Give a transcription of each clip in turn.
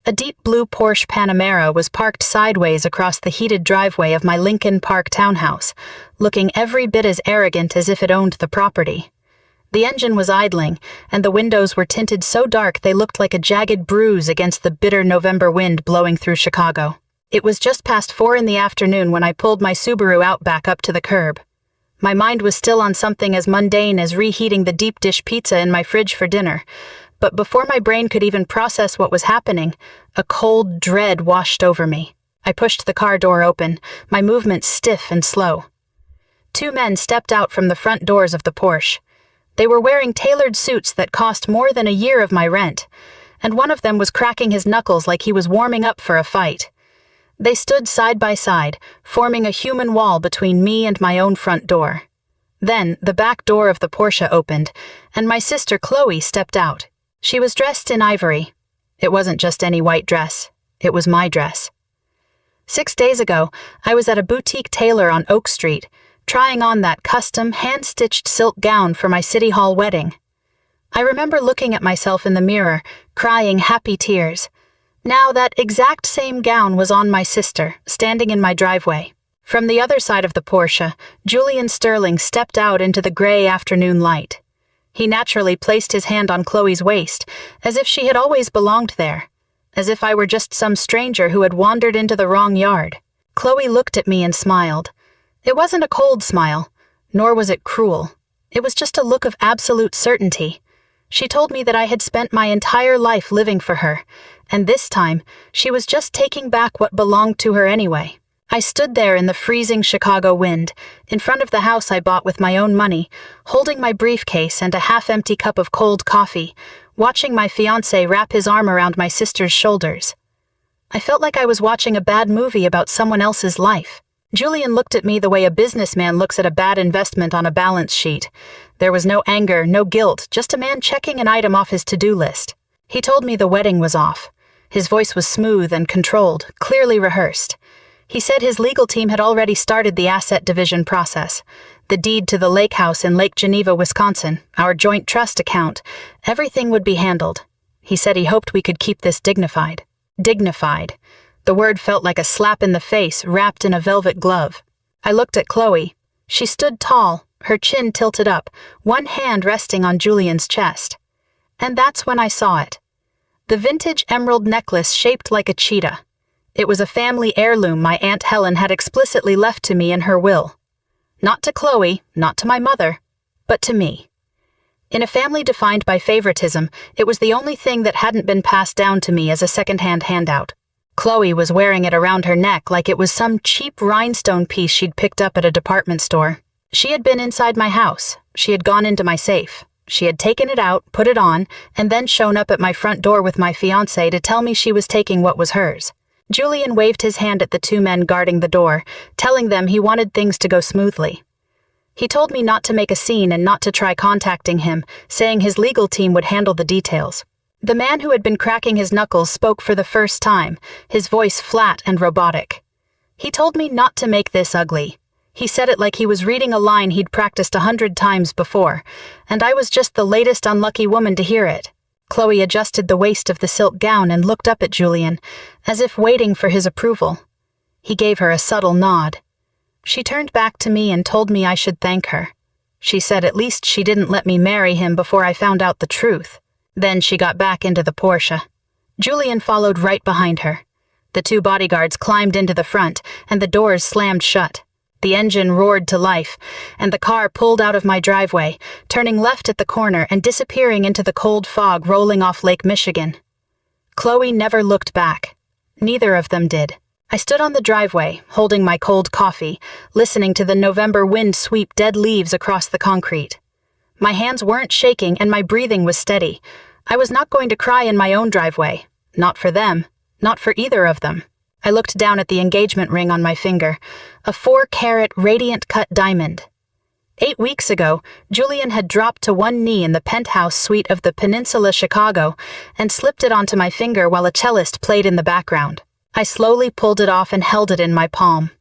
A deep blue Porsche Panamera was parked sideways across the heated driveway of my Lincoln Park townhouse, looking every bit as arrogant as if it owned the property. The engine was idling, and the windows were tinted so dark they looked like a jagged bruise against the bitter November wind blowing through Chicago. It was just past 4 in the afternoon when I pulled my Subaru Outback up to the curb. My mind was still on something as mundane as reheating the deep dish pizza in my fridge for dinner, but before my brain could even process what was happening, a cold dread washed over me. I pushed the car door open, my movements stiff and slow. 2 men stepped out from the front doors of the Porsche. They were wearing tailored suits that cost more than a year of my rent, and one of them was cracking his knuckles like he was warming up for a fight. They stood side by side, forming a human wall between me and my own front door. Then, the back door of the Porsche opened, and my sister Chloe stepped out. She was dressed in ivory. It wasn't just any white dress. It was my dress. 6 days ago, I was at a boutique tailor on Oak Street, trying on that custom, hand-stitched silk gown for my City Hall wedding. I remember looking at myself in the mirror, crying happy tears. Now that exact same gown was on my sister, standing in my driveway. From the other side of the Porsche, Julian Sterling stepped out into the gray afternoon light. He naturally placed his hand on Chloe's waist, as if she had always belonged there, as if I were just some stranger who had wandered into the wrong yard. Chloe looked at me and smiled. It wasn't a cold smile, nor was it cruel. It was just a look of absolute certainty. She told me that I had spent my entire life living for her, and this time, she was just taking back what belonged to her anyway. I stood there in the freezing Chicago wind, in front of the house I bought with my own money, holding my briefcase and a half-empty cup of cold coffee, watching my fiancé wrap his arm around my sister's shoulders. I felt like I was watching a bad movie about someone else's life. Julian looked at me the way a businessman looks at a bad investment on a balance sheet. There was no anger, no guilt, just a man checking an item off his to-do list. He told me the wedding was off. His voice was smooth and controlled, clearly rehearsed. He said his legal team had already started the asset division process. The deed to the lake house in Lake Geneva, Wisconsin, our joint trust account, everything would be handled. He said he hoped we could keep this dignified. Dignified. The word felt like a slap in the face wrapped in a velvet glove. I looked at Chloe. She stood tall, her chin tilted up, one hand resting on Julian's chest. And that's when I saw it. The vintage emerald necklace shaped like a cheetah. It was a family heirloom my Aunt Helen had explicitly left to me in her will. Not to Chloe, not to my mother, but to me. In a family defined by favoritism, it was the only thing that hadn't been passed down to me as a second-hand handout. Chloe was wearing it around her neck like it was some cheap rhinestone piece she'd picked up at a department store. She had been inside my house. She had gone into my safe. She had taken it out, put it on, and then shown up at my front door with my fiancé to tell me she was taking what was hers. Julian waved his hand at the 2 men guarding the door, telling them he wanted things to go smoothly. He told me not to make a scene and not to try contacting him, saying his legal team would handle the details. The man who had been cracking his knuckles spoke for the first time, his voice flat and robotic. He told me not to make this ugly. He said it like he was reading a line he'd practiced 100 times before, and I was just the latest unlucky woman to hear it. Chloe adjusted the waist of the silk gown and looked up at Julian, as if waiting for his approval. He gave her a subtle nod. She turned back to me and told me I should thank her. She said at least she didn't let me marry him before I found out the truth. Then she got back into the Porsche. Julian followed right behind her. The 2 bodyguards climbed into the front, and the doors slammed shut. The engine roared to life, and the car pulled out of my driveway, turning left at the corner and disappearing into the cold fog rolling off Lake Michigan. Chloe never looked back. Neither of them did. I stood on the driveway, holding my cold coffee, listening to the November wind sweep dead leaves across the concrete. My hands weren't shaking and my breathing was steady. I was not going to cry in my own driveway. Not for them. Not for either of them. I looked down at the engagement ring on my finger, a 4-carat radiant-cut diamond. 8 weeks ago, Julian had dropped to one knee in the penthouse suite of the Peninsula Chicago and slipped it onto my finger while a cellist played in the background. I slowly pulled it off and held it in my palm.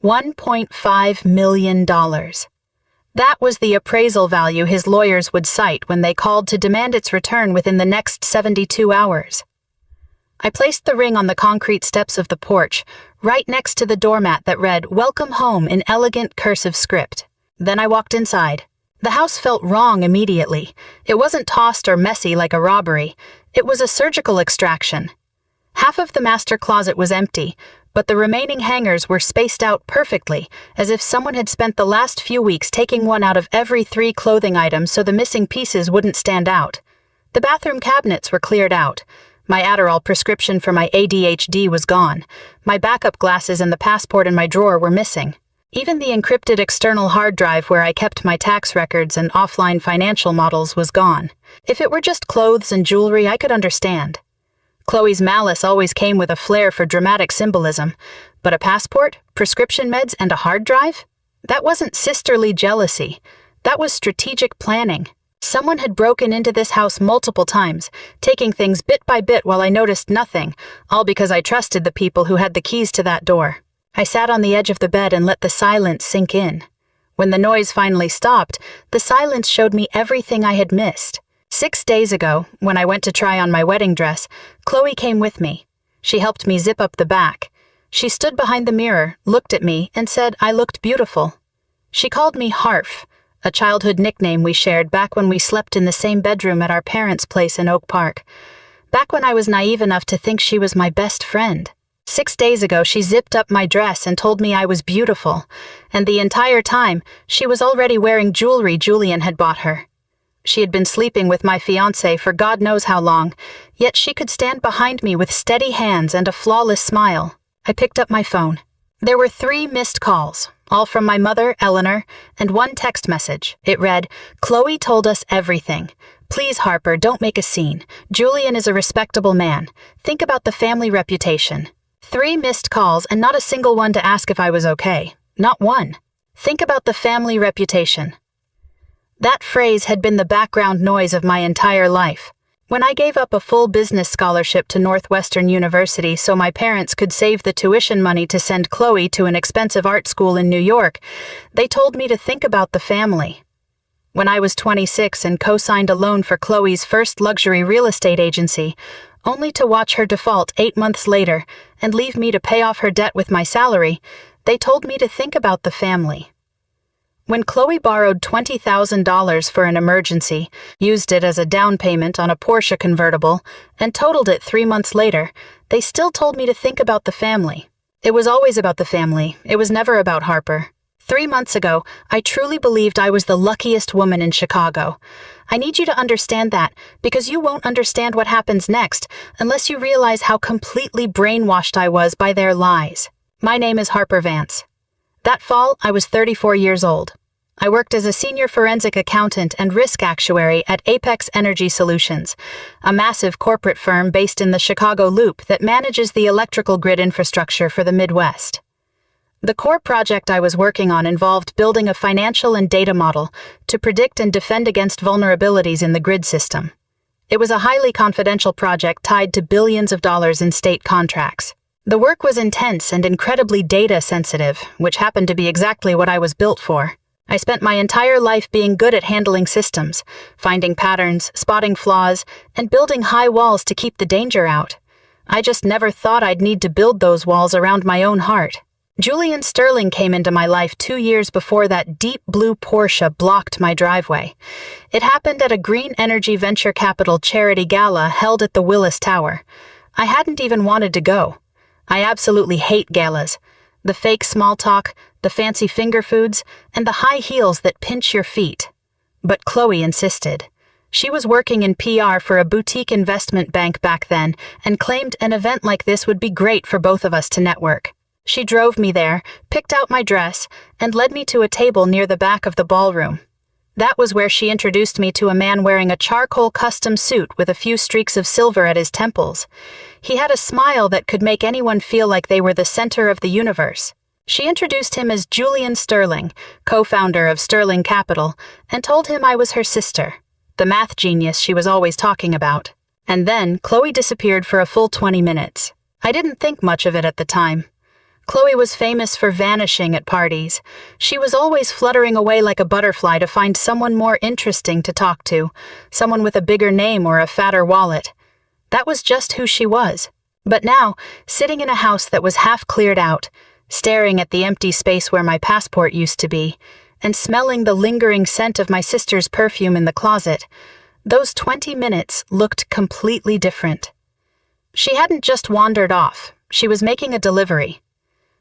$1.5 million. That was the appraisal value his lawyers would cite when they called to demand its return within the next 72 hours. I placed the ring on the concrete steps of the porch, right next to the doormat that read, "Welcome home," in elegant cursive script. Then I walked inside. The house felt wrong immediately. It wasn't tossed or messy like a robbery. It was a surgical extraction. Half of the master closet was empty, but the remaining hangers were spaced out perfectly, as if someone had spent the last few weeks taking one out of every 3 clothing items so the missing pieces wouldn't stand out. The bathroom cabinets were cleared out. My Adderall prescription for my ADHD was gone. My backup glasses and the passport in my drawer were missing. Even the encrypted external hard drive where I kept my tax records and offline financial models was gone. If it were just clothes and jewelry, I could understand. Chloe's malice always came with a flair for dramatic symbolism, but a passport, prescription meds, and a hard drive? That wasn't sisterly jealousy. That was strategic planning. Someone had broken into this house multiple times, taking things bit by bit while I noticed nothing, all because I trusted the people who had the keys to that door. I sat on the edge of the bed and let the silence sink in. When the noise finally stopped, the silence showed me everything I had missed. 6 days ago, when I went to try on my wedding dress, Chloe came with me. She helped me zip up the back. She stood behind the mirror, looked at me, and said I looked beautiful. She called me Harf, a childhood nickname we shared back when we slept in the same bedroom at our parents' place in Oak Park. Back when I was naive enough to think she was my best friend. 6 days ago, she zipped up my dress and told me I was beautiful, and the entire time, she was already wearing jewelry Julian had bought her. She had been sleeping with my fiancé for God knows how long, yet she could stand behind me with steady hands and a flawless smile. I picked up my phone. There were 3 missed calls, all from my mother, Eleanor, and 1 text message. It read, "Chloe told us everything. Please, Harper, don't make a scene. Julian is a respectable man. Think about the family reputation." 3 missed calls and not a single one to ask if I was okay. Not one. Think about the family reputation. That phrase had been the background noise of my entire life. When I gave up a full business scholarship to Northwestern University so my parents could save the tuition money to send Chloe to an expensive art school in New York, they told me to think about the family. When I was 26 and co-signed a loan for Chloe's first luxury real estate agency, only to watch her default 8 months later and leave me to pay off her debt with my salary, they told me to think about the family. When Chloe borrowed $20,000 for an emergency, used it as a down payment on a Porsche convertible, and totaled it 3 months later, they still told me to think about the family. It was always about the family. It was never about Harper. 3 months ago, I truly believed I was the luckiest woman in Chicago. I need you to understand that, because you won't understand what happens next unless you realize how completely brainwashed I was by their lies. My name is Harper Vance. That fall, I was 34 years old. I worked as a senior forensic accountant and risk actuary at Apex Energy Solutions, a massive corporate firm based in the Chicago Loop that manages the electrical grid infrastructure for the Midwest. The core project I was working on involved building a financial and data model to predict and defend against vulnerabilities in the grid system. It was a highly confidential project tied to billions of dollars in state contracts. The work was intense and incredibly data-sensitive, which happened to be exactly what I was built for. I spent my entire life being good at handling systems, finding patterns, spotting flaws, and building high walls to keep the danger out. I just never thought I'd need to build those walls around my own heart. Julian Sterling came into my life 2 years before that deep blue Porsche blocked my driveway. It happened at a green energy venture capital charity gala held at the Willis Tower. I hadn't even wanted to go. I absolutely hate galas. The fake small talk, the fancy finger foods, and the high heels that pinch your feet. But Chloe insisted. She was working in PR for a boutique investment bank back then and claimed an event like this would be great for both of us to network. She drove me there, picked out my dress, and led me to a table near the back of the ballroom. That was where she introduced me to a man wearing a charcoal custom suit with a few streaks of silver at his temples. He had a smile that could make anyone feel like they were the center of the universe. She introduced him as Julian Sterling, co-founder of Sterling Capital, and told him I was her sister, the math genius she was always talking about. And then Chloe disappeared for a full 20 minutes. I didn't think much of it at the time. Chloe was famous for vanishing at parties. She was always fluttering away like a butterfly to find someone more interesting to talk to, someone with a bigger name or a fatter wallet. That was just who she was. But now, sitting in a house that was half cleared out, staring at the empty space where my passport used to be, and smelling the lingering scent of my sister's perfume in the closet, those 20 minutes looked completely different. She hadn't just wandered off, she was making a delivery.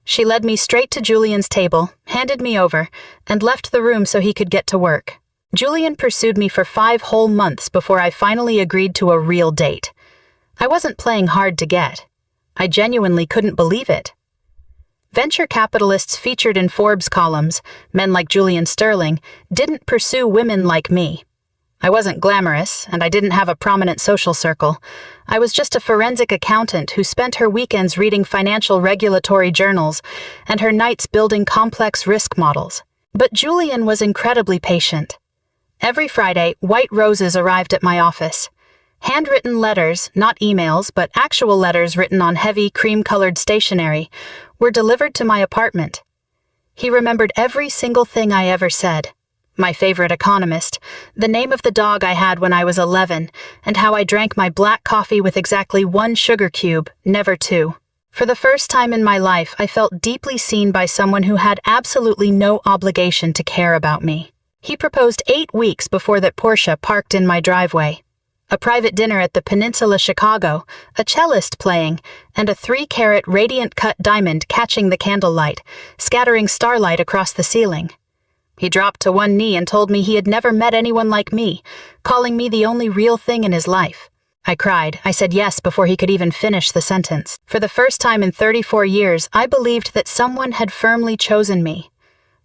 She led me straight to Julian's table, handed me over, and left the room so he could get to work. Julian pursued me for 5 whole months before I finally agreed to a real date. I wasn't playing hard to get. I genuinely couldn't believe it. Venture capitalists featured in Forbes columns, men like Julian Sterling, didn't pursue women like me. I wasn't glamorous, and I didn't have a prominent social circle. I was just a forensic accountant who spent her weekends reading financial regulatory journals and her nights building complex risk models. But Julian was incredibly patient. Every Friday, white roses arrived at my office. Handwritten letters, not emails, but actual letters written on heavy, cream-colored stationery, were delivered to my apartment. He remembered every single thing I ever said. My favorite economist, the name of the dog I had when I was 11, and how I drank my black coffee with exactly 1 sugar cube, never 2. For the first time in my life, I felt deeply seen by someone who had absolutely no obligation to care about me. He proposed 8 weeks before that Porsche parked in my driveway. A private dinner at the Peninsula Chicago, a cellist playing, and a 3-carat radiant cut diamond catching the candlelight, scattering starlight across the ceiling. He dropped to one knee and told me he had never met anyone like me, calling me the only real thing in his life. I cried. I said yes before he could even finish the sentence. For the first time in 34 years, I believed that someone had firmly chosen me.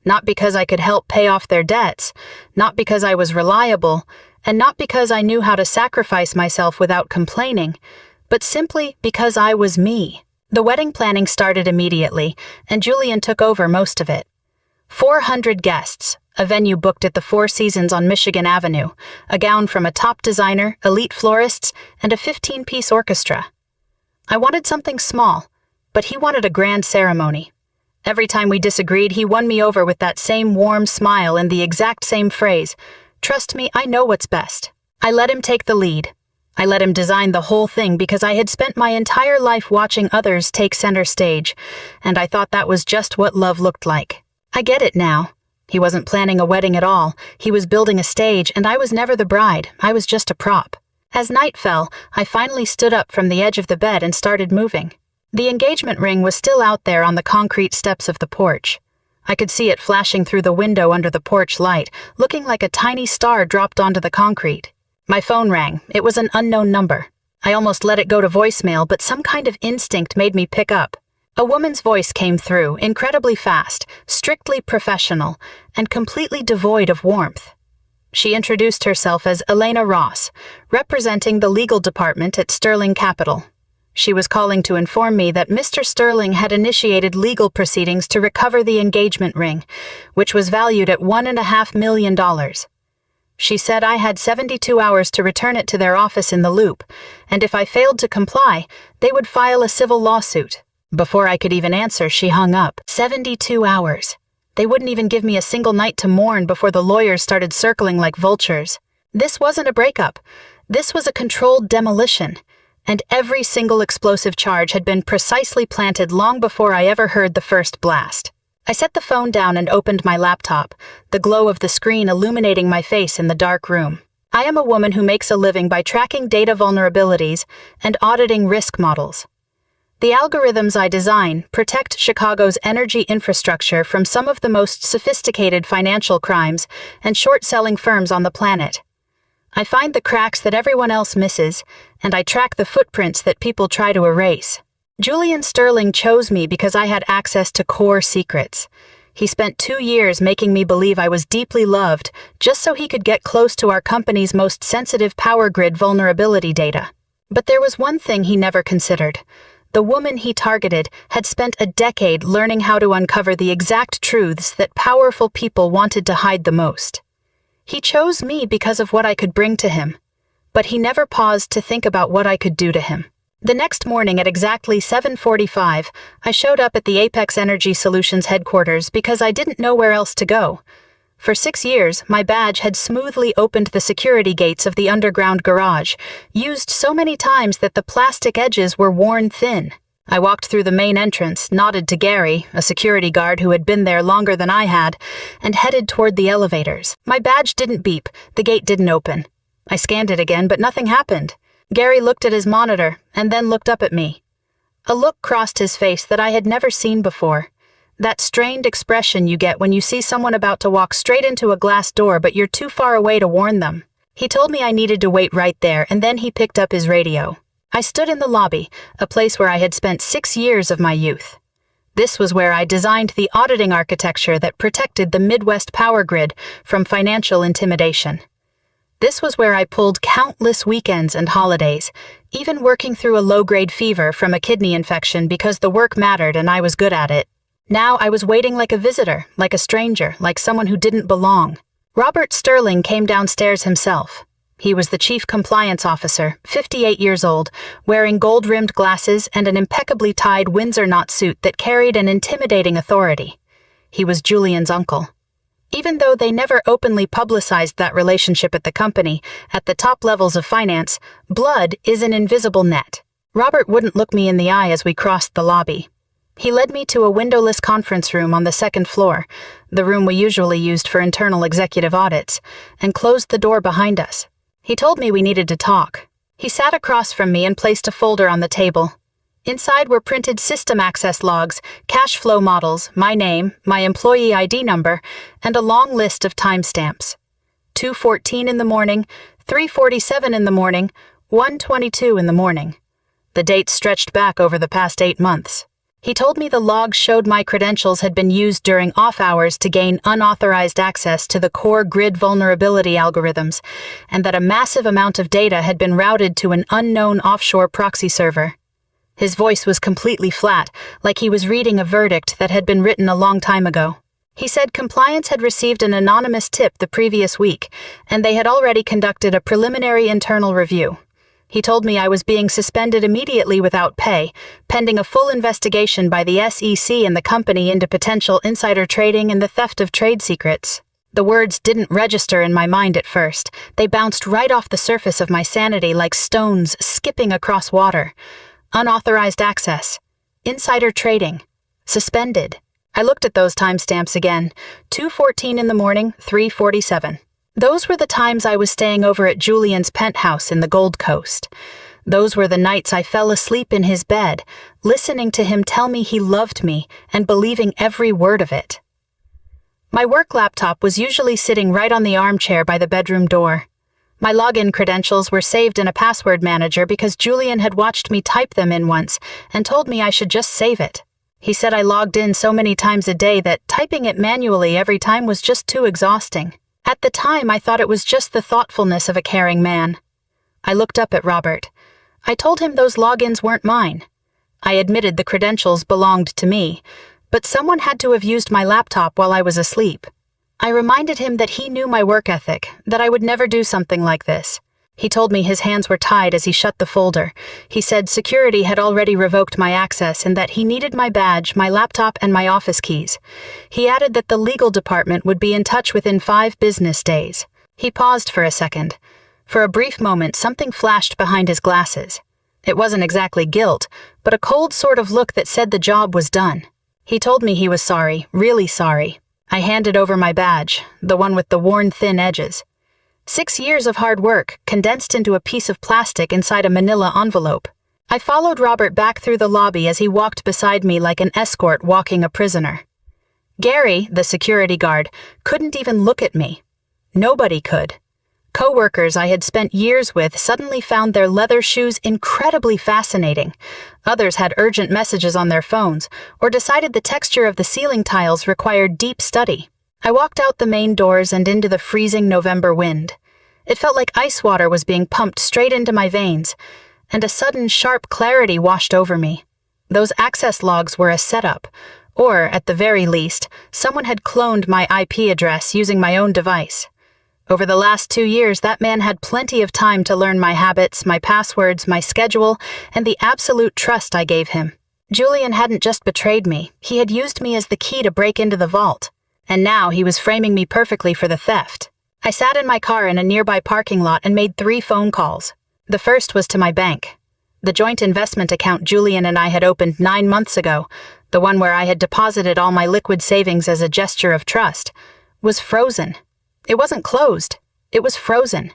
Not because I could help pay off their debts, not because I was reliable, and not because I knew how to sacrifice myself without complaining, but simply because I was me. The wedding planning started immediately, and Julian took over most of it. 400 guests, a venue booked at the Four Seasons on Michigan Avenue, a gown from a top designer, elite florists, and a 15-piece orchestra. I wanted something small, but he wanted a grand ceremony. Every time we disagreed, he won me over with that same warm smile and the exact same phrase, "Trust me, I know what's best." I let him take the lead. I let him design the whole thing because I had spent my entire life watching others take center stage, and I thought that was just what love looked like. I get it now. He wasn't planning a wedding at all. He was building a stage, and I was never the bride. I was just a prop. As night fell, I finally stood up from the edge of the bed and started moving. The engagement ring was still out there on the concrete steps of the porch. I could see it flashing through the window under the porch light, looking like a tiny star dropped onto the concrete. My phone rang. It was an unknown number. I almost let it go to voicemail, but some kind of instinct made me pick up. A woman's voice came through, incredibly fast, strictly professional, and completely devoid of warmth. She introduced herself as Elena Ross, representing the legal department at Sterling Capital. She was calling to inform me that Mr. Sterling had initiated legal proceedings to recover the engagement ring, which was valued at $1.5 million. She said I had 72 hours to return it to their office in the Loop, and if I failed to comply, they would file a civil lawsuit. Before I could even answer, she hung up. 72 hours. They wouldn't even give me a single night to mourn before the lawyers started circling like vultures. This wasn't a breakup. This was a controlled demolition, and every single explosive charge had been precisely planted long before I ever heard the first blast. I set the phone down and opened my laptop, the glow of the screen illuminating my face in the dark room. I am a woman who makes a living by tracking data vulnerabilities and auditing risk models. The algorithms I design protect Chicago's energy infrastructure from some of the most sophisticated financial crimes and short-selling firms on the planet. I find the cracks that everyone else misses, and I track the footprints that people try to erase. Julian Sterling chose me because I had access to core secrets. He spent 2 years making me believe I was deeply loved just so he could get close to our company's most sensitive power grid vulnerability data. But there was one thing he never considered. The woman he targeted had spent a decade learning how to uncover the exact truths that powerful people wanted to hide the most. He chose me because of what I could bring to him, but he never paused to think about what I could do to him. The next morning at exactly 7:45, I showed up at the Apex Energy Solutions headquarters because I didn't know where else to go. For 6 years, my badge had smoothly opened the security gates of the underground garage, used so many times that the plastic edges were worn thin. I walked through the main entrance, nodded to Gary, a security guard who had been there longer than I had, and headed toward the elevators. My badge didn't beep, the gate didn't open. I scanned it again, but nothing happened. Gary looked at his monitor, and then looked up at me. A look crossed his face that I had never seen before. That strained expression you get when you see someone about to walk straight into a glass door but you're too far away to warn them. He told me I needed to wait right there, and then he picked up his radio. I stood in the lobby, a place where I had spent 6 years of my youth. This was where I designed the auditing architecture that protected the Midwest power grid from financial intimidation. This was where I pulled countless weekends and holidays, even working through a low-grade fever from a kidney infection because the work mattered and I was good at it. Now I was waiting like a visitor, like a stranger, like someone who didn't belong. Robert Sterling came downstairs himself. He was the chief compliance officer, 58 years old, wearing gold-rimmed glasses and an impeccably tied Windsor knot suit that carried an intimidating authority. He was Julian's uncle. Even though they never openly publicized that relationship at the company, at the top levels of finance, blood is an invisible net. Robert wouldn't look me in the eye as we crossed the lobby. He led me to a windowless conference room on the second floor, the room we usually used for internal executive audits, and closed the door behind us. He told me we needed to talk. He sat across from me and placed a folder on the table. Inside were printed system access logs, cash flow models, my name, my employee ID number, and a long list of timestamps. 2:14 in the morning, 3:47 in the morning, 1:22 in the morning. The dates stretched back over the past 8 months. He told me the logs showed my credentials had been used during off hours to gain unauthorized access to the core grid vulnerability algorithms, and that a massive amount of data had been routed to an unknown offshore proxy server. His voice was completely flat, like he was reading a verdict that had been written a long time ago. He said compliance had received an anonymous tip the previous week, and they had already conducted a preliminary internal review. He told me I was being suspended immediately without pay, pending a full investigation by the SEC and the company into potential insider trading and the theft of trade secrets. The words didn't register in my mind at first. They bounced right off the surface of my sanity like stones skipping across water. Unauthorized access. Insider trading. Suspended. I looked at those timestamps again. 2:14 in the morning, 3:47. Those were the times I was staying over at Julian's penthouse in the Gold Coast. Those were the nights I fell asleep in his bed, listening to him tell me he loved me and believing every word of it. My work laptop was usually sitting right on the armchair by the bedroom door. My login credentials were saved in a password manager because Julian had watched me type them in once and told me I should just save it. He said I logged in so many times a day that typing it manually every time was just too exhausting. At the time, I thought it was just the thoughtfulness of a caring man. I looked up at Robert. I told him those logins weren't mine. I admitted the credentials belonged to me, but someone had to have used my laptop while I was asleep. I reminded him that he knew my work ethic, that I would never do something like this. He told me his hands were tied as he shut the folder. He said security had already revoked my access and that he needed my badge, my laptop, and my office keys. He added that the legal department would be in touch within 5 business days. He paused for a second. For a brief moment, something flashed behind his glasses. It wasn't exactly guilt, but a cold sort of look that said the job was done. He told me he was sorry, really sorry. I handed over my badge, the one with the worn thin edges. 6 years of hard work condensed into a piece of plastic inside a manila envelope. I followed Robert back through the lobby as he walked beside me like an escort walking a prisoner. Gary, the security guard, couldn't even look at me. Nobody could. Co-workers I had spent years with suddenly found their leather shoes incredibly fascinating. Others had urgent messages on their phones, or decided the texture of the ceiling tiles required deep study. I walked out the main doors and into the freezing November wind. It felt like ice water was being pumped straight into my veins, and a sudden sharp clarity washed over me. Those access logs were a setup, or, at the very least, someone had cloned my IP address using my own device. Over the last 2 years, that man had plenty of time to learn my habits, my passwords, my schedule, and the absolute trust I gave him. Julian hadn't just betrayed me, he had used me as the key to break into the vault. And now he was framing me perfectly for the theft. I sat in my car in a nearby parking lot and made 3 phone calls. The first was to my bank. The joint investment account Julian and I had opened 9 months ago, the one where I had deposited all my liquid savings as a gesture of trust, was frozen. It wasn't closed. It was frozen.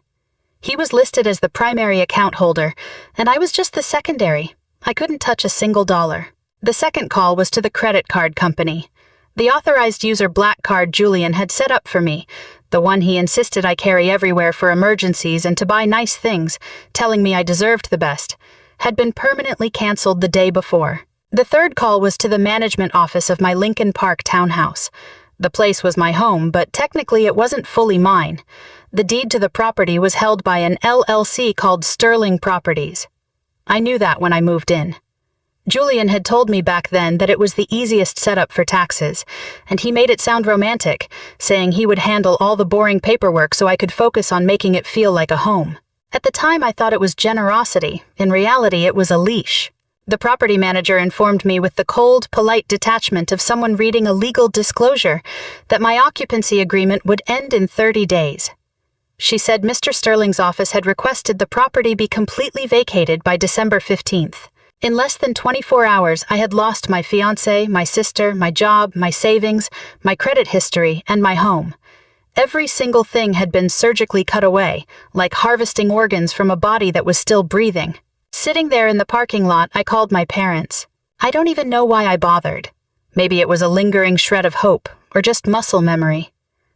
He was listed as the primary account holder, and I was just the secondary. I couldn't touch a single dollar. The second call was to the credit card company. The authorized user black card Julian had set up for me, the one he insisted I carry everywhere for emergencies and to buy nice things, telling me I deserved the best, had been permanently canceled the day before. The third call was to the management office of my Lincoln Park townhouse. The place was my home, but technically it wasn't fully mine. The deed to the property was held by an LLC called Sterling Properties. I knew that when I moved in. Julian had told me back then that it was the easiest setup for taxes, and he made it sound romantic, saying he would handle all the boring paperwork so I could focus on making it feel like a home. At the time, I thought it was generosity. In reality, it was a leash. The property manager informed me with the cold, polite detachment of someone reading a legal disclosure that my occupancy agreement would end in 30 days. She said Mr. Sterling's office had requested the property be completely vacated by December 15th. In less than 24 hours, I had lost my fiancé, my sister, my job, my savings, my credit history, and my home. Every single thing had been surgically cut away, like harvesting organs from a body that was still breathing. Sitting there in the parking lot, I called my parents. I don't even know why I bothered. Maybe it was a lingering shred of hope, or just muscle memory.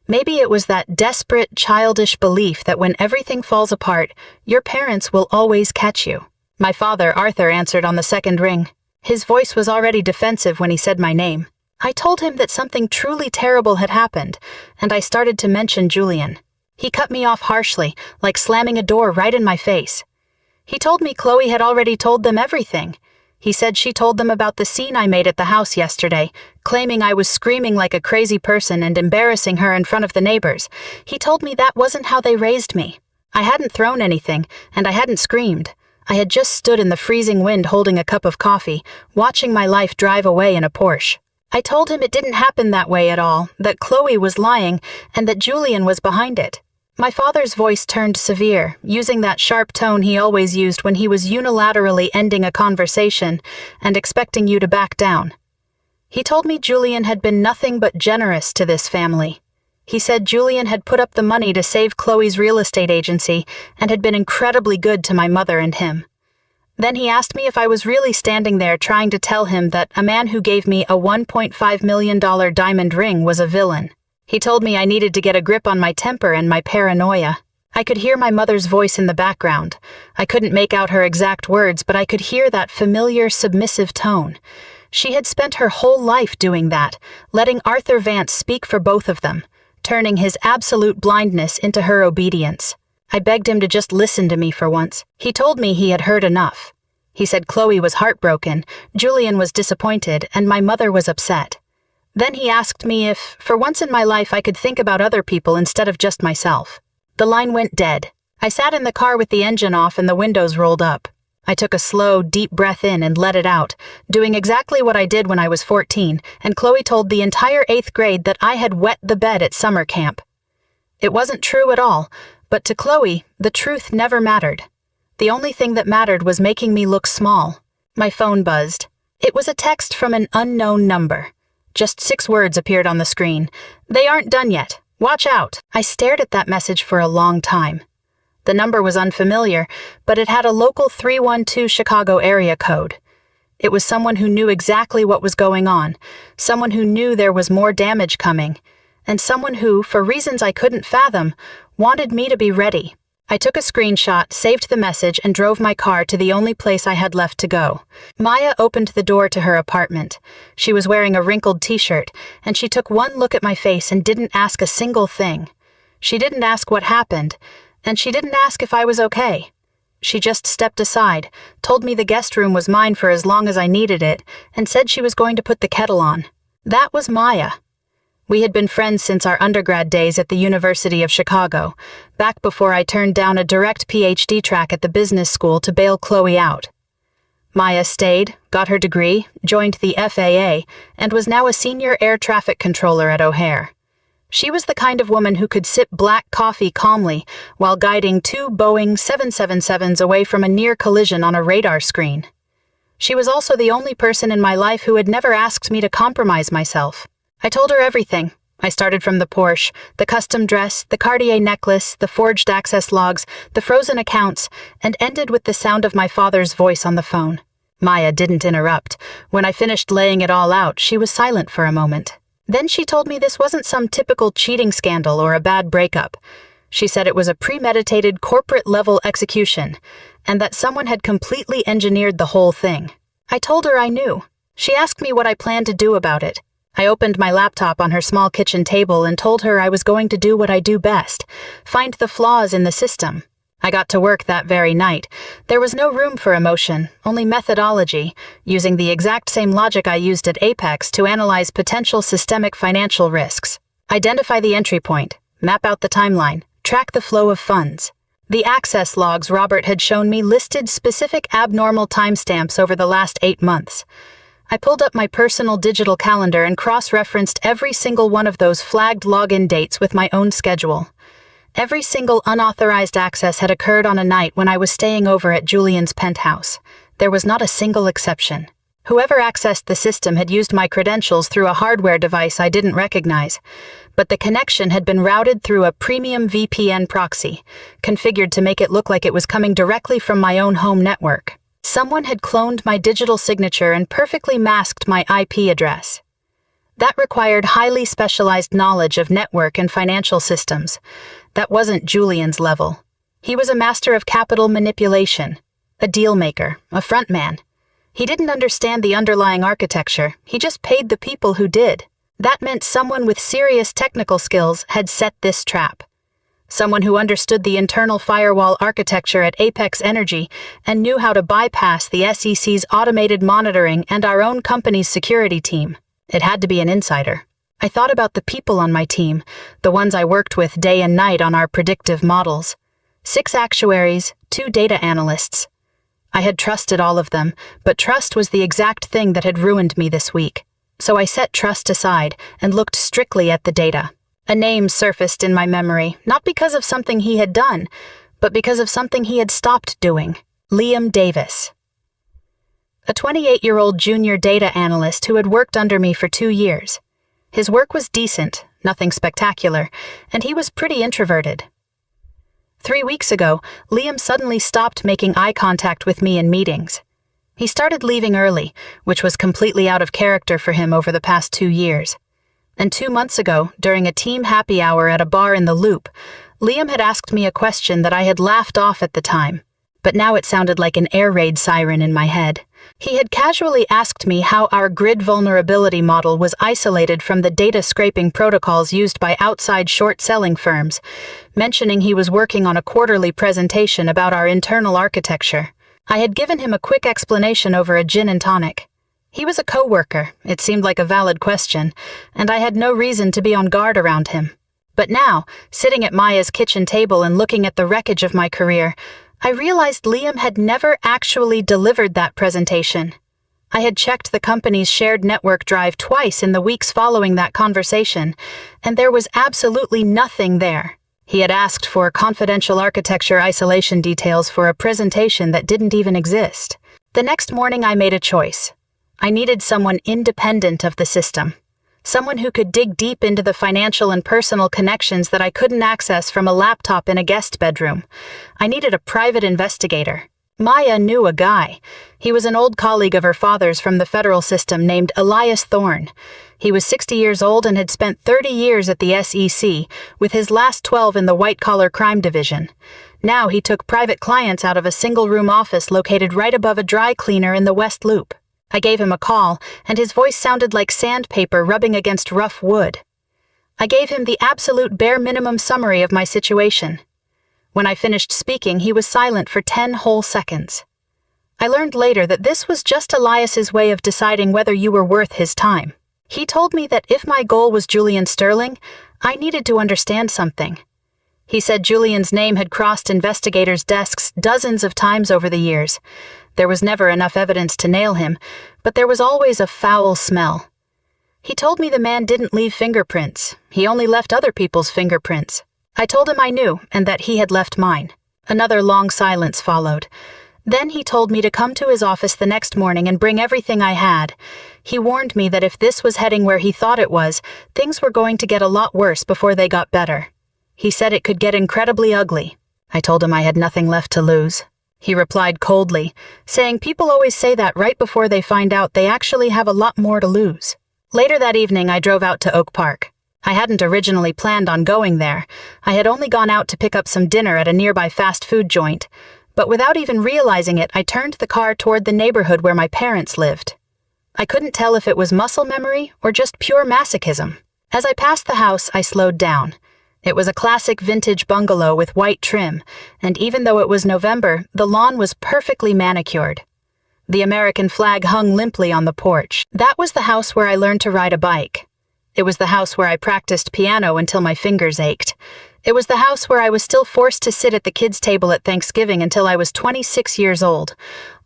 Maybe it was that desperate, childish belief that when everything falls apart, your parents will always catch you. My father, Arthur, answered on the second ring. His voice was already defensive when he said my name. I told him that something truly terrible had happened, and I started to mention Julian. He cut me off harshly, like slamming a door right in my face. He told me Chloe had already told them everything. He said she told them about the scene I made at the house yesterday, claiming I was screaming like a crazy person and embarrassing her in front of the neighbors. He told me that wasn't how they raised me. I hadn't thrown anything, and I hadn't screamed. I had just stood in the freezing wind holding a cup of coffee, watching my life drive away in a Porsche. I told him it didn't happen that way at all, that Chloe was lying, and that Julian was behind it. My father's voice turned severe, using that sharp tone he always used when he was unilaterally ending a conversation and expecting you to back down. He told me Julian had been nothing but generous to this family. He said Julian had put up the money to save Chloe's real estate agency and had been incredibly good to my mother and him. Then he asked me if I was really standing there trying to tell him that a man who gave me a $1.5 million diamond ring was a villain. He told me I needed to get a grip on my temper and my paranoia. I could hear my mother's voice in the background. I couldn't make out her exact words, but I could hear that familiar, submissive tone. She had spent her whole life doing that, letting Arthur Vance speak for both of them, turning his absolute blindness into her obedience. I begged him to just listen to me for once. He told me he had heard enough. He said Chloe was heartbroken, Julian was disappointed, and my mother was upset. Then he asked me if, for once in my life, I could think about other people instead of just myself. The line went dead. I sat in the car with the engine off and the windows rolled up. I took a slow, deep breath in and let it out, doing exactly what I did when I was 14, and Chloe told the entire 8th grade that I had wet the bed at summer camp. It wasn't true at all, but to Chloe, the truth never mattered. The only thing that mattered was making me look small. My phone buzzed. It was a text from an unknown number. Just 6 words appeared on the screen. "They aren't done yet. Watch out." I stared at that message for a long time. The number was unfamiliar, but it had a local 312 Chicago area code. It was someone who knew exactly what was going on, someone who knew there was more damage coming, and someone who, for reasons I couldn't fathom, wanted me to be ready. I took a screenshot, saved the message, and drove my car to the only place I had left to go. Maya opened the door to her apartment. She was wearing a wrinkled t-shirt, and she took one look at my face and didn't ask a single thing. She didn't ask what happened, and she didn't ask if I was okay. She just stepped aside, told me the guest room was mine for as long as I needed it, and said she was going to put the kettle on. That was Maya. We had been friends since our undergrad days at the University of Chicago, back before I turned down a direct PhD track at the business school to bail Chloe out. Maya stayed, got her degree, joined the FAA, and was now a senior air traffic controller at O'Hare. She was the kind of woman who could sip black coffee calmly while guiding two Boeing 777s away from a near collision on a radar screen. She was also the only person in my life who had never asked me to compromise myself. I told her everything. I started from the Porsche, the custom dress, the Cartier necklace, the forged access logs, the frozen accounts, and ended with the sound of my father's voice on the phone. Maya didn't interrupt. When I finished laying it all out, she was silent for a moment. Then she told me this wasn't some typical cheating scandal or a bad breakup. She said it was a premeditated corporate-level execution, and that someone had completely engineered the whole thing. I told her I knew. She asked me what I planned to do about it. I opened my laptop on her small kitchen table and told her I was going to do what I do best, find the flaws in the system. I got to work that very night. There was no room for emotion, only methodology, using the exact same logic I used at Apex to analyze potential systemic financial risks. Identify the entry point, map out the timeline, track the flow of funds. The access logs Robert had shown me listed specific abnormal timestamps over the last 8 months. I pulled up my personal digital calendar and cross-referenced every single one of those flagged login dates with my own schedule. Every single unauthorized access had occurred on a night when I was staying over at Julian's penthouse. There was not a single exception. Whoever accessed the system had used my credentials through a hardware device I didn't recognize, but the connection had been routed through a premium VPN proxy, configured to make it look like it was coming directly from my own home network. Someone had cloned my digital signature and perfectly masked my IP address. That required highly specialized knowledge of network and financial systems. That wasn't Julian's level. He was a master of capital manipulation, a deal maker, a front man. He didn't understand the underlying architecture, he just paid the people who did. That meant someone with serious technical skills had set this trap. Someone who understood the internal firewall architecture at Apex Energy and knew how to bypass the SEC's automated monitoring and our own company's security team. It had to be an insider. I thought about the people on my team, the ones I worked with day and night on our predictive models. 6 actuaries, 2 data analysts. I had trusted all of them, but trust was the exact thing that had ruined me this week. So I set trust aside and looked strictly at the data. A name surfaced in my memory, not because of something he had done, but because of something he had stopped doing. Liam Davis. A 28-year-old junior data analyst who had worked under me for 2 years. His work was decent, nothing spectacular, and he was pretty introverted. 3 weeks ago, Liam suddenly stopped making eye contact with me in meetings. He started leaving early, which was completely out of character for him over the past 2 years. And 2 months ago, during a team happy hour at a bar in the Loop, Liam had asked me a question that I had laughed off at the time, but now it sounded like an air raid siren in my head. He had casually asked me how our grid vulnerability model was isolated from the data scraping protocols used by outside short-selling firms, mentioning he was working on a quarterly presentation about our internal architecture. I had given him a quick explanation over a gin and tonic. He was a coworker, it seemed like a valid question, and I had no reason to be on guard around him. But now, sitting at Maya's kitchen table and looking at the wreckage of my career, I realized Liam had never actually delivered that presentation. I had checked the company's shared network drive twice in the weeks following that conversation, and there was absolutely nothing there. He had asked for confidential architecture isolation details for a presentation that didn't even exist. The next morning I made a choice. I needed someone independent of the system. Someone who could dig deep into the financial and personal connections that I couldn't access from a laptop in a guest bedroom. I needed a private investigator. Maya knew a guy. He was an old colleague of her father's from the federal system named Elias Thorne. He was 60 years old and had spent 30 years at the SEC, with his last 12 in the white-collar crime division. Now he took private clients out of a single-room office located right above a dry cleaner in the West Loop. I gave him a call, and his voice sounded like sandpaper rubbing against rough wood. I gave him the absolute bare minimum summary of my situation. When I finished speaking, he was silent for 10 whole seconds. I learned later that this was just Elias's way of deciding whether you were worth his time. He told me that if my goal was Julian Sterling, I needed to understand something. He said Julian's name had crossed investigators' desks dozens of times over the years. There was never enough evidence to nail him, but there was always a foul smell. He told me the man didn't leave fingerprints. He only left other people's fingerprints. I told him I knew and that he had left mine. Another long silence followed. Then he told me to come to his office the next morning and bring everything I had. He warned me that if this was heading where he thought it was, things were going to get a lot worse before they got better. He said it could get incredibly ugly. I told him I had nothing left to lose. He replied coldly, saying people always say that right before they find out they actually have a lot more to lose. Later that evening, I drove out to Oak Park. I hadn't originally planned on going there. I had only gone out to pick up some dinner at a nearby fast food joint. But without even realizing it, I turned the car toward the neighborhood where my parents lived. I couldn't tell if it was muscle memory or just pure masochism. As I passed the house, I slowed down. It was a classic vintage bungalow with white trim, and even though it was November, the lawn was perfectly manicured. The American flag hung limply on the porch. That was the house where I learned to ride a bike. It was the house where I practiced piano until my fingers ached. It was the house where I was still forced to sit at the kids' table at Thanksgiving until I was 26 years old,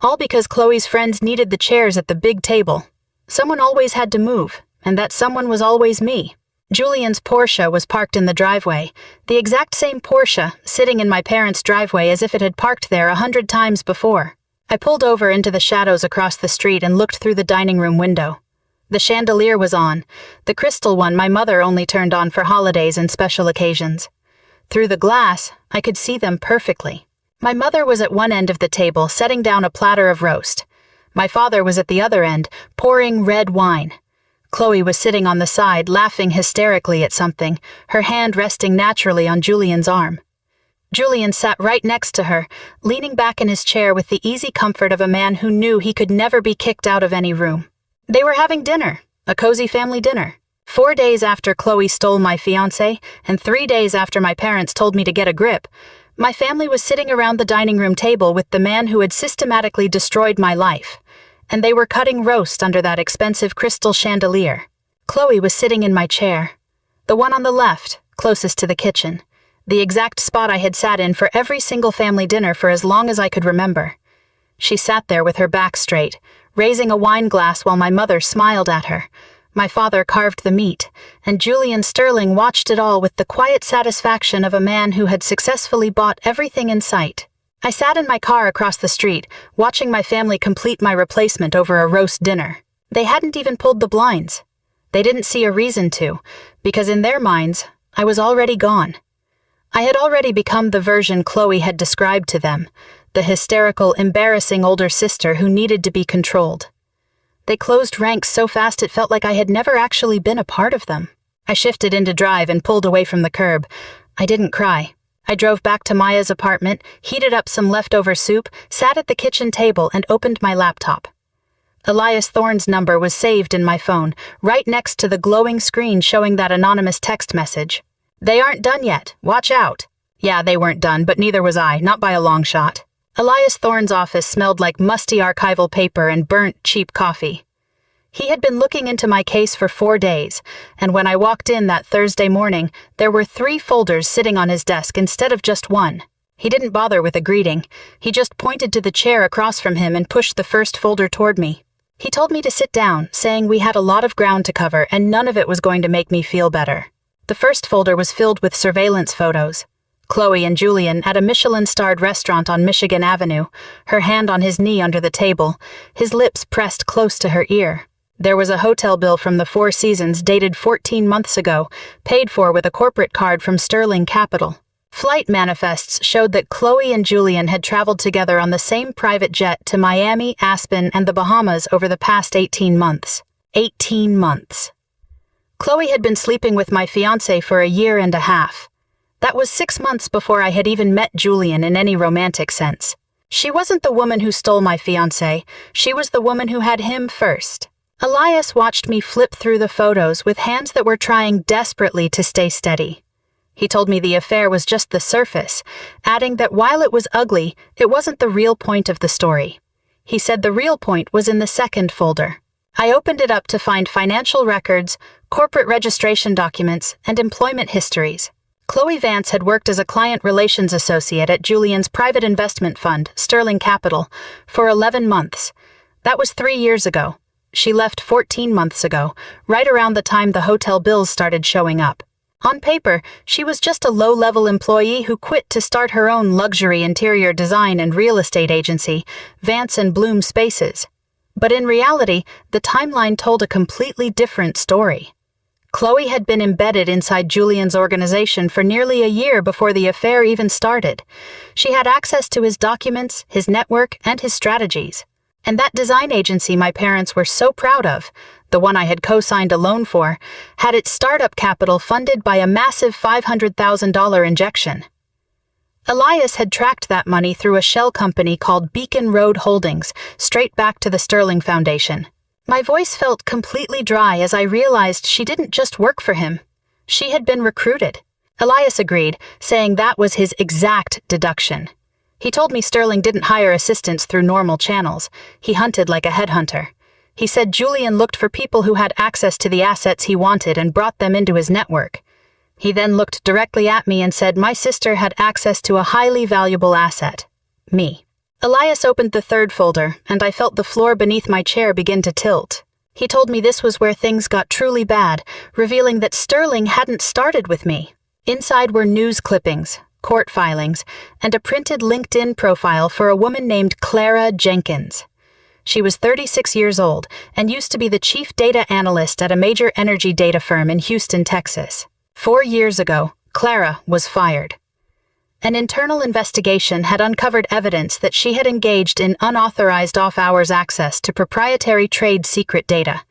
all because Chloe's friends needed the chairs at the big table. Someone always had to move, and that someone was always me. Julian's Porsche was parked in the driveway, the exact same Porsche sitting in my parents' driveway as if it had parked there 100 times before. I pulled over into the shadows across the street and looked through the dining room window. The chandelier was on, the crystal one my mother only turned on for holidays and special occasions. Through the glass, I could see them perfectly. My mother was at one end of the table, setting down a platter of roast. My father was at the other end, pouring red wine. Chloe was sitting on the side, laughing hysterically at something, her hand resting naturally on Julian's arm. Julian sat right next to her, leaning back in his chair with the easy comfort of a man who knew he could never be kicked out of any room. They were having dinner, a cozy family dinner. 4 days after Chloe stole my fiancé, and 3 days after my parents told me to get a grip, my family was sitting around the dining room table with the man who had systematically destroyed my life, and they were cutting roast under that expensive crystal chandelier. Chloe was sitting in my chair, the one on the left, closest to the kitchen, the exact spot I had sat in for every single family dinner for as long as I could remember. She sat there with her back straight, raising a wine glass while my mother smiled at her. My father carved the meat, and Julian Sterling watched it all with the quiet satisfaction of a man who had successfully bought everything in sight. I sat in my car across the street, watching my family complete my replacement over a roast dinner. They hadn't even pulled the blinds. They didn't see a reason to, because in their minds, I was already gone. I had already become the version Chloe had described to them, the hysterical, embarrassing older sister who needed to be controlled. They closed ranks so fast it felt like I had never actually been a part of them. I shifted into drive and pulled away from the curb. I didn't cry. I drove back to Maya's apartment, heated up some leftover soup, sat at the kitchen table, and opened my laptop. Elias Thorne's number was saved in my phone, right next to the glowing screen showing that anonymous text message. "They aren't done yet. Watch out." Yeah, they weren't done, but neither was I, not by a long shot. Elias Thorne's office smelled like musty archival paper and burnt, cheap coffee. He had been looking into my case for 4 days, and when I walked in that Thursday morning, there were 3 folders sitting on his desk instead of just one. He didn't bother with a greeting. He just pointed to the chair across from him and pushed the first folder toward me. He told me to sit down, saying we had a lot of ground to cover and none of it was going to make me feel better. The first folder was filled with surveillance photos. Chloe and Julian at a Michelin-starred restaurant on Michigan Avenue, her hand on his knee under the table, his lips pressed close to her ear. There was a hotel bill from the Four Seasons dated 14 months ago, paid for with a corporate card from Sterling Capital. Flight manifests showed that Chloe and Julian had traveled together on the same private jet to Miami, Aspen, and the Bahamas over the past 18 months. 18 months. Chloe had been sleeping with my fiancé for a year and a half. That was 6 months before I had even met Julian in any romantic sense. She wasn't the woman who stole my fiancé. She was the woman who had him first. Elias watched me flip through the photos with hands that were trying desperately to stay steady. He told me the affair was just the surface, adding that while it was ugly, it wasn't the real point of the story. He said the real point was in the second folder. I opened it up to find financial records, corporate registration documents, and employment histories. Chloe Vance had worked as a client relations associate at Julian's private investment fund, Sterling Capital, for 11 months. That was 3 years ago. She left 14 months ago, right around the time the hotel bills started showing up. On paper, she was just a low-level employee who quit to start her own luxury interior design and real estate agency, Vance and Bloom Spaces. But in reality, the timeline told a completely different story. Chloe had been embedded inside Julian's organization for nearly a year before the affair even started. She had access to his documents, his network, and his strategies. And that design agency my parents were so proud of, the one I had co-signed a loan for, had its startup capital funded by a massive $500,000 injection. Elias had tracked that money through a shell company called Beacon Road Holdings, straight back to the Sterling Foundation. My voice felt completely dry as I realized she didn't just work for him. She had been recruited. Elias agreed, saying that was his exact deduction. He told me Sterling didn't hire assistants through normal channels. He hunted like a headhunter. He said Julian looked for people who had access to the assets he wanted and brought them into his network. He then looked directly at me and said my sister had access to a highly valuable asset. Me. Elias opened the third folder, and I felt the floor beneath my chair begin to tilt. He told me this was where things got truly bad, revealing that Sterling hadn't started with me. Inside were news clippings, court filings, and a printed LinkedIn profile for a woman named Clara Jenkins. She was 36 years old and used to be the chief data analyst at a major energy data firm in Houston, Texas. 4 years ago, Clara was fired. An internal investigation had uncovered evidence that she had engaged in unauthorized off-hours access to proprietary trade secret data.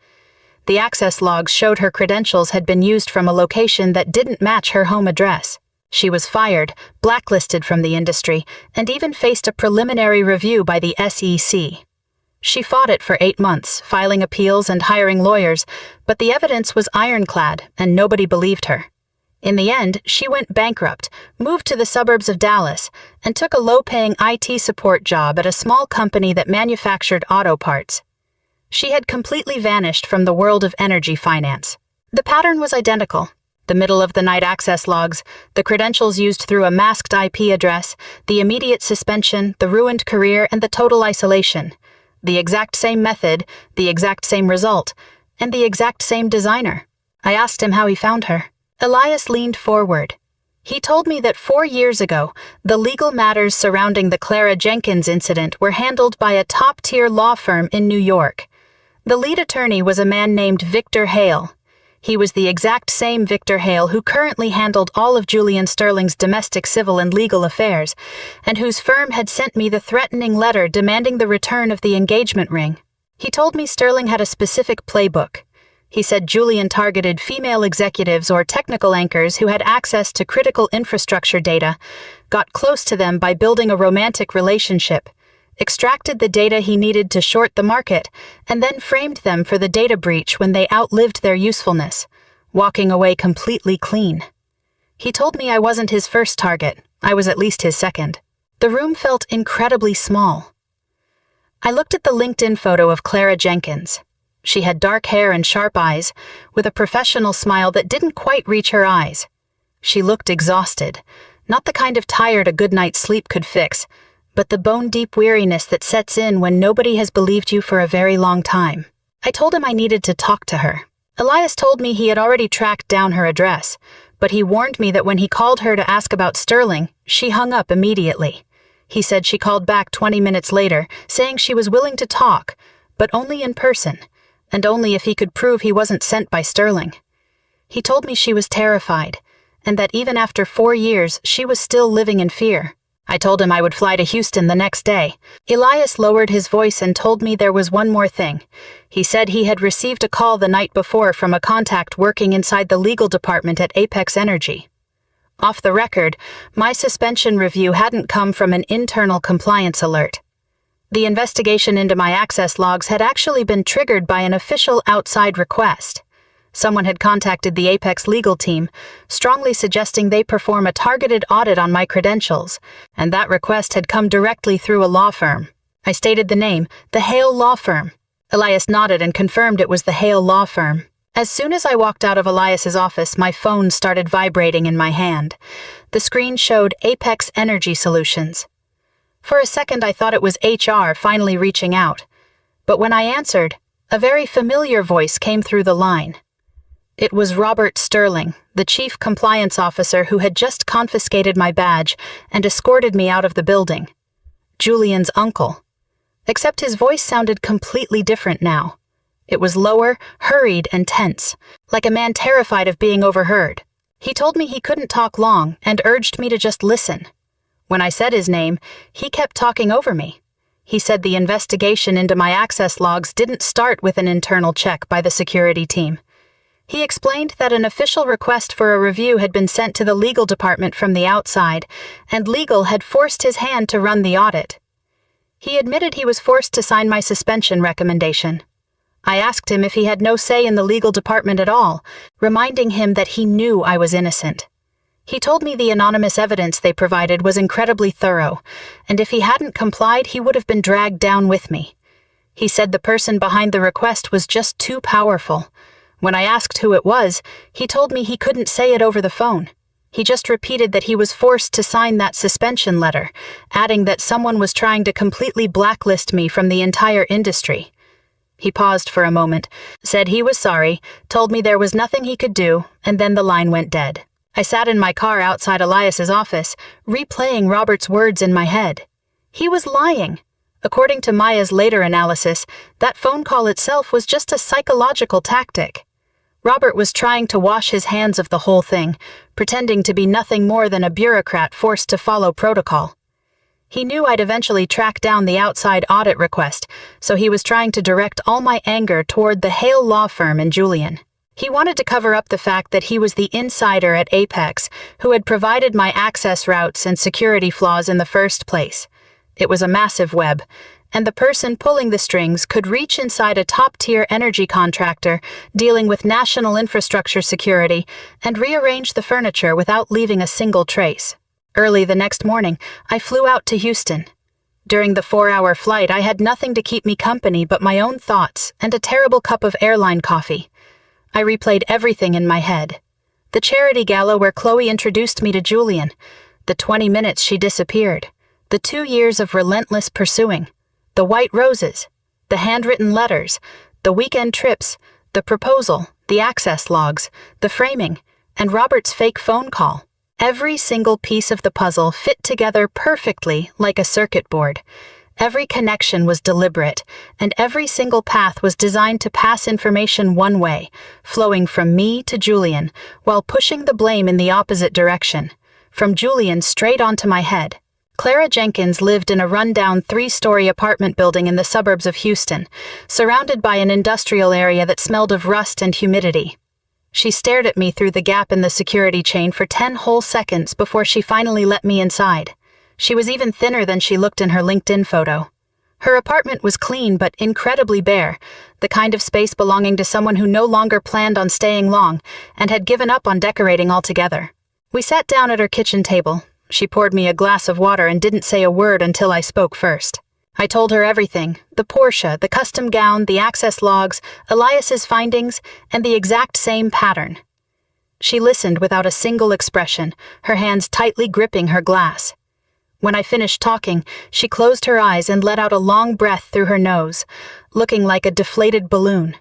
The access logs showed her credentials had been used from a location that didn't match her home address. She was fired, blacklisted from the industry, and even faced a preliminary review by the SEC. She fought it for 8 months, filing appeals and hiring lawyers, but the evidence was ironclad and nobody believed her. In the end, she went bankrupt, moved to the suburbs of Dallas, and took a low-paying IT support job at a small company that manufactured auto parts. She had completely vanished from the world of energy finance. The pattern was identical. The middle-of-the-night access logs, the credentials used through a masked IP address, the immediate suspension, the ruined career, and the total isolation. The exact same method, the exact same result, and the exact same designer. I asked him how he found her. Elias leaned forward. He told me that 4 years ago, the legal matters surrounding the Clara Jenkins incident were handled by a top-tier law firm in New York. The lead attorney was a man named Victor Hale. He was the exact same Victor Hale who currently handled all of Julian Sterling's domestic, civil, and legal affairs, and whose firm had sent me the threatening letter demanding the return of the engagement ring. He told me Sterling had a specific playbook. He said Julian targeted female executives or technical anchors who had access to critical infrastructure data, got close to them by building a romantic relationship, extracted the data he needed to short the market, and then framed them for the data breach when they outlived their usefulness, walking away completely clean. He told me I wasn't his first target. I was at least his second. The room felt incredibly small. I looked at the LinkedIn photo of Clara Jenkins. She had dark hair and sharp eyes, with a professional smile that didn't quite reach her eyes. She looked exhausted, not the kind of tired a good night's sleep could fix, but the bone-deep weariness that sets in when nobody has believed you for a very long time. I told him I needed to talk to her. Elias told me he had already tracked down her address, but he warned me that when he called her to ask about Sterling, she hung up immediately. He said she called back 20 minutes later, saying she was willing to talk, but only in person, and only if he could prove he wasn't sent by Sterling. He told me she was terrified, and that even after 4 years, she was still living in fear. I told him I would fly to Houston the next day. Elias lowered his voice and told me there was one more thing. He said he had received a call the night before from a contact working inside the legal department at Apex Energy. Off the record, my suspension review hadn't come from an internal compliance alert. The investigation into my access logs had actually been triggered by an official outside request. Someone had contacted the Apex legal team, strongly suggesting they perform a targeted audit on my credentials, and that request had come directly through a law firm. I stated the name, the Hale Law Firm. Elias nodded and confirmed it was the Hale Law Firm. As soon as I walked out of Elias's office, my phone started vibrating in my hand. The screen showed Apex Energy Solutions. For a second, I thought it was HR finally reaching out. But when I answered, A very familiar voice came through the line. It was Robert Sterling, the chief compliance officer who had just confiscated my badge and escorted me out of the building. Julian's uncle. Except his voice sounded completely different now. It was lower, hurried, and tense, like a man terrified of being overheard. He told me he couldn't talk long and urged me to just listen. When I said his name, he kept talking over me. He said the investigation into my access logs didn't start with an internal check by the security team. He explained that an official request for a review had been sent to the legal department from the outside, and legal had forced his hand to run the audit. He admitted he was forced to sign my suspension recommendation. I asked him if he had no say in the legal department at all, reminding him that he knew I was innocent. He told me the anonymous evidence they provided was incredibly thorough, and if he hadn't complied, he would have been dragged down with me. He said the person behind the request was just too powerful. When I asked who it was, he told me he couldn't say it over the phone. He just repeated that he was forced to sign that suspension letter, adding that someone was trying to completely blacklist me from the entire industry. He paused for a moment, said he was sorry, told me there was nothing he could do, and then the line went dead. I sat in my car outside Elias's office, replaying Robert's words in my head. He was lying. According to Maya's later analysis, that phone call itself was just a psychological tactic. Robert was trying to wash his hands of the whole thing, pretending to be nothing more than a bureaucrat forced to follow protocol. He knew I'd eventually track down the outside audit request, so he was trying to direct all my anger toward the Hale law firm and Julian. He wanted to cover up the fact that he was the insider at Apex who had provided my access routes and security flaws in the first place. It was a massive web, and the person pulling the strings could reach inside a top-tier energy contractor dealing with national infrastructure security and rearrange the furniture without leaving a single trace. Early the next morning, I flew out to Houston. During the 4-hour flight, I had nothing to keep me company but my own thoughts and a terrible cup of airline coffee. I replayed everything in my head. The charity gala where Chloe introduced me to Julian, the 20 minutes she disappeared, the 2 years of relentless pursuing, the white roses, the handwritten letters, the weekend trips, the proposal, the access logs, the framing, and Robert's fake phone call. Every single piece of the puzzle fit together perfectly like a circuit board. Every connection was deliberate, and every single path was designed to pass information one way, flowing from me to Julian, while pushing the blame in the opposite direction, from Julian straight onto my head. Clara Jenkins lived in a rundown 3-story apartment building in the suburbs of Houston, surrounded by an industrial area that smelled of rust and humidity. She stared at me through the gap in the security chain for 10 whole seconds before she finally let me inside. She was even thinner than she looked in her LinkedIn photo. Her apartment was clean but incredibly bare, the kind of space belonging to someone who no longer planned on staying long and had given up on decorating altogether. We sat down at her kitchen table. She poured me a glass of water and didn't say a word until I spoke first. I told her everything, the Porsche, the custom gown, the access logs, Elias's findings, and the exact same pattern. She listened without a single expression, her hands tightly gripping her glass. When I finished talking, she closed her eyes and let out a long breath through her nose, looking like a deflated balloon.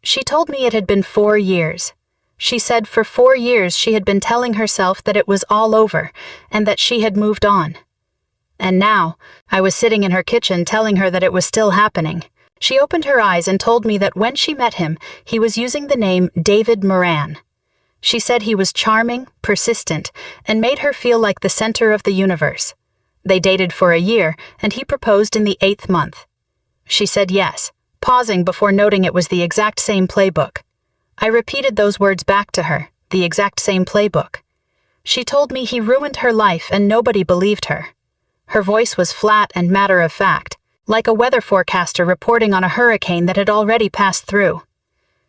She told me it had been 4 years. She said for 4 years she had been telling herself that it was all over and that she had moved on. And now, I was sitting in her kitchen telling her that it was still happening. She opened her eyes and told me that when she met him, he was using the name David Moran. She said he was charming, persistent, and made her feel like the center of the universe. They dated for a year, and he proposed in the 8th month. She said yes, pausing before noting it was the exact same playbook. I repeated those words back to her, the exact same playbook. She told me he ruined her life and nobody believed her. Her voice was flat and matter-of-fact, like a weather forecaster reporting on a hurricane that had already passed through.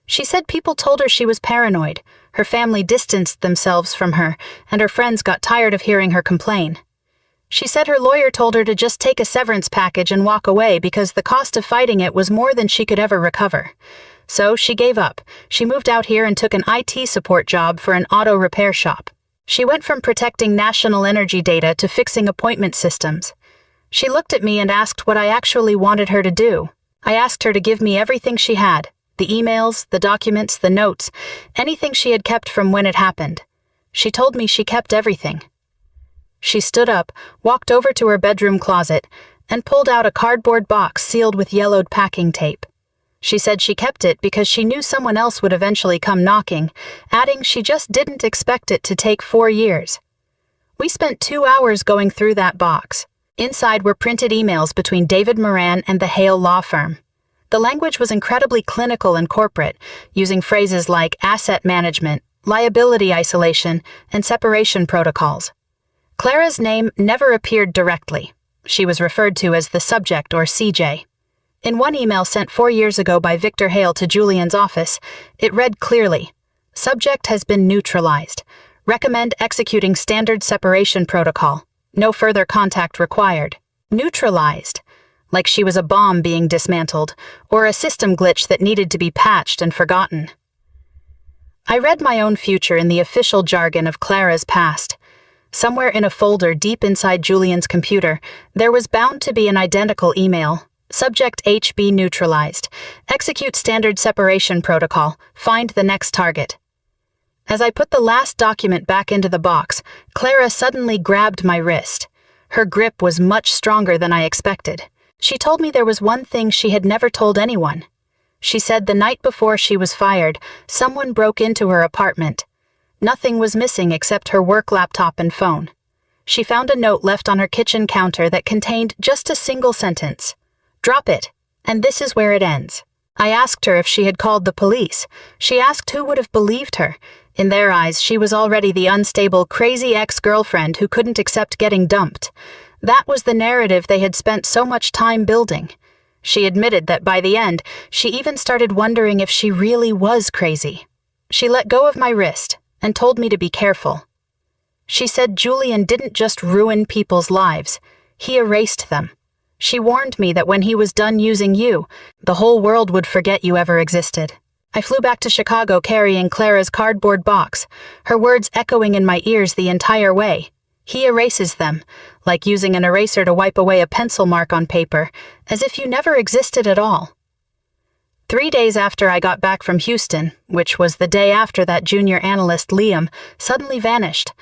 She said people told her she was paranoid, her family distanced themselves from her, and her friends got tired of hearing her complain. She said her lawyer told her to just take a severance package and walk away because the cost of fighting it was more than she could ever recover. So she gave up. She moved out here and took an IT support job for an auto repair shop. She went from protecting national energy data to fixing appointment systems. She looked at me and asked what I actually wanted her to do. I asked her to give me everything she had, the emails, the documents, the notes, anything she had kept from when it happened. She told me she kept everything. She stood up, walked over to her bedroom closet, and pulled out a cardboard box sealed with yellowed packing tape. She said she kept it because she knew someone else would eventually come knocking, adding she just didn't expect it to take 4 years. We spent 2 hours going through that box. Inside were printed emails between David Moran and the Hale law firm. The language was incredibly clinical and corporate, using phrases like asset management, liability isolation, and separation protocols. Clara's name never appeared directly. She was referred to as the subject or CJ. In one email sent 4 years ago by Victor Hale to Julian's office, it read clearly, "Subject has been neutralized. Recommend executing standard separation protocol. No further contact required." Neutralized. Like she was a bomb being dismantled, or a system glitch that needed to be patched and forgotten. I read my own future in the official jargon of Clara's past. Somewhere in a folder deep inside Julian's computer, there was bound to be an identical email. Subject HB neutralized. Execute standard separation protocol. Find the next target. As I put the last document back into the box, Clara suddenly grabbed my wrist. Her grip was much stronger than I expected. She told me there was one thing she had never told anyone. She said the night before she was fired, someone broke into her apartment. Nothing was missing except her work laptop and phone. She found a note left on her kitchen counter that contained just a single sentence. "Drop it, and this is where it ends." I asked her if she had called the police. She asked who would have believed her. In their eyes, she was already the unstable, crazy ex-girlfriend who couldn't accept getting dumped. That was the narrative they had spent so much time building. She admitted that by the end, she even started wondering if she really was crazy. She let go of my wrist and told me to be careful. She said Julian didn't just ruin people's lives, he erased them. She warned me that when he was done using you, the whole world would forget you ever existed. I flew back to Chicago carrying Clara's cardboard box, her words echoing in my ears the entire way. He erases them, like using an eraser to wipe away a pencil mark on paper, as if you never existed at all. 3 days after I got back from Houston, which was the day after that junior analyst Liam suddenly vanished,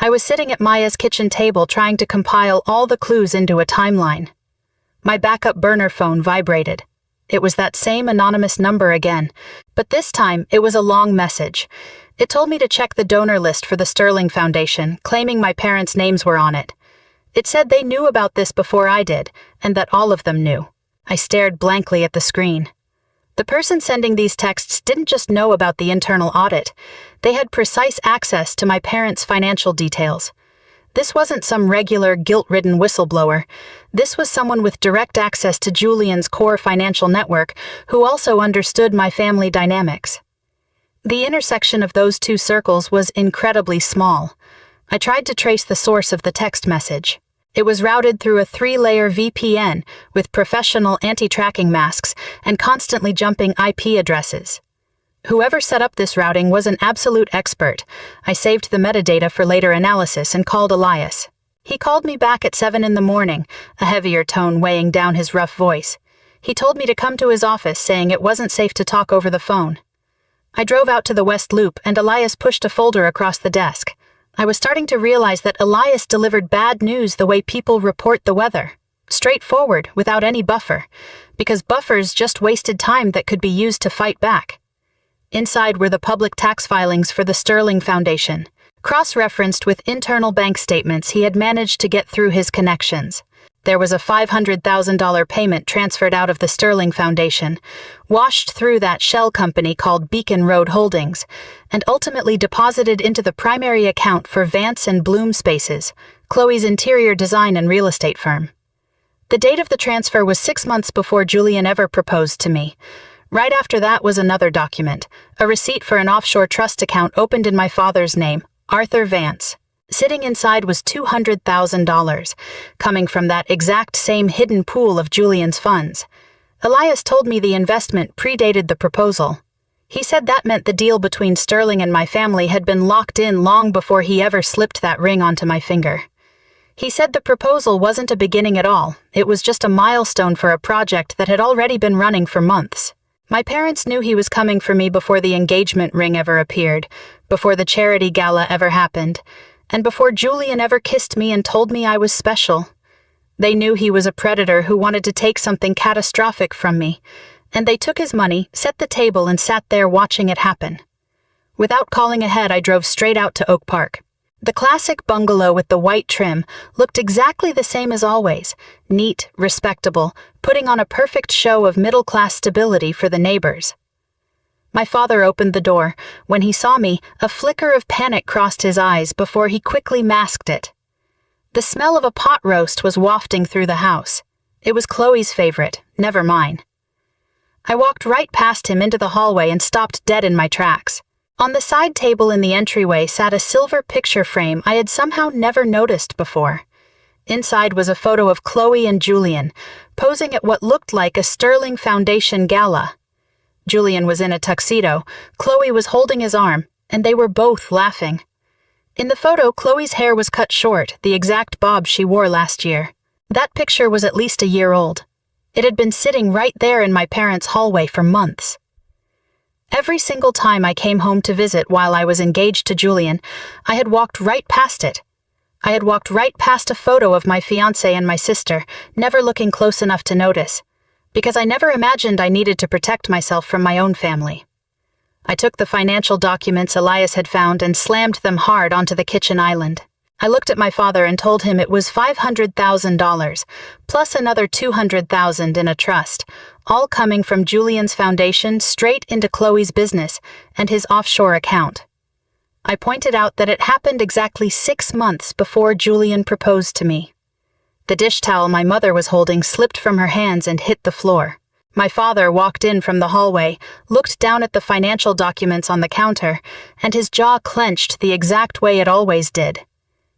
I was sitting at Maya's kitchen table trying to compile all the clues into a timeline. My backup burner phone vibrated. It was that same anonymous number again, but this time it was a long message. It told me to check the donor list for the Sterling Foundation, claiming my parents' names were on it. It said they knew about this before I did, and that all of them knew. I stared blankly at the screen. The person sending these texts didn't just know about the internal audit. They had precise access to my parents' financial details. This wasn't some regular, guilt-ridden whistleblower. This was someone with direct access to Julian's core financial network, who also understood my family dynamics. The intersection of those two circles was incredibly small. I tried to trace the source of the text message. It was routed through a 3-layer VPN with professional anti-tracking masks and constantly jumping IP addresses. Whoever set up this routing was an absolute expert. I saved the metadata for later analysis and called Elias. He called me back at 7 a.m, a heavier tone weighing down his rough voice. He told me to come to his office, saying it wasn't safe to talk over the phone. I drove out to the West Loop and Elias pushed a folder across the desk. I was starting to realize that Elias delivered bad news the way people report the weather. Straightforward, without any buffer. Because buffers just wasted time that could be used to fight back. Inside were the public tax filings for the Sterling Foundation, cross-referenced with internal bank statements he had managed to get through his connections. There was a $500,000 payment transferred out of the Sterling Foundation, washed through that shell company called Beacon Road Holdings, and ultimately deposited into the primary account for Vance and Bloom Spaces, Chloe's interior design and real estate firm. The date of the transfer was 6 months before Julian ever proposed to me. Right after that was another document, a receipt for an offshore trust account opened in my father's name, Arthur Vance. Sitting inside was $200,000, coming from that exact same hidden pool of Julian's funds. Elias told me the investment predated the proposal. He said that meant the deal between Sterling and my family had been locked in long before he ever slipped that ring onto my finger. He said the proposal wasn't a beginning at all, it was just a milestone for a project that had already been running for months. My parents knew he was coming for me before the engagement ring ever appeared, before the charity gala ever happened, and before Julian ever kissed me and told me I was special. They knew he was a predator who wanted to take something catastrophic from me, and they took his money, set the table, and sat there watching it happen. Without calling ahead, I drove straight out to Oak Park. The classic bungalow with the white trim looked exactly the same as always, neat, respectable, putting on a perfect show of middle-class stability for the neighbors. My father opened the door. When he saw me, a flicker of panic crossed his eyes before he quickly masked it. The smell of a pot roast was wafting through the house. It was Chloe's favorite, never mine. I walked right past him into the hallway and stopped dead in my tracks. On the side table in the entryway sat a silver picture frame I had somehow never noticed before. Inside was a photo of Chloe and Julian, posing at what looked like a Sterling Foundation gala. Julian was in a tuxedo, Chloe was holding his arm, and they were both laughing. In the photo, Chloe's hair was cut short, the exact bob she wore last year. That picture was at least a year old. It had been sitting right there in my parents' hallway for months. Every single time I came home to visit while I was engaged to Julian, I had walked right past it. I had walked right past a photo of my fiancé and my sister, never looking close enough to notice, because I never imagined I needed to protect myself from my own family. I took the financial documents Elias had found and slammed them hard onto the kitchen island. I looked at my father and told him it was $500,000, plus another $200,000 in a trust, all coming from Julian's foundation straight into Chloe's business and his offshore account. I pointed out that it happened exactly 6 months before Julian proposed to me. The dish towel my mother was holding slipped from her hands and hit the floor. My father walked in from the hallway, looked down at the financial documents on the counter, and his jaw clenched the exact way it always did.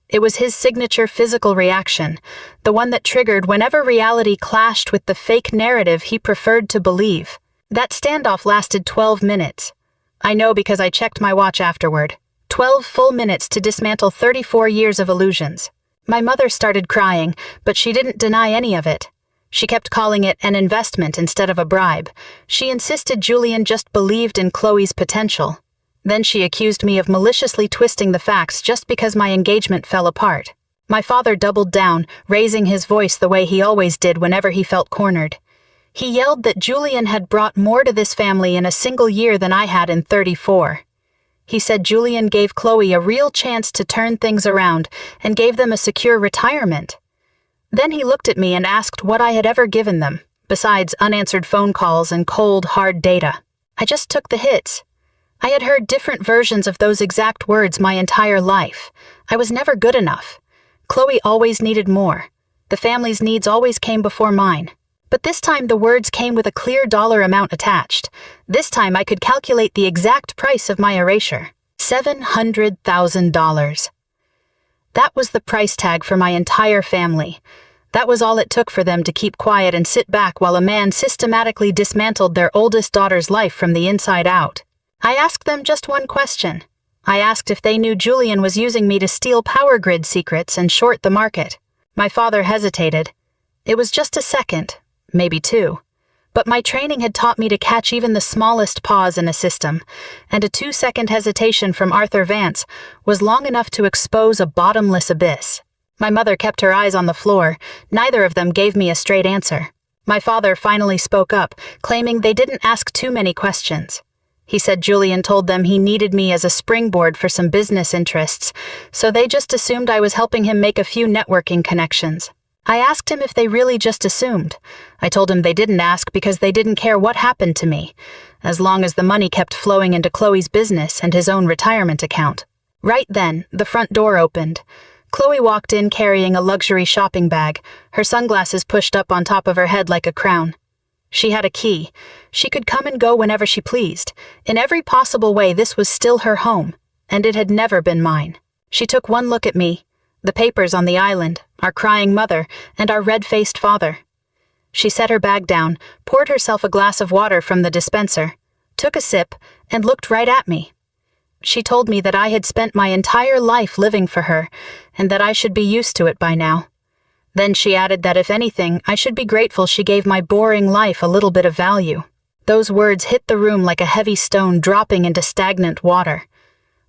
It was his signature physical reaction, the one that triggered whenever reality clashed with the fake narrative he preferred to believe. That standoff lasted 12 minutes. I know because I checked my watch afterward. 12 full minutes to dismantle 34 years of illusions. My mother started crying, but she didn't deny any of it. She kept calling it an investment instead of a bribe. She insisted Julian just believed in Chloe's potential. Then she accused me of maliciously twisting the facts just because my engagement fell apart. My father doubled down, raising his voice the way he always did whenever he felt cornered. He yelled that Julian had brought more to this family in a single year than I had in 34. He said Julian gave Chloe a real chance to turn things around and gave them a secure retirement. Then he looked at me and asked what I had ever given them, besides unanswered phone calls and cold, hard data. I just took the hits. I had heard different versions of those exact words my entire life. I was never good enough. Chloe always needed more. The family's needs always came before mine. But this time the words came with a clear dollar amount attached. This time I could calculate the exact price of my erasure. $700,000. That was the price tag for my entire family. That was all it took for them to keep quiet and sit back while a man systematically dismantled their oldest daughter's life from the inside out. I asked them just one question. I asked if they knew Julian was using me to steal power grid secrets and short the market. My father hesitated. It was just a second, maybe 2. But my training had taught me to catch even the smallest pause in a system, and a 2-second hesitation from Arthur Vance was long enough to expose a bottomless abyss. My mother kept her eyes on the floor. Neither of them gave me a straight answer. My father finally spoke up, claiming they didn't ask too many questions. He said Julian told them he needed me as a springboard for some business interests, so they just assumed I was helping him make a few networking connections. I asked him if they really just assumed. I told him they didn't ask because they didn't care what happened to me, as long as the money kept flowing into Chloe's business and his own retirement account. Right then, the front door opened. Chloe walked in carrying a luxury shopping bag, her sunglasses pushed up on top of her head like a crown. She had a key. She could come and go whenever she pleased. In every possible way, this was still her home, and it had never been mine. She took one look at me, the papers on the island, our crying mother, and our red-faced father. She set her bag down, poured herself a glass of water from the dispenser, took a sip, and looked right at me. She told me that I had spent my entire life living for her, and that I should be used to it by now. Then she added that if anything, I should be grateful she gave my boring life a little bit of value. Those words hit the room like a heavy stone dropping into stagnant water.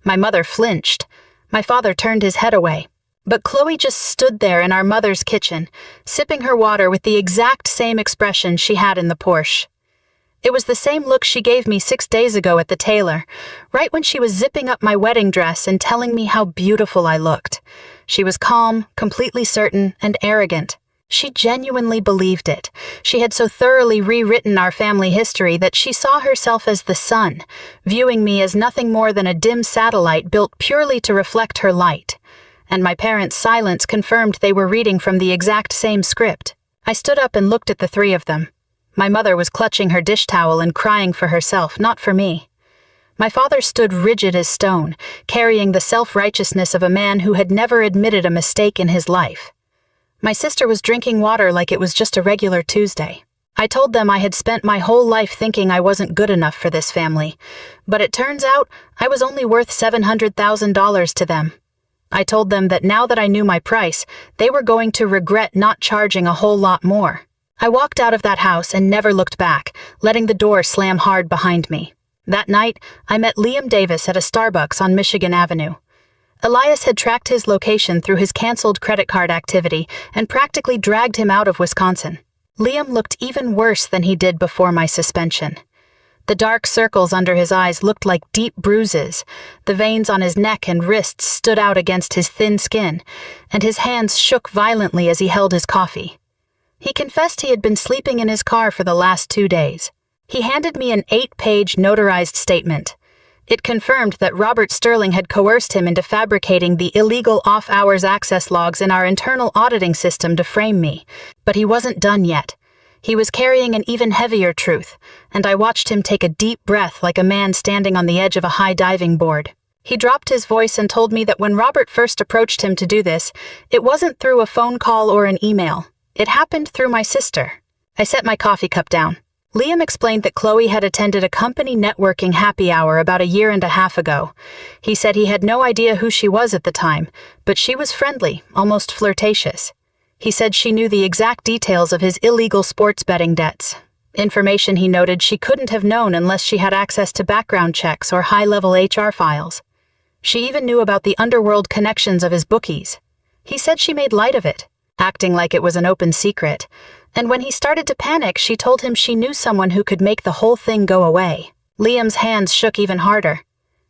My mother flinched. My father turned his head away. But Chloe just stood there in our mother's kitchen, sipping her water with the exact same expression she had in the Porsche. It was the same look she gave me 6 days ago at the tailor, right when she was zipping up my wedding dress and telling me how beautiful I looked. She was calm, completely certain, and arrogant. She genuinely believed it. She had so thoroughly rewritten our family history that she saw herself as the sun, viewing me as nothing more than a dim satellite built purely to reflect her light. And my parents' silence confirmed they were reading from the exact same script. I stood up and looked at the three of them. My mother was clutching her dish towel and crying for herself, not for me. My father stood rigid as stone, carrying the self-righteousness of a man who had never admitted a mistake in his life. My sister was drinking water like it was just a regular Tuesday. I told them I had spent my whole life thinking I wasn't good enough for this family, but it turns out I was only worth $700,000 to them. I told them that now that I knew my price, they were going to regret not charging a whole lot more. I walked out of that house and never looked back, letting the door slam hard behind me. That night, I met Liam Davis at a Starbucks on Michigan Avenue. Elias had tracked his location through his canceled credit card activity and practically dragged him out of Wisconsin. Liam looked even worse than he did before my suspension. The dark circles under his eyes looked like deep bruises. The veins on his neck and wrists stood out against his thin skin, and his hands shook violently as he held his coffee. He confessed he had been sleeping in his car for the last 2 days. He handed me an 8-page notarized statement. It confirmed that Robert Sterling had coerced him into fabricating the illegal off-hours access logs in our internal auditing system to frame me. But he wasn't done yet. He was carrying an even heavier truth, and I watched him take a deep breath like a man standing on the edge of a high diving board. He dropped his voice and told me that when Robert first approached him to do this, it wasn't through a phone call or an email. It happened through my sister. I set my coffee cup down. Liam explained that Chloe had attended a company networking happy hour about 1.5 years ago. He said he had no idea who she was at the time, but she was friendly, almost flirtatious. He said she knew the exact details of his illegal sports betting debts. Information he noted she couldn't have known unless she had access to background checks or high-level HR files. She even knew about the underworld connections of his bookies. He said she made light of it, acting like it was an open secret, and when he started to panic, she told him she knew someone who could make the whole thing go away. Liam's hands shook even harder.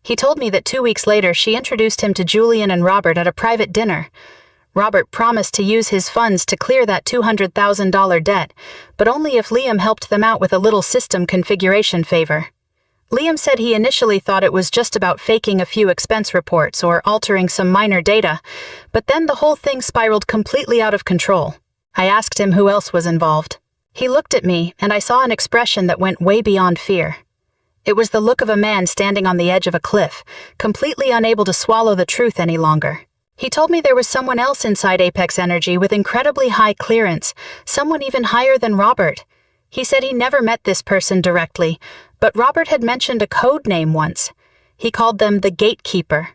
He told me that 2 weeks later she introduced him to Julian and Robert at a private dinner. Robert promised to use his funds to clear that $200,000 debt, but only if Liam helped them out with a little system configuration favor. Liam said he initially thought it was just about faking a few expense reports or altering some minor data, but then the whole thing spiraled completely out of control. I asked him who else was involved. He looked at me, and I saw an expression that went way beyond fear. It was the look of a man standing on the edge of a cliff, completely unable to swallow the truth any longer. He told me there was someone else inside Apex Energy with incredibly high clearance, someone even higher than Robert. He said he never met this person directly, but Robert had mentioned a code name once. He called them the Gatekeeper.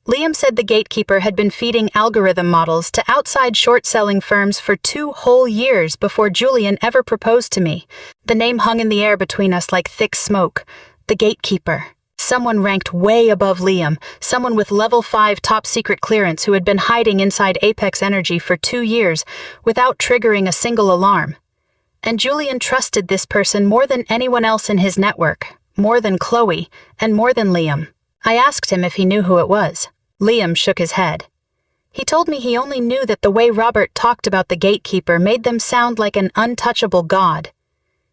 Liam said the Gatekeeper had been feeding algorithm models to outside short-selling firms for 2 whole years before Julian ever proposed to me. The name hung in the air between us like thick smoke. The Gatekeeper. Someone ranked way above Liam, someone with level 5 top-secret clearance who had been hiding inside Apex Energy for 2 years without triggering a single alarm. And Julian trusted this person more than anyone else in his network, more than Chloe, and more than Liam. I asked him if he knew who it was. Liam shook his head. He told me he only knew that the way Robert talked about the Gatekeeper made them sound like an untouchable god.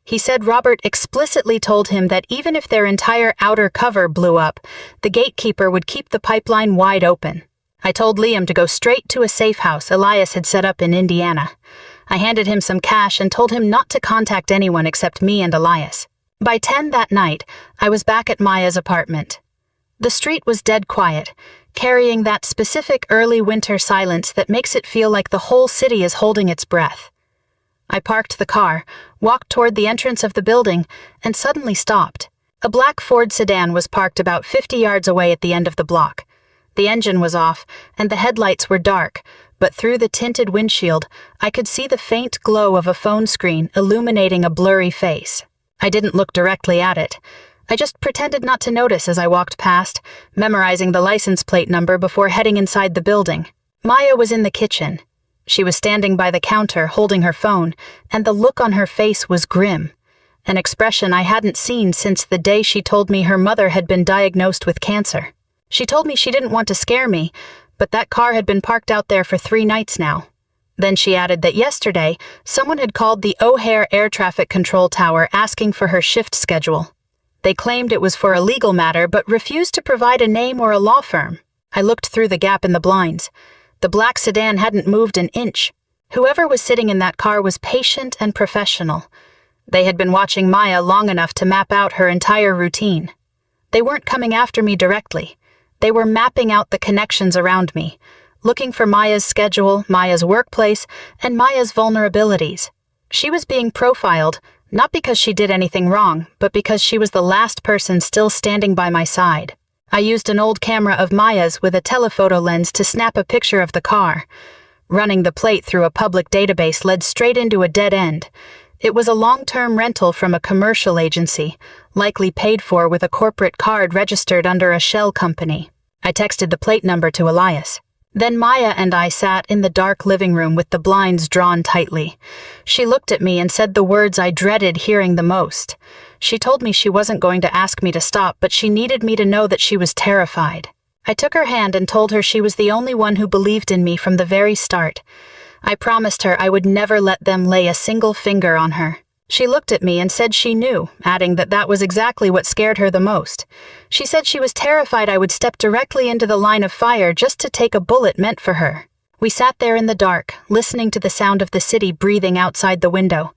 He said Robert explicitly told him that even if their entire outer cover blew up, the Gatekeeper would keep the pipeline wide open. I told Liam to go straight to a safe house Elias had set up in Indiana. I handed him some cash and told him not to contact anyone except me and Elias. By 10 that night, I was back at Maya's apartment. The street was dead quiet, carrying that specific early winter silence that makes it feel like the whole city is holding its breath. I parked the car, walked toward the entrance of the building, and suddenly stopped. A black Ford sedan was parked about 50 yards away at the end of the block. The engine was off, and the headlights were dark, but through the tinted windshield, I could see the faint glow of a phone screen illuminating a blurry face. I didn't look directly at it. I just pretended not to notice as I walked past, memorizing the license plate number before heading inside the building. Maya was in the kitchen. She was standing by the counter, holding her phone, and the look on her face was grim, an expression I hadn't seen since the day she told me her mother had been diagnosed with cancer. She told me she didn't want to scare me, but that car had been parked out there for 3 nights now. Then she added that yesterday, someone had called the O'Hare Air Traffic Control Tower asking for her shift schedule. They claimed it was for a legal matter, but refused to provide a name or a law firm. I looked through the gap in the blinds. The black sedan hadn't moved an inch. Whoever was sitting in that car was patient and professional. They had been watching Maya long enough to map out her entire routine. They weren't coming after me directly. They were mapping out the connections around me, looking for Maya's schedule, Maya's workplace, and Maya's vulnerabilities. She was being profiled, not because she did anything wrong, but because she was the last person still standing by my side. I used an old camera of Maya's with a telephoto lens to snap a picture of the car. Running the plate through a public database led straight into a dead end. It was a long-term rental from a commercial agency, likely paid for with a corporate card registered under a shell company. I texted the plate number to Elias. Then Maya and I sat in the dark living room with the blinds drawn tightly. She looked at me and said the words I dreaded hearing the most. She told me she wasn't going to ask me to stop, but she needed me to know that she was terrified. I took her hand and told her she was the only one who believed in me from the very start. I promised her I would never let them lay a single finger on her. She looked at me and said she knew, adding that that was exactly what scared her the most. She said she was terrified I would step directly into the line of fire just to take a bullet meant for her. We sat there in the dark, listening to the sound of the city breathing outside the window.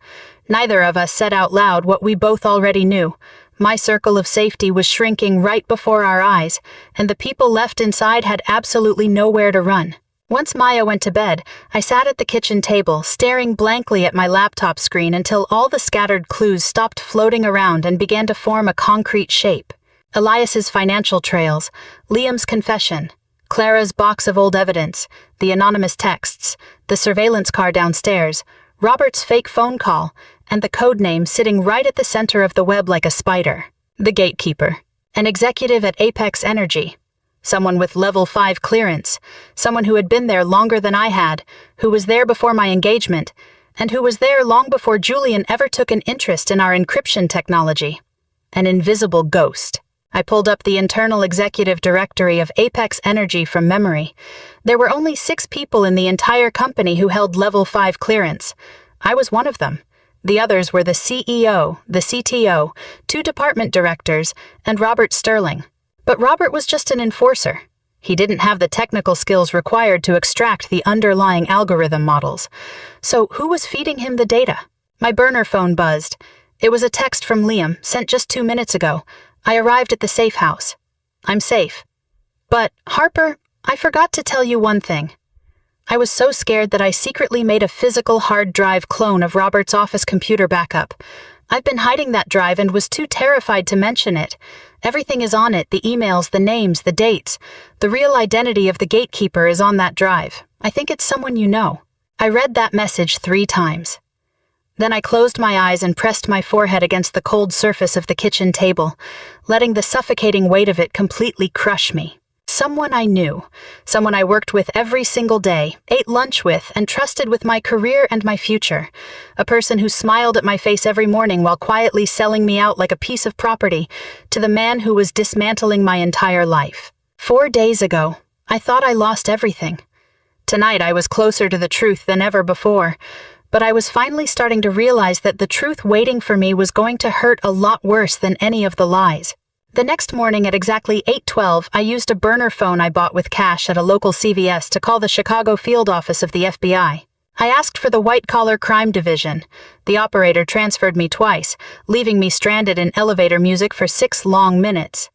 Neither of us said out loud what we both already knew. My circle of safety was shrinking right before our eyes, and the people left inside had absolutely nowhere to run. Once Maya went to bed, I sat at the kitchen table, staring blankly at my laptop screen until all the scattered clues stopped floating around and began to form a concrete shape. Elias's financial trails, Liam's confession, Clara's box of old evidence, the anonymous texts, the surveillance car downstairs, Robert's fake phone call, and the code name sitting right at the center of the web like a spider. The gatekeeper, an executive at Apex Energy. Someone with level 5 clearance, someone who had been there longer than I had, who was there before my engagement, and who was there long before Julian ever took an interest in our encryption technology. An invisible ghost. I pulled up the internal executive directory of Apex Energy from memory. There were only 6 people in the entire company who held level 5 clearance. I was one of them. The others were the CEO, the CTO, 2 department directors, and Robert Sterling. But Robert was just an enforcer. He didn't have the technical skills required to extract the underlying algorithm models. So who was feeding him the data? My burner phone buzzed. It was a text from Liam, sent just 2 minutes ago. I arrived at the safe house. I'm safe. But, Harper, I forgot to tell you one thing. I was so scared that I secretly made a physical hard drive clone of Robert's office computer backup. I've been hiding that drive and was too terrified to mention it. Everything is on it, the emails, the names, the dates. The real identity of the gatekeeper is on that drive. I think it's someone you know. I read that message 3 times. Then I closed my eyes and pressed my forehead against the cold surface of the kitchen table, letting the suffocating weight of it completely crush me. Someone I knew, someone I worked with every single day, ate lunch with, and trusted with my career and my future. A person who smiled at my face every morning while quietly selling me out like a piece of property, to the man who was dismantling my entire life. 4 days ago, I thought I lost everything. Tonight I was closer to the truth than ever before, but I was finally starting to realize that the truth waiting for me was going to hurt a lot worse than any of the lies. The next morning at exactly 8:12, I used a burner phone I bought with cash at a local CVS to call the Chicago field office of the FBI. I asked for the white-collar crime division. The operator transferred me twice, leaving me stranded in elevator music for 6 long minutes.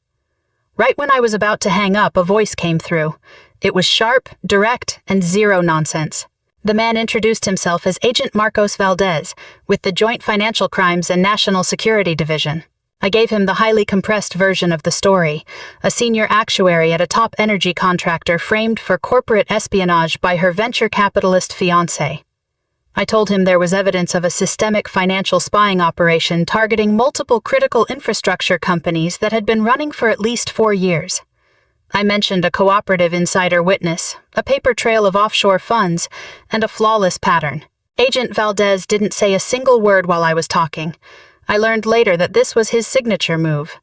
Right when I was about to hang up, a voice came through. It was sharp, direct, and zero nonsense. The man introduced himself as Agent Marcos Valdez, with the Joint Financial Crimes and National Security Division. I gave him the highly compressed version of the story, a senior actuary at a top energy contractor framed for corporate espionage by her venture capitalist fiancé. I told him there was evidence of a systemic financial spying operation targeting multiple critical infrastructure companies that had been running for at least 4 years. I mentioned a cooperative insider witness, a paper trail of offshore funds, and a flawless pattern. Agent Valdez didn't say a single word while I was talking. I learned later that this was his signature move.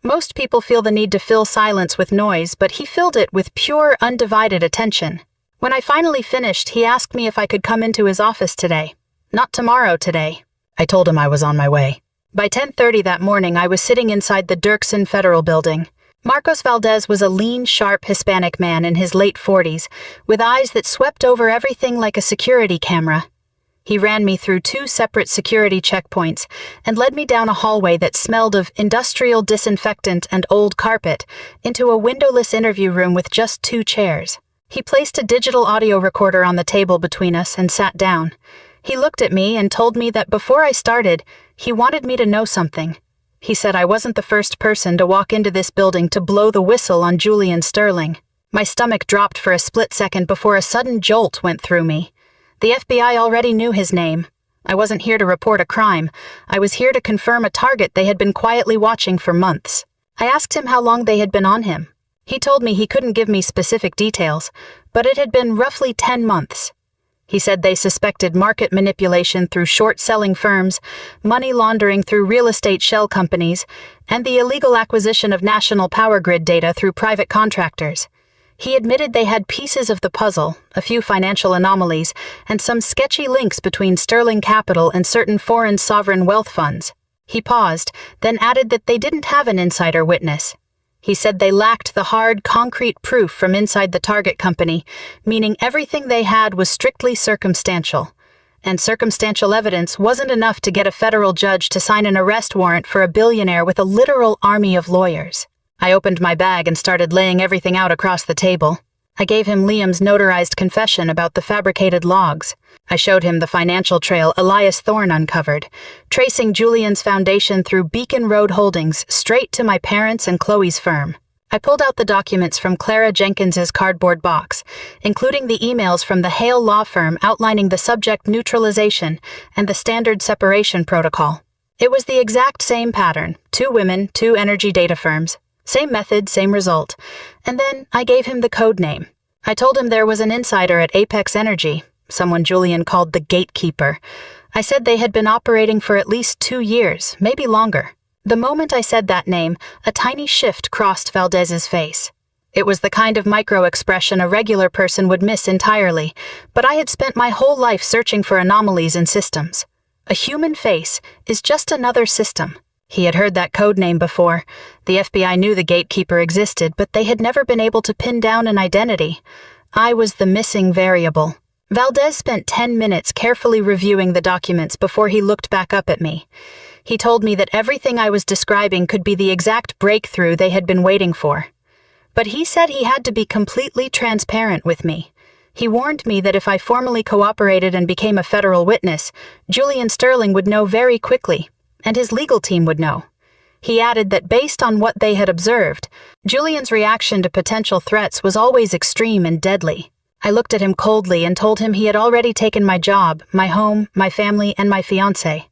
Most people feel the need to fill silence with noise, but he filled it with pure, undivided attention. When I finally finished, he asked me if I could come into his office today. Not tomorrow, today. I told him I was on my way. By 10:30 that morning, I was sitting inside the Dirksen Federal Building. Marcos Valdez was a lean, sharp Hispanic man in his late 40s, with eyes that swept over everything like a security camera. He ran me through 2 separate security checkpoints and led me down a hallway that smelled of industrial disinfectant and old carpet into a windowless interview room with just 2 chairs. He placed a digital audio recorder on the table between us and sat down. He looked at me and told me that before I started, he wanted me to know something. He said I wasn't the first person to walk into this building to blow the whistle on Julian Sterling. My stomach dropped for a split second before a sudden jolt went through me. The FBI already knew his name. I wasn't here to report a crime. I was here to confirm a target they had been quietly watching for months. I asked him how long they had been on him. He told me he couldn't give me specific details, but it had been roughly 10 months. He said they suspected market manipulation through short-selling firms, money laundering through real estate shell companies, and the illegal acquisition of national power grid data through private contractors. He admitted they had pieces of the puzzle, a few financial anomalies, and some sketchy links between Sterling Capital and certain foreign sovereign wealth funds. He paused, then added that they didn't have an insider witness. He said they lacked the hard, concrete proof from inside the target company, meaning everything they had was strictly circumstantial. And circumstantial evidence wasn't enough to get a federal judge to sign an arrest warrant for a billionaire with a literal army of lawyers. I opened my bag and started laying everything out across the table. I gave him Liam's notarized confession about the fabricated logs. I showed him the financial trail Elias Thorne uncovered, tracing Julian's foundation through Beacon Road Holdings straight to my parents' and Chloe's firm. I pulled out the documents from Clara Jenkins's cardboard box, including the emails from the Hale law firm outlining the subject neutralization and the standard separation protocol. It was the exact same pattern, 2 women, 2 energy data firms. Same method, same result. And then I gave him the code name. I told him there was an insider at Apex Energy, someone Julian called the gatekeeper. I said they had been operating for at least 2 years, maybe longer. The moment I said that name, a tiny shift crossed Valdez's face. It was the kind of micro-expression a regular person would miss entirely, but I had spent my whole life searching for anomalies in systems. A human face is just another system. He had heard that code name before. The FBI knew the gatekeeper existed, but they had never been able to pin down an identity. I was the missing variable. Valdez spent 10 minutes carefully reviewing the documents before he looked back up at me. He told me that everything I was describing could be the exact breakthrough they had been waiting for. But he said he had to be completely transparent with me. He warned me that if I formally cooperated and became a federal witness, Julian Sterling would know very quickly, and his legal team would know. He added that based on what they had observed, Julian's reaction to potential threats was always extreme and deadly. I looked at him coldly and told him he had already taken my job, my home, my family, and my fiancé.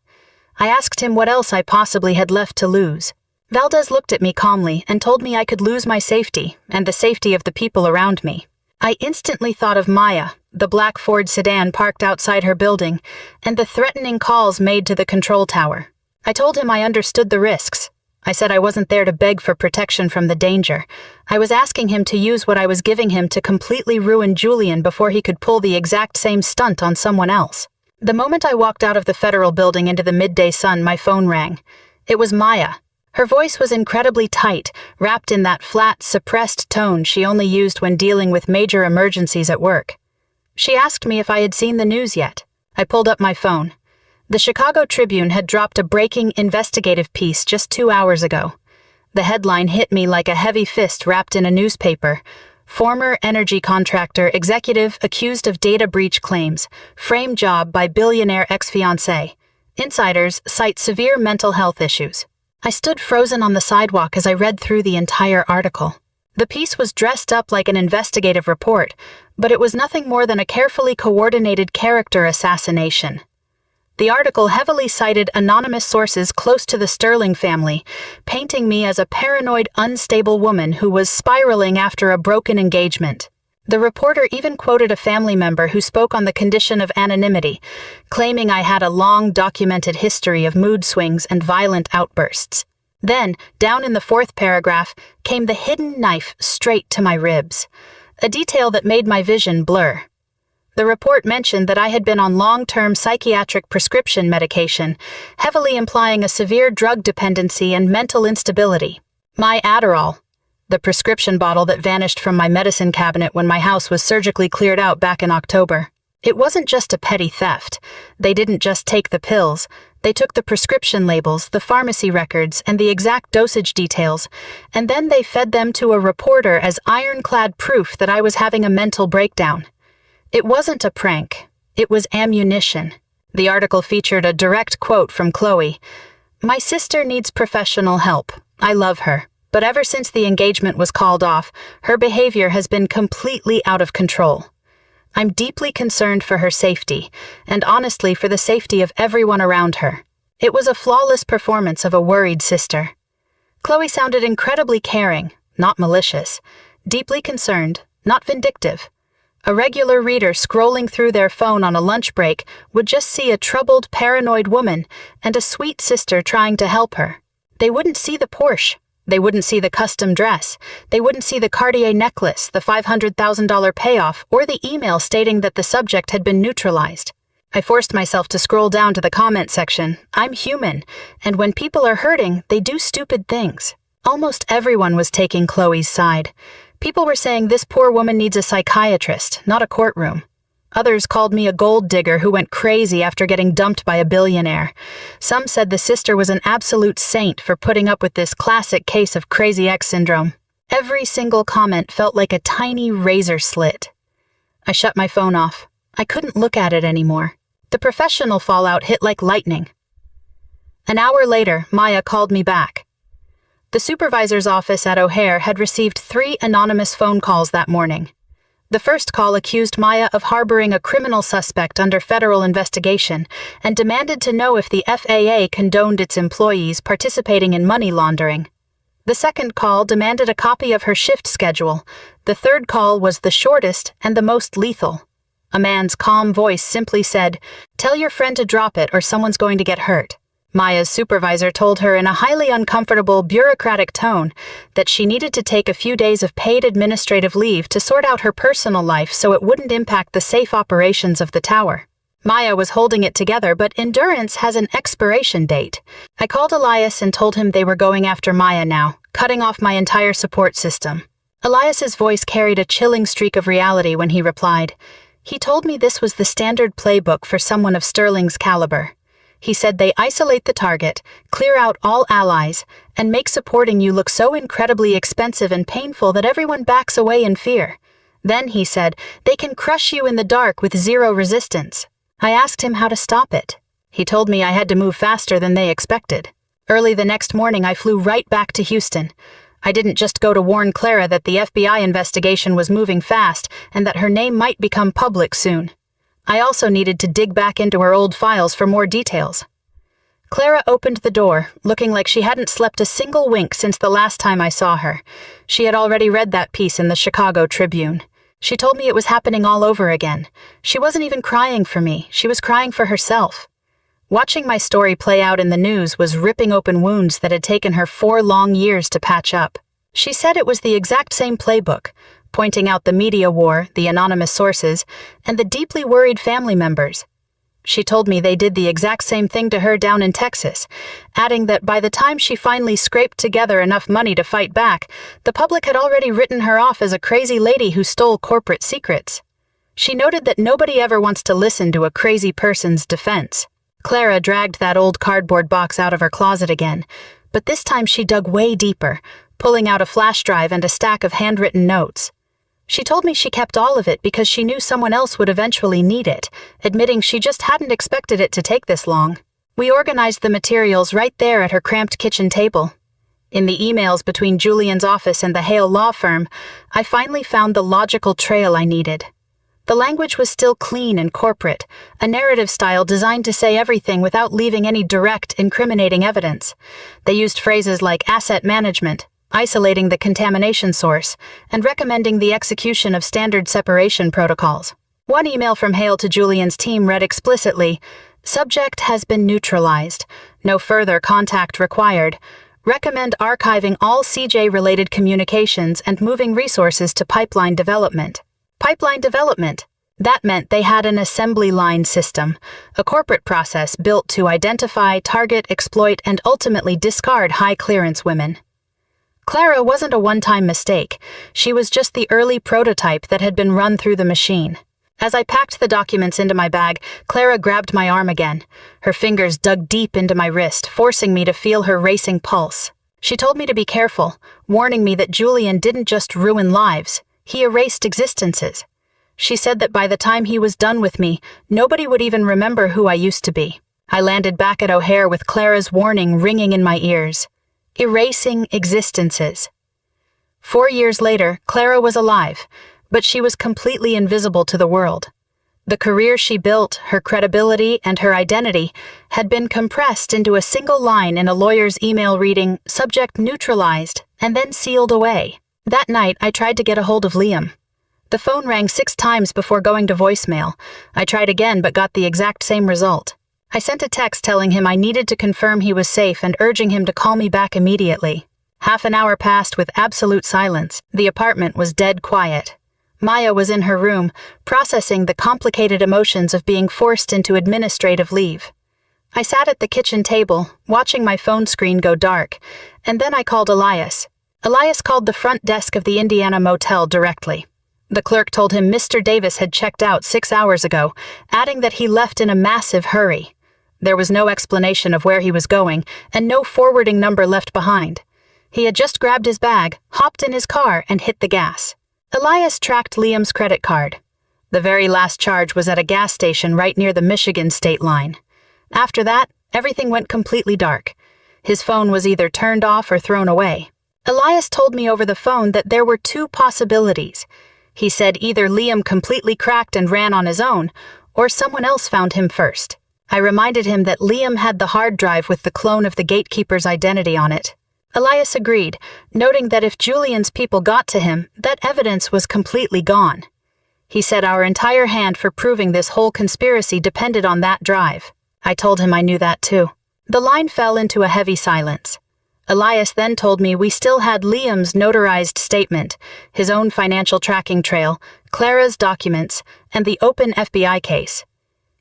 I asked him what else I possibly had left to lose. Valdez looked at me calmly and told me I could lose my safety and the safety of the people around me. I instantly thought of Maya, the black Ford sedan parked outside her building, and the threatening calls made to the control tower. I told him I understood the risks. I said I wasn't there to beg for protection from the danger. I was asking him to use what I was giving him to completely ruin Julian before he could pull the exact same stunt on someone else. The moment I walked out of the federal building into the midday sun, my phone rang. It was Maya. Her voice was incredibly tight, wrapped in that flat, suppressed tone she only used when dealing with major emergencies at work. She asked me if I had seen the news yet. I pulled up my phone. The Chicago Tribune had dropped a breaking investigative piece just 2 hours ago. The headline hit me like a heavy fist wrapped in a newspaper. Former energy contractor executive accused of data breach claims. Frame job by billionaire ex-fiancé. Insiders cite severe mental health issues. I stood frozen on the sidewalk as I read through the entire article. The piece was dressed up like an investigative report, but it was nothing more than a carefully coordinated character assassination. The article heavily cited anonymous sources close to the Sterling family, painting me as a paranoid, unstable woman who was spiraling after a broken engagement. The reporter even quoted a family member who spoke on the condition of anonymity, claiming I had a long documented history of mood swings and violent outbursts. Then, down in the fourth paragraph, came the hidden knife straight to my ribs, a detail that made my vision blur. The report mentioned that I had been on long-term psychiatric prescription medication, heavily implying a severe drug dependency and mental instability. My Adderall, the prescription bottle that vanished from my medicine cabinet when my house was surgically cleared out back in October. It wasn't just a petty theft. They didn't just take the pills. They took the prescription labels, the pharmacy records, and the exact dosage details, and then they fed them to a reporter as ironclad proof that I was having a mental breakdown. It wasn't a prank. It was ammunition. The article featured a direct quote from Chloe. "My sister needs professional help. I love her. But ever since the engagement was called off, her behavior has been completely out of control. I'm deeply concerned for her safety, and honestly for the safety of everyone around her." It was a flawless performance of a worried sister. Chloe sounded incredibly caring, not malicious, deeply concerned, not vindictive. A regular reader scrolling through their phone on a lunch break would just see a troubled, paranoid woman and a sweet sister trying to help her. They wouldn't see the Porsche. They wouldn't see the custom dress. They wouldn't see the Cartier necklace, the $500,000 payoff, or the email stating that the subject had been neutralized. I forced myself to scroll down to the comment section. I'm human, and when people are hurting, they do stupid things. Almost everyone was taking Chloe's side. People were saying this poor woman needs a psychiatrist, not a courtroom. Others called me a gold digger who went crazy after getting dumped by a billionaire. Some said the sister was an absolute saint for putting up with this classic case of crazy ex syndrome. Every single comment felt like a tiny razor slit. I shut my phone off. I couldn't look at it anymore. The professional fallout hit like lightning. An hour later, Maya called me back. The supervisor's office at O'Hare had received 3 anonymous phone calls that morning. The first call accused Maya of harboring a criminal suspect under federal investigation and demanded to know if the FAA condoned its employees participating in money laundering. The second call demanded a copy of her shift schedule. The third call was the shortest and the most lethal. A man's calm voice simply said, "Tell your friend to drop it or someone's going to get hurt." Maya's supervisor told her in a highly uncomfortable, bureaucratic tone that she needed to take a few days of paid administrative leave to sort out her personal life so it wouldn't impact the safe operations of the tower. Maya was holding it together, but endurance has an expiration date. I called Elias and told him they were going after Maya now, cutting off my entire support system. Elias's voice carried a chilling streak of reality when he replied. He told me this was the standard playbook for someone of Sterling's caliber. He said they isolate the target, clear out all allies, and make supporting you look so incredibly expensive and painful that everyone backs away in fear. Then, he said, they can crush you in the dark with zero resistance. I asked him how to stop it. He told me I had to move faster than they expected. Early the next morning, I flew right back to Houston. I didn't just go to warn Clara that the FBI investigation was moving fast and that her name might become public soon. I also needed to dig back into her old files for more details. Clara opened the door, looking like she hadn't slept a single wink since the last time I saw her. She had already read that piece in the Chicago Tribune. She told me it was happening all over again. She wasn't even crying for me. She was crying for herself. Watching my story play out in the news was ripping open wounds that had taken her 4 long years to patch up. She said it was the exact same playbook, pointing out the media war, the anonymous sources, and the deeply worried family members. She told me they did the exact same thing to her down in Texas, adding that by the time she finally scraped together enough money to fight back, the public had already written her off as a crazy lady who stole corporate secrets. She noted that nobody ever wants to listen to a crazy person's defense. Clara dragged that old cardboard box out of her closet again, but this time she dug way deeper, pulling out a flash drive and a stack of handwritten notes. She told me she kept all of it because she knew someone else would eventually need it, admitting she just hadn't expected it to take this long. We organized the materials right there at her cramped kitchen table. In the emails between Julian's office and the Hale law firm, I finally found the logical trail I needed. The language was still clean and corporate, a narrative style designed to say everything without leaving any direct, incriminating evidence. They used phrases like asset management, isolating the contamination source, and recommending the execution of standard separation protocols. One email from Hale to Julian's team read explicitly, "Subject has been neutralized. No further contact required. Recommend archiving all CJ-related communications and moving resources to pipeline development." Pipeline development. That meant they had an assembly line system, a corporate process built to identify, target, exploit, and ultimately discard high-clearance women. Clara wasn't a one-time mistake. She was just the early prototype that had been run through the machine. As I packed the documents into my bag, Clara grabbed my arm again. Her fingers dug deep into my wrist, forcing me to feel her racing pulse. She told me to be careful, warning me that Julian didn't just ruin lives, he erased existences. She said that by the time he was done with me, nobody would even remember who I used to be. I landed back at O'Hare with Clara's warning ringing in my ears. Erasing existences. 4 years later, Clara was alive, but she was completely invisible to the world. The career she built, her credibility, and her identity had been compressed into a single line in a lawyer's email reading, "Subject neutralized," and then sealed away. That night, I tried to get a hold of Liam. The phone rang 6 times before going to voicemail. I tried again but got the exact same result. I sent a text telling him I needed to confirm he was safe and urging him to call me back immediately. Half an hour passed with absolute silence. The apartment was dead quiet. Maya was in her room, processing the complicated emotions of being forced into administrative leave. I sat at the kitchen table, watching my phone screen go dark, and then I called Elias. Elias called the front desk of the Indiana motel directly. The clerk told him Mr. Davis had checked out 6 hours ago, adding that he left in a massive hurry. There was no explanation of where he was going, and no forwarding number left behind. He had just grabbed his bag, hopped in his car, and hit the gas. Elias tracked Liam's credit card. The very last charge was at a gas station right near the Michigan state line. After that, everything went completely dark. His phone was either turned off or thrown away. Elias told me over the phone that there were 2 possibilities. He said either Liam completely cracked and ran on his own, or someone else found him first. I reminded him that Liam had the hard drive with the clone of the gatekeeper's identity on it. Elias agreed, noting that if Julian's people got to him, that evidence was completely gone. He said our entire hand for proving this whole conspiracy depended on that drive. I told him I knew that too. The line fell into a heavy silence. Elias then told me we still had Liam's notarized statement, his own financial tracking trail, Clara's documents, and the open FBI case.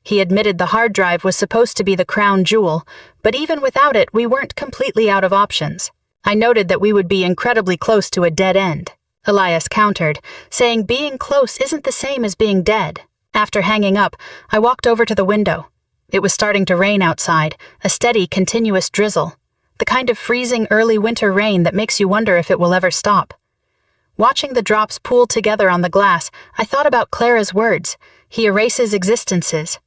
He admitted the hard drive was supposed to be the crown jewel, but even without it, we weren't completely out of options. I noted that we would be incredibly close to a dead end. Elias countered, saying being close isn't the same as being dead. After hanging up, I walked over to the window. It was starting to rain outside, a steady, continuous drizzle. The kind of freezing early winter rain that makes you wonder if it will ever stop. Watching the drops pool together on the glass, I thought about Clara's words. He erases existences.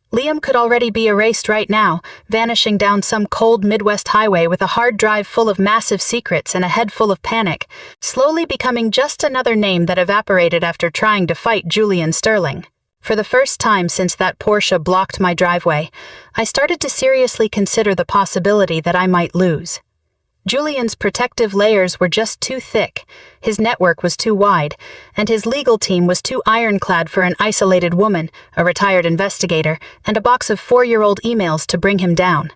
Liam could already be erased right now, vanishing down some cold Midwest highway with a hard drive full of massive secrets and a head full of panic, slowly becoming just another name that evaporated after trying to fight Julian Sterling. For the first time since that Porsche blocked my driveway, I started to seriously consider the possibility that I might lose. Julian's protective layers were just too thick, his network was too wide, and his legal team was too ironclad for an isolated woman, a retired investigator, and a box of 4-year-old emails to bring him down.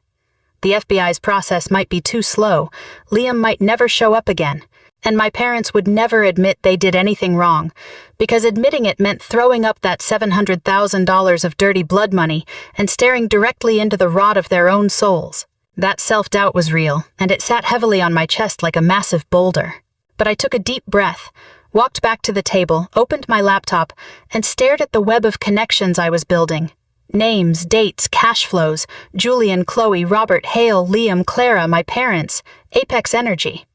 The FBI's process might be too slow, Liam might never show up again, and my parents would never admit they did anything wrong, because admitting it meant throwing up that $700,000 of dirty blood money and staring directly into the rot of their own souls. That self-doubt was real, and it sat heavily on my chest like a massive boulder. But I took a deep breath, walked back to the table, opened my laptop, and stared at the web of connections I was building. Names, dates, cash flows, Julian, Chloe, Robert, Hale, Liam, Clara, my parents, Apex Energy.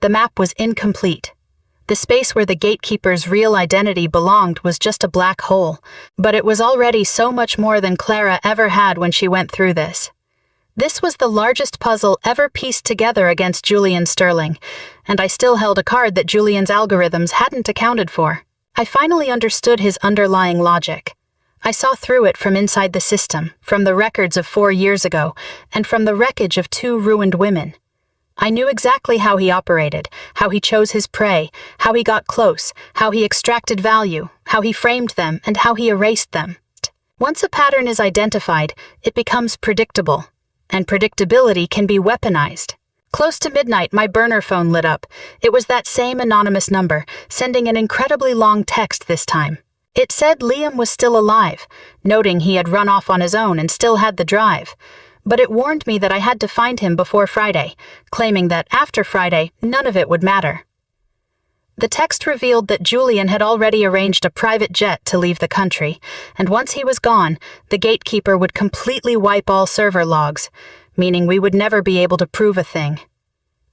The map was incomplete. The space where the gatekeeper's real identity belonged was just a black hole, but it was already so much more than Clara ever had when she went through this. This was the largest puzzle ever pieced together against Julian Sterling, and I still held a card that Julian's algorithms hadn't accounted for. I finally understood his underlying logic. I saw through it from inside the system, from the records of 4 years ago, and from the wreckage of 2 ruined women. I knew exactly how he operated, how he chose his prey, how he got close, how he extracted value, how he framed them, and how he erased them. Once a pattern is identified, it becomes predictable, and predictability can be weaponized. Close to midnight, my burner phone lit up. It was that same anonymous number, sending an incredibly long text this time. It said Liam was still alive, noting he had run off on his own and still had the drive. But it warned me that I had to find him before Friday, claiming that after Friday, none of it would matter. The text revealed that Julian had already arranged a private jet to leave the country, and once he was gone, the gatekeeper would completely wipe all server logs, meaning we would never be able to prove a thing.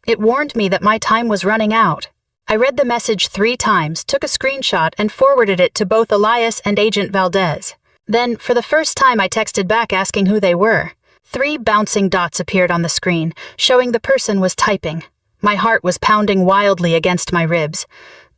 It warned me that my time was running out. I read the message 3 times, took a screenshot, and forwarded it to both Elias and Agent Valdez. Then, for the first time, I texted back asking who they were. 3 bouncing dots appeared on the screen, showing the person was typing. My heart was pounding wildly against my ribs.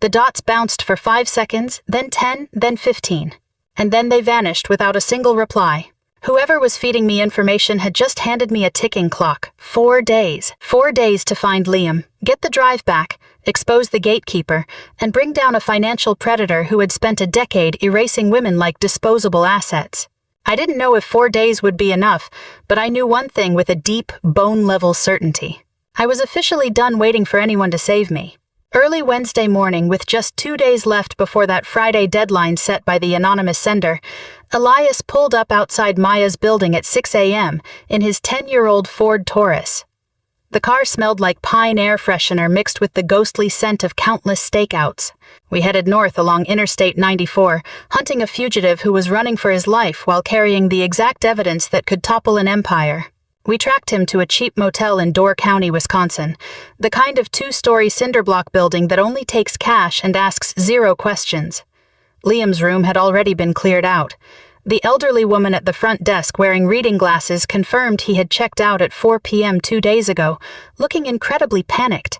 The dots bounced for 5 seconds, then 10, then 15. And then they vanished without a single reply. Whoever was feeding me information had just handed me a ticking clock. 4 days. 4 days to find Liam, get the drive back, expose the gatekeeper, and bring down a financial predator who had spent a decade erasing women like disposable assets. I didn't know if 4 days would be enough, but I knew one thing with a deep, bone-level certainty. I was officially done waiting for anyone to save me. Early Wednesday morning, with just 2 days left before that Friday deadline set by the anonymous sender, Elias pulled up outside Maya's building at 6 a.m. in his 10-year-old Ford Taurus. The car smelled like pine air freshener mixed with the ghostly scent of countless stakeouts. We headed north along Interstate 94, hunting a fugitive who was running for his life while carrying the exact evidence that could topple an empire. We tracked him to a cheap motel in Door County, Wisconsin, the kind of 2-story cinder block building that only takes cash and asks 0 questions. Liam's room had already been cleared out. The elderly woman at the front desk wearing reading glasses confirmed he had checked out at 4 p.m. 2 days ago, looking incredibly panicked.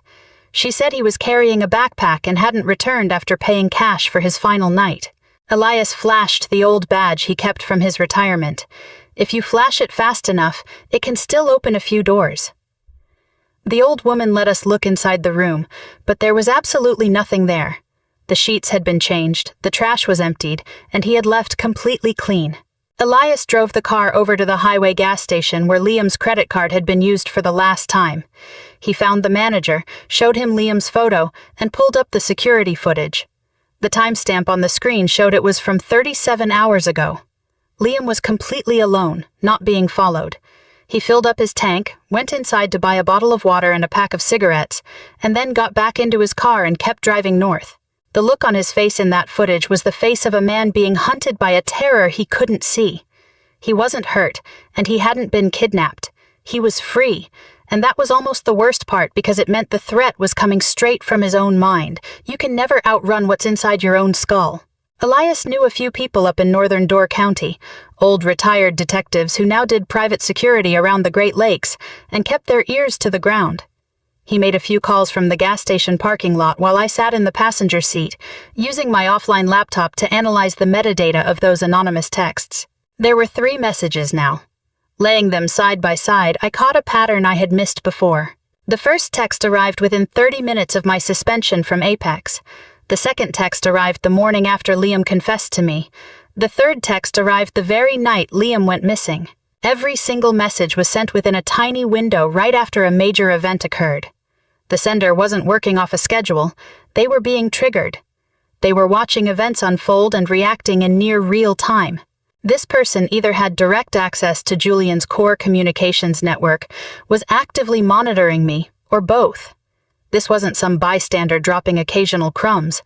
She said he was carrying a backpack and hadn't returned after paying cash for his final night. Elias flashed the old badge he kept from his retirement. If you flash it fast enough, it can still open a few doors. The old woman let us look inside the room, but there was absolutely nothing there. The sheets had been changed, the trash was emptied, and he had left completely clean. Elias drove the car over to the highway gas station where Liam's credit card had been used for the last time. He found the manager, showed him Liam's photo, and pulled up the security footage. The timestamp on the screen showed it was from 37 hours ago. Liam was completely alone, not being followed. He filled up his tank, went inside to buy a bottle of water and a pack of cigarettes, and then got back into his car and kept driving north. The look on his face in that footage was the face of a man being hunted by a terror he couldn't see. He wasn't hurt, and he hadn't been kidnapped. He was free, and that was almost the worst part because it meant the threat was coming straight from his own mind. You can never outrun what's inside your own skull. Elias knew a few people up in northern Door County, old retired detectives who now did private security around the Great Lakes and kept their ears to the ground. He made a few calls from the gas station parking lot while I sat in the passenger seat, using my offline laptop to analyze the metadata of those anonymous texts. There were 3 messages now. Laying them side by side, I caught a pattern I had missed before. The first text arrived within 30 minutes of my suspension from Apex. The second text arrived the morning after Liam confessed to me. The third text arrived the very night Liam went missing. Every single message was sent within a tiny window right after a major event occurred. The sender wasn't working off a schedule. They were being triggered. They were watching events unfold and reacting in near real time. This person either had direct access to Julian's core communications network, was actively monitoring me, or both. This wasn't some bystander dropping occasional crumbs.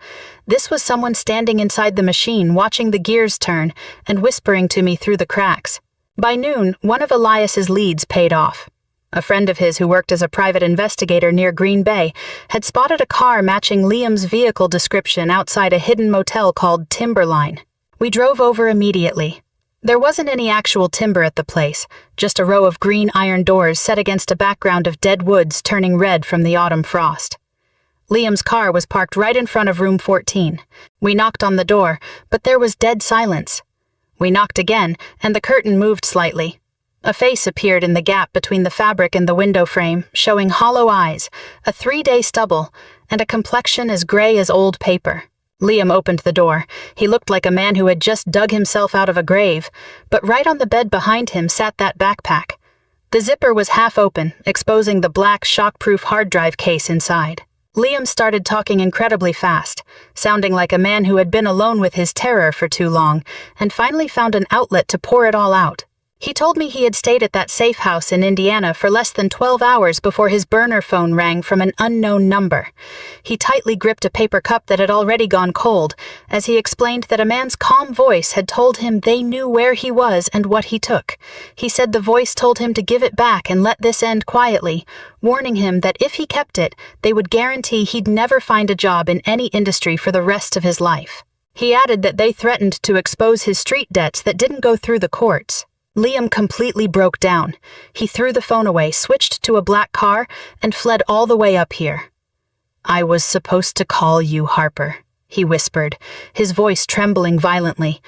This was someone standing inside the machine watching the gears turn and whispering to me through the cracks. By noon, one of Elias's leads paid off. A friend of his who worked as a private investigator near Green Bay had spotted a car matching Liam's vehicle description outside a hidden motel called Timberline. We drove over immediately. There wasn't any actual timber at the place, just a row of green iron doors set against a background of dead woods turning red from the autumn frost. Liam's car was parked right in front of room 14. We knocked on the door, but there was dead silence. We knocked again, and the curtain moved slightly. A face appeared in the gap between the fabric and the window frame, showing hollow eyes, a 3-day stubble, and a complexion as gray as old paper. Liam opened the door. He looked like a man who had just dug himself out of a grave, but right on the bed behind him sat that backpack. The zipper was half open, exposing the black shockproof hard drive case inside. Liam started talking incredibly fast, sounding like a man who had been alone with his terror for too long, and finally found an outlet to pour it all out. He told me he had stayed at that safe house in Indiana for less than 12 hours before his burner phone rang from an unknown number. He tightly gripped a paper cup that had already gone cold, as he explained that a man's calm voice had told him they knew where he was and what he took. He said the voice told him to give it back and let this end quietly, warning him that if he kept it, they would guarantee he'd never find a job in any industry for the rest of his life. He added that they threatened to expose his street debts that didn't go through the courts. Liam completely broke down. He threw the phone away, switched to a black car, and fled all the way up here. "I was supposed to call you, Harper," he whispered, his voice trembling violently.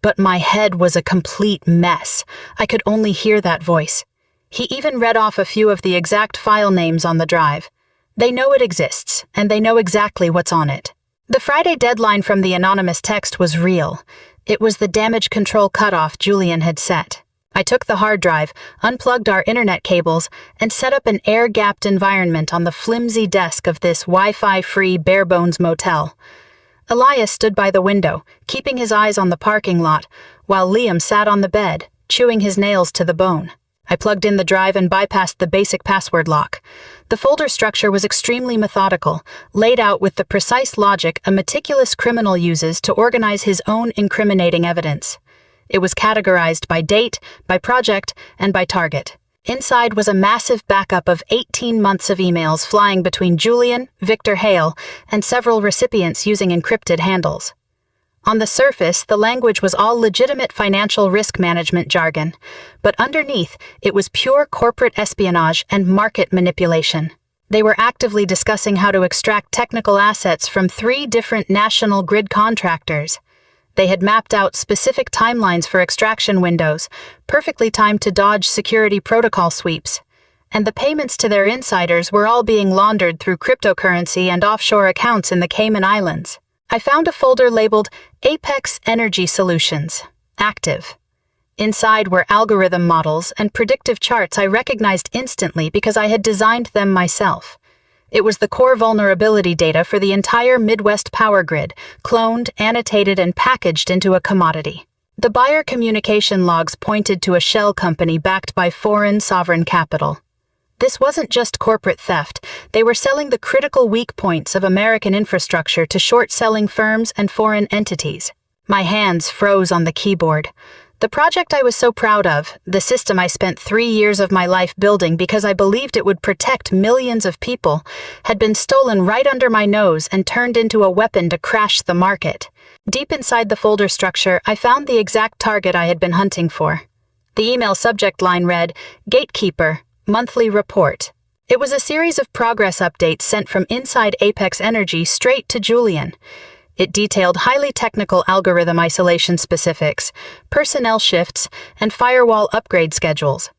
But my head was a complete mess. I could only hear that voice. He even read off a few of the exact file names on the drive. They know it exists, and they know exactly what's on it. The Friday deadline from the anonymous text was real. It was the damage control cutoff Julian had set. I took the hard drive, unplugged our internet cables, and set up an air-gapped environment on the flimsy desk of this Wi-Fi-free bare-bones motel. Elias stood by the window, keeping his eyes on the parking lot, while Liam sat on the bed, chewing his nails to the bone. I plugged in the drive and bypassed the basic password lock. The folder structure was extremely methodical, laid out with the precise logic a meticulous criminal uses to organize his own incriminating evidence. It was categorized by date, by project, and by target. Inside was a massive backup of 18 months of emails flying between Julian, Victor Hale, and several recipients using encrypted handles. On the surface, the language was all legitimate financial risk management jargon, but underneath, it was pure corporate espionage and market manipulation. They were actively discussing how to extract technical assets from 3 different national grid contractors. They had mapped out specific timelines for extraction windows, perfectly timed to dodge security protocol sweeps. And the payments to their insiders were all being laundered through cryptocurrency and offshore accounts in the Cayman Islands. I found a folder labeled Apex Energy Solutions, active. Inside were algorithm models and predictive charts I recognized instantly because I had designed them myself. It was the core vulnerability data for the entire Midwest power grid, cloned, annotated, and packaged into a commodity. The buyer communication logs pointed to a shell company backed by foreign sovereign capital. This wasn't just corporate theft. They were selling the critical weak points of American infrastructure to short-selling firms and foreign entities. My hands froze on the keyboard. The project I was so proud of, the system I spent 3 years of my life building because I believed it would protect millions of people, had been stolen right under my nose and turned into a weapon to crash the market. Deep inside the folder structure, I found the exact target I had been hunting for. The email subject line read, "Gatekeeper, Monthly Report." It was a series of progress updates sent from inside Apex Energy straight to Julian. It detailed highly technical algorithm isolation specifics, personnel shifts, and firewall upgrade schedules.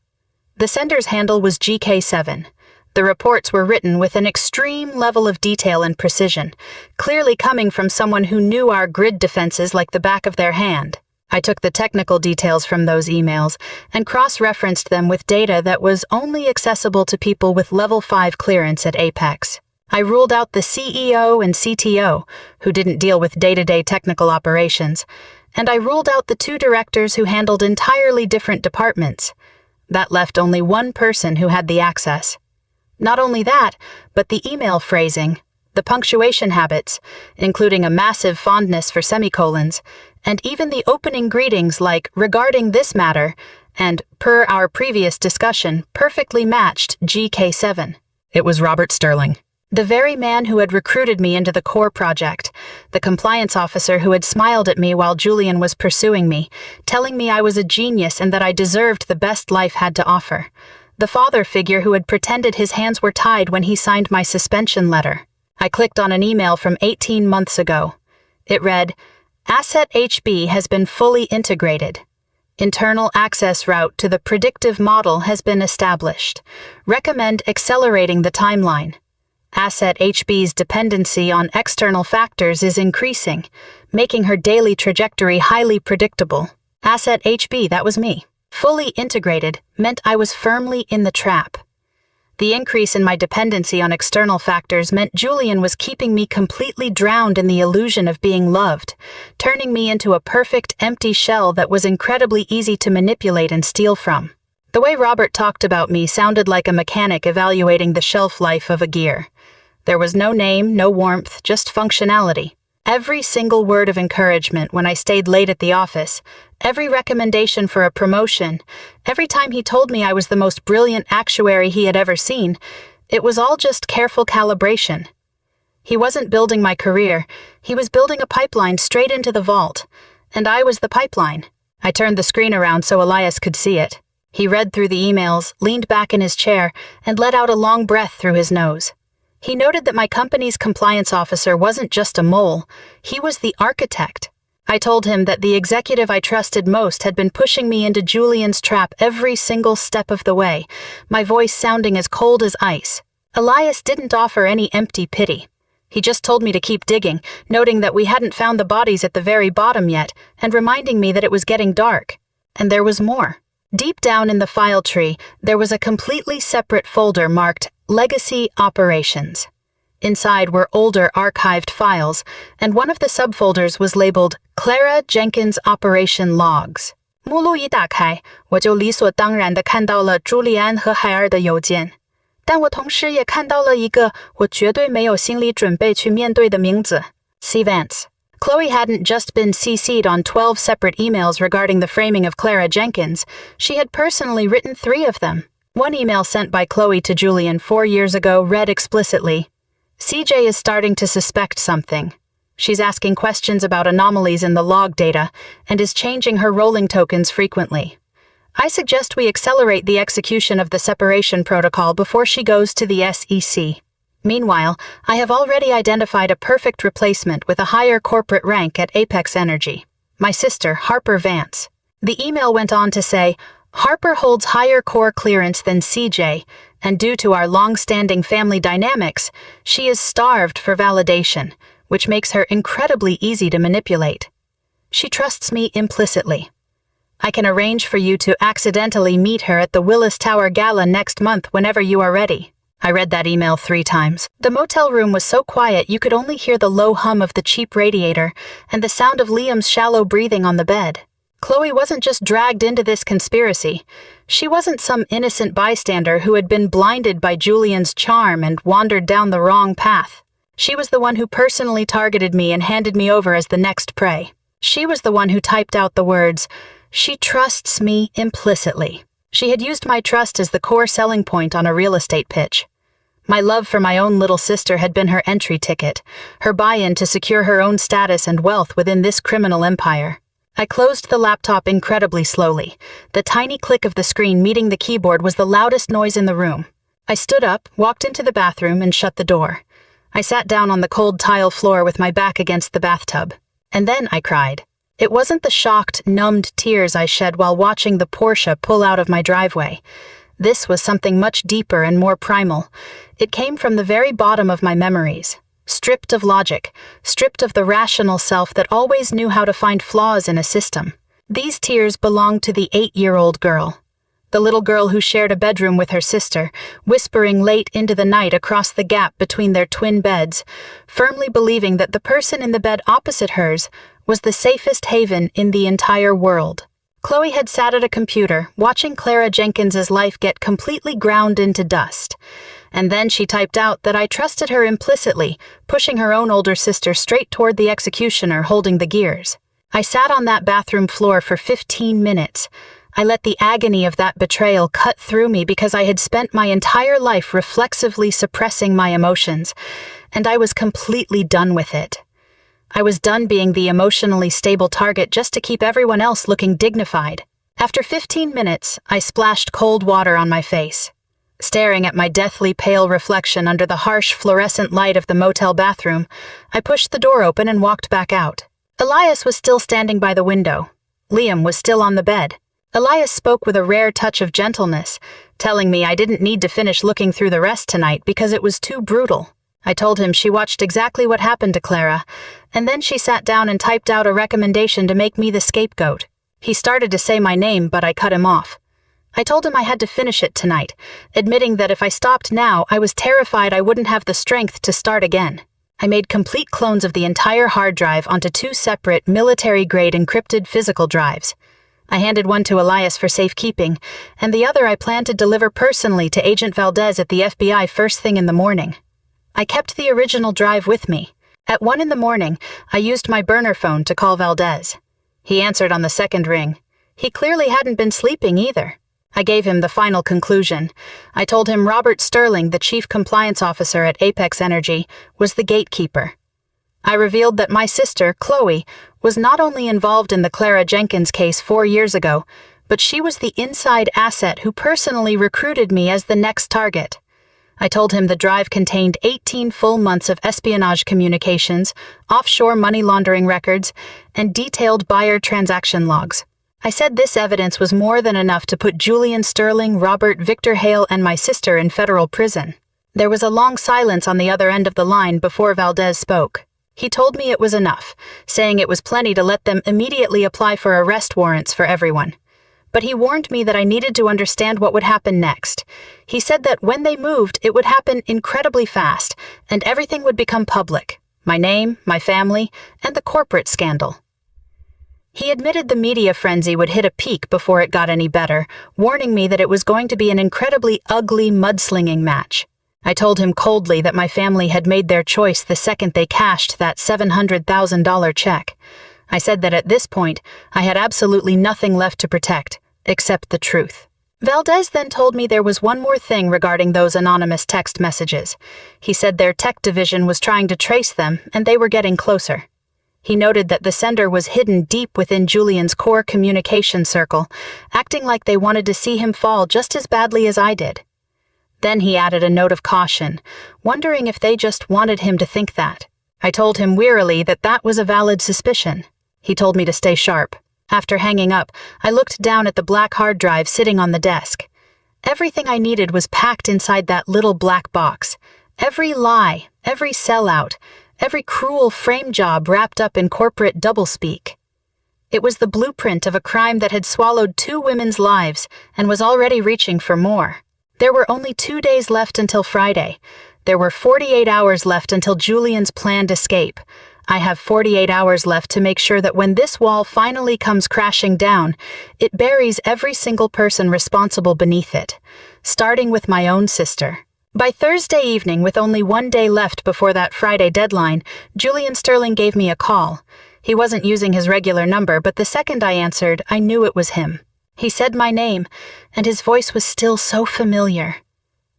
The sender's handle was GK7. The reports were written with an extreme level of detail and precision, clearly coming from someone who knew our grid defenses like the back of their hand. I took the technical details from those emails and cross-referenced them with data that was only accessible to people with Level 5 clearance at Apex. I ruled out the CEO and CTO, who didn't deal with day-to-day technical operations, and I ruled out the 2 directors who handled entirely different departments. That left only one person who had the access. Not only that, but the email phrasing, the punctuation habits, including a massive fondness for semicolons, and even the opening greetings like "regarding this matter" and "per our previous discussion" perfectly matched GK7. It was Robert Sterling. The very man who had recruited me into the core project, the compliance officer who had smiled at me while Julian was pursuing me, telling me I was a genius and that I deserved the best life had to offer. The father figure who had pretended his hands were tied when he signed my suspension letter. I clicked on an email from 18 months ago. It read, "Asset HB has been fully integrated. Internal access route to the predictive model has been established. Recommend accelerating the timeline. Asset HB's dependency on external factors is increasing, making her daily trajectory highly predictable." Asset HB, that was me. Fully integrated meant I was firmly in the trap. The increase in my dependency on external factors meant Julian was keeping me completely drowned in the illusion of being loved, turning me into a perfect empty shell that was incredibly easy to manipulate and steal from. The way Robert talked about me sounded like a mechanic evaluating the shelf life of a gear. There was no name, no warmth, just functionality. Every single word of encouragement when I stayed late at the office, every recommendation for a promotion, every time he told me I was the most brilliant actuary he had ever seen, it was all just careful calibration. He wasn't building my career, he was building a pipeline straight into the vault, and I was the pipeline. I turned the screen around so Elias could see it. He read through the emails, leaned back in his chair, and let out a long breath through his nose. He noted that my company's compliance officer wasn't just a mole, he was the architect. I told him that the executive I trusted most had been pushing me into Julian's trap every single step of the way, my voice sounding as cold as ice. Elias didn't offer any empty pity. He just told me to keep digging, noting that we hadn't found the bodies at the very bottom yet, and reminding me that it was getting dark. And there was more. Deep down in the file tree, there was a completely separate folder marked Legacy Operations. Inside were older archived files, and one of the subfolders was labeled Clara Jenkins Operation Logs. 目录一打开，我就理所当然地看到了朱利安和海尔的邮件，但我同时也看到了一个我绝对没有心理准备去面对的名字 C. Vance. Chloe hadn't just been CC'd on 12 separate emails regarding the framing of Clara Jenkins, she had personally written 3 of them. One email sent by Chloe to Julian 4 years ago read explicitly, "CJ is starting to suspect something. She's asking questions about anomalies in the log data and is changing her rolling tokens frequently. I suggest we accelerate the execution of the separation protocol before she goes to the SEC. Meanwhile, I have already identified a perfect replacement with a higher corporate rank at Apex Energy. My sister, Harper Vance." The email went on to say, "Harper holds higher core clearance than CJ, and due to our long-standing family dynamics, she is starved for validation, which makes her incredibly easy to manipulate. She trusts me implicitly. I can arrange for you to accidentally meet her at the Willis Tower Gala next month whenever you are ready." I read that email 3 times. The motel room was so quiet you could only hear the low hum of the cheap radiator and the sound of Liam's shallow breathing on the bed. Chloe wasn't just dragged into this conspiracy. She wasn't some innocent bystander who had been blinded by Julian's charm and wandered down the wrong path. She was the one who personally targeted me and handed me over as the next prey. She was the one who typed out the words, "She trusts me implicitly." She had used my trust as the core selling point on a real estate pitch. My love for my own little sister had been her entry ticket, her buy-in to secure her own status and wealth within this criminal empire. I closed the laptop incredibly slowly. The tiny click of the screen meeting the keyboard was the loudest noise in the room. I stood up, walked into the bathroom, and shut the door. I sat down on the cold tile floor with my back against the bathtub. And then I cried. It wasn't the shocked, numbed tears I shed while watching the Porsche pull out of my driveway. This was something much deeper and more primal. It came from the very bottom of my memories. Stripped of logic, stripped of the rational self that always knew how to find flaws in a system. These tears belonged to the 8-year-old girl. The little girl who shared a bedroom with her sister, whispering late into the night across the gap between their twin beds, firmly believing that the person in the bed opposite hers was the safest haven in the entire world. Chloe had sat at a computer, watching Clara Jenkins's life get completely ground into dust. And then she typed out that I trusted her implicitly, pushing her own older sister straight toward the executioner holding the gears. I sat on that bathroom floor for 15 minutes. I let the agony of that betrayal cut through me because I had spent my entire life reflexively suppressing my emotions, and I was completely done with it. I was done being the emotionally stable target just to keep everyone else looking dignified. After 15 minutes, I splashed cold water on my face. Staring at my deathly pale reflection under the harsh fluorescent light of the motel bathroom, I pushed the door open and walked back out. Elias was still standing by the window. Liam was still on the bed. Elias spoke with a rare touch of gentleness, telling me I didn't need to finish looking through the rest tonight because it was too brutal. I told him she watched exactly what happened to Clara, and then she sat down and typed out a recommendation to make me the scapegoat. He started to say my name, but I cut him off. I told him I had to finish it tonight, admitting that if I stopped now, I was terrified I wouldn't have the strength to start again. I made complete clones of the entire hard drive onto 2 separate military-grade encrypted physical drives. I handed one to Elias for safekeeping, and the other I planned to deliver personally to Agent Valdez at the FBI first thing in the morning. I kept the original drive with me. At 1 in the morning, I used my burner phone to call Valdez. He answered on the second ring. He clearly hadn't been sleeping either. I gave him the final conclusion. I told him Robert Sterling, the chief compliance officer at Apex Energy, was the gatekeeper. I revealed that my sister, Chloe, was not only involved in the Clara Jenkins case 4 years ago, but she was the inside asset who personally recruited me as the next target. I told him the drive contained 18 full months of espionage communications, offshore money laundering records, and detailed buyer transaction logs. I said this evidence was more than enough to put Julian Sterling, Robert, Victor Hale, and my sister in federal prison. There was a long silence on the other end of the line before Valdez spoke. He told me it was enough, saying it was plenty to let them immediately apply for arrest warrants for everyone. But he warned me that I needed to understand what would happen next. He said that when they moved, it would happen incredibly fast, and everything would become public. My name, my family, and the corporate scandal. He admitted the media frenzy would hit a peak before it got any better, warning me that it was going to be an incredibly ugly mudslinging match. I told him coldly that my family had made their choice the second they cashed that $700,000 check. I said that at this point, I had absolutely nothing left to protect, except the truth. Valdez then told me there was one more thing regarding those anonymous text messages. He said their tech division was trying to trace them, and they were getting closer. He noted that the sender was hidden deep within Julian's core communication circle, acting like they wanted to see him fall just as badly as I did. Then he added a note of caution, wondering if they just wanted him to think that. I told him wearily that that was a valid suspicion. He told me to stay sharp. After hanging up, I looked down at the black hard drive sitting on the desk. Everything I needed was packed inside that little black box. Every lie, every sellout, every cruel frame job wrapped up in corporate doublespeak. It was the blueprint of a crime that had swallowed 2 women's lives and was already reaching for more. There were only 2 days left until Friday. There were 48 hours left until Julian's planned escape. I have 48 hours left to make sure that when this wall finally comes crashing down, it buries every single person responsible beneath it, starting with my own sister. By Thursday evening, with only 1 day left before that Friday deadline, Julian Sterling gave me a call. He wasn't using his regular number, but the second I answered, I knew it was him. He said my name, and his voice was still so familiar.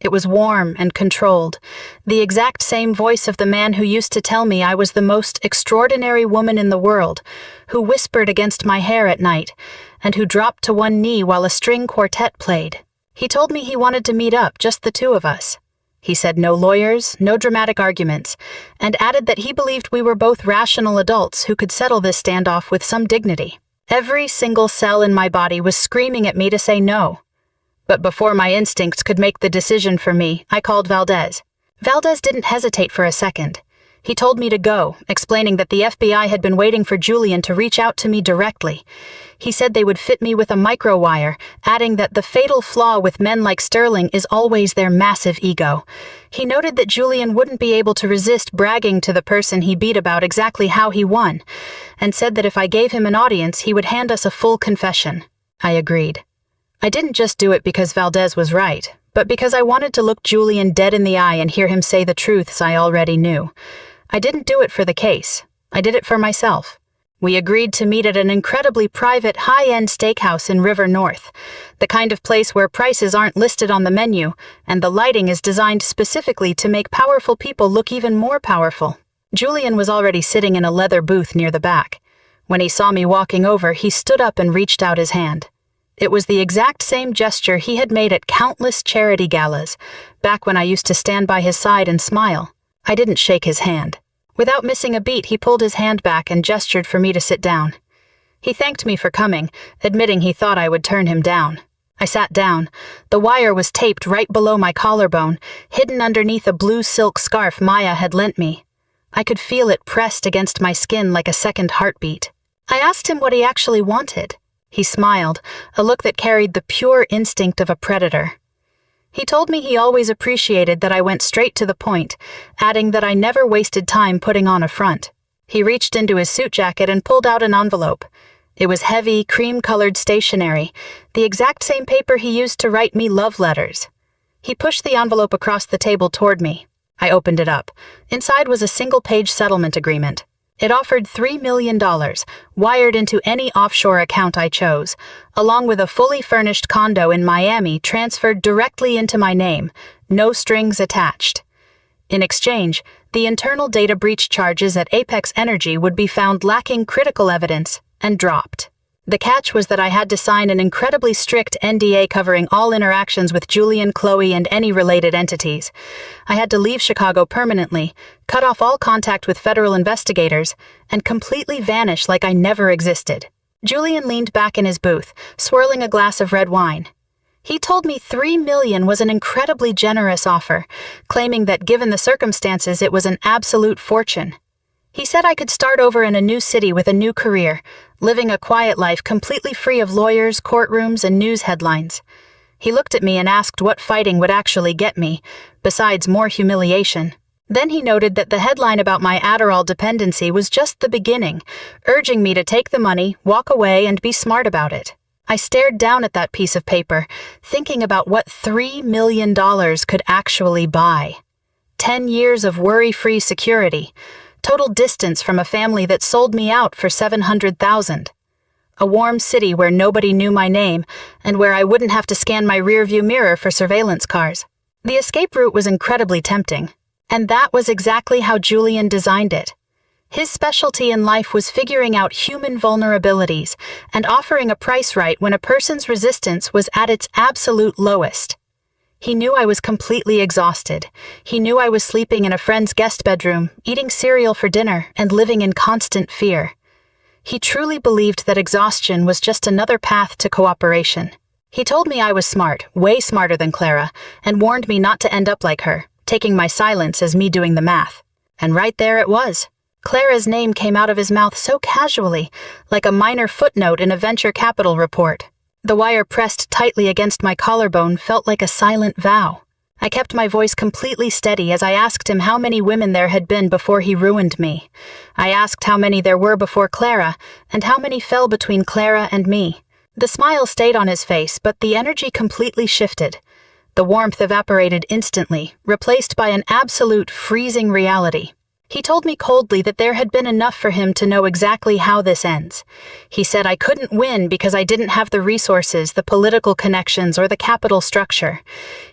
It was warm and controlled, the exact same voice of the man who used to tell me I was the most extraordinary woman in the world, who whispered against my hair at night, and who dropped to one knee while a string quartet played. He told me he wanted to meet up, just the 2 of us. He said no lawyers, no dramatic arguments, and added that he believed we were both rational adults who could settle this standoff with some dignity. Every single cell in my body was screaming at me to say no. But before my instincts could make the decision for me, I called Valdez. Valdez didn't hesitate for a second. He told me to go, explaining that the FBI had been waiting for Julian to reach out to me directly. He said they would fit me with a microwire, adding that the fatal flaw with men like Sterling is always their massive ego. He noted that Julian wouldn't be able to resist bragging to the person he beat about exactly how he won, and said that if I gave him an audience, he would hand us a full confession. I agreed. I didn't just do it because Valdez was right, but because I wanted to look Julian dead in the eye and hear him say the truths I already knew. I didn't do it for the case. I did it for myself. We agreed to meet at an incredibly private, high-end steakhouse in River North, the kind of place where prices aren't listed on the menu, and the lighting is designed specifically to make powerful people look even more powerful. Julian was already sitting in a leather booth near the back. When he saw me walking over, he stood up and reached out his hand. It was the exact same gesture he had made at countless charity galas, back when I used to stand by his side and smile. I didn't shake his hand. Without missing a beat, he pulled his hand back and gestured for me to sit down. He thanked me for coming, admitting he thought I would turn him down. I sat down. The wire was taped right below my collarbone, hidden underneath a blue silk scarf Maya had lent me. I could feel it pressed against my skin like a second heartbeat. I asked him what he actually wanted. He smiled, a look that carried the pure instinct of a predator. He told me he always appreciated that I went straight to the point, adding that I never wasted time putting on a front. He reached into his suit jacket and pulled out an envelope. It was heavy, cream-colored stationery, the exact same paper he used to write me love letters. He pushed the envelope across the table toward me. I opened it up. Inside was a single-page settlement agreement. It offered $3 million, wired into any offshore account I chose, along with a fully furnished condo in Miami transferred directly into my name, no strings attached. In exchange, the internal data breach charges at Apex Energy would be found lacking critical evidence and dropped. The catch was that I had to sign an incredibly strict NDA covering all interactions with Julian, Chloe, and any related entities. I had to leave Chicago permanently, cut off all contact with federal investigators, and completely vanish like I never existed. Julian leaned back in his booth, swirling a glass of red wine. He told me $3 million was an incredibly generous offer, claiming that given the circumstances it was an absolute fortune. He said I could start over in a new city with a new career, living a quiet life completely free of lawyers, courtrooms, and news headlines. He looked at me and asked what fighting would actually get me, besides more humiliation. Then he noted that the headline about my Adderall dependency was just the beginning, urging me to take the money, walk away, and be smart about it. I stared down at that piece of paper, thinking about what $3 million could actually buy. 10 years of worry-free security, total distance from a family that sold me out for $700,000. A warm city where nobody knew my name and where I wouldn't have to scan my rearview mirror for surveillance cars. The escape route was incredibly tempting, and that was exactly how Julian designed it. His specialty in life was figuring out human vulnerabilities and offering a price right when a person's resistance was at its absolute lowest. He knew I was completely exhausted. He knew I was sleeping in a friend's guest bedroom, eating cereal for dinner, and living in constant fear. He truly believed that exhaustion was just another path to cooperation. He told me I was smart, way smarter than Clara, and warned me not to end up like her, taking my silence as me doing the math. And right there it was. Clara's name came out of his mouth so casually, like a minor footnote in a venture capital report. The wire pressed tightly against my collarbone felt like a silent vow. I kept my voice completely steady as I asked him how many women there had been before he ruined me. I asked how many there were before Clara, and how many fell between Clara and me. The smile stayed on his face, but the energy completely shifted. The warmth evaporated instantly, replaced by an absolute freezing reality. He told me coldly that there had been enough for him to know exactly how this ends. He said I couldn't win because I didn't have the resources, the political connections, or the capital structure.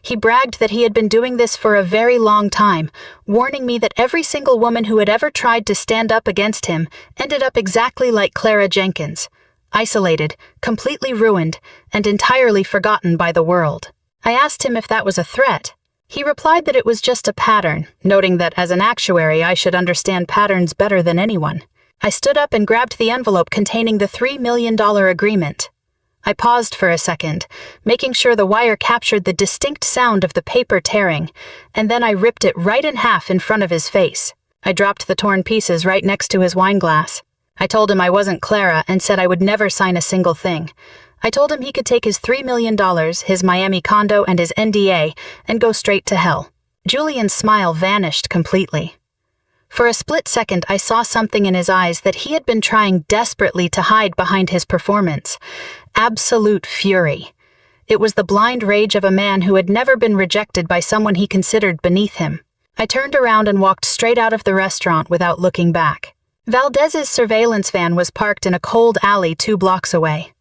He bragged that he had been doing this for a very long time, warning me that every single woman who had ever tried to stand up against him ended up exactly like Clara Jenkins, isolated, completely ruined, and entirely forgotten by the world. I asked him if that was a threat. He replied that it was just a pattern, noting that as an actuary I should understand patterns better than anyone. I stood up and grabbed the envelope containing the $3 million agreement. I paused for a second, making sure the wire captured the distinct sound of the paper tearing, and then I ripped it right in half in front of his face. I dropped the torn pieces right next to his wine glass. I told him I wasn't Clara and said I would never sign a single thing. I told him he could take his $3 million, his Miami condo, and his NDA, and go straight to hell. Julian's smile vanished completely. For a split second, I saw something in his eyes that he had been trying desperately to hide behind his performance. Absolute fury. It was the blind rage of a man who had never been rejected by someone he considered beneath him. I turned around and walked straight out of the restaurant without looking back. Valdez's surveillance van was parked in a cold alley 2 blocks away.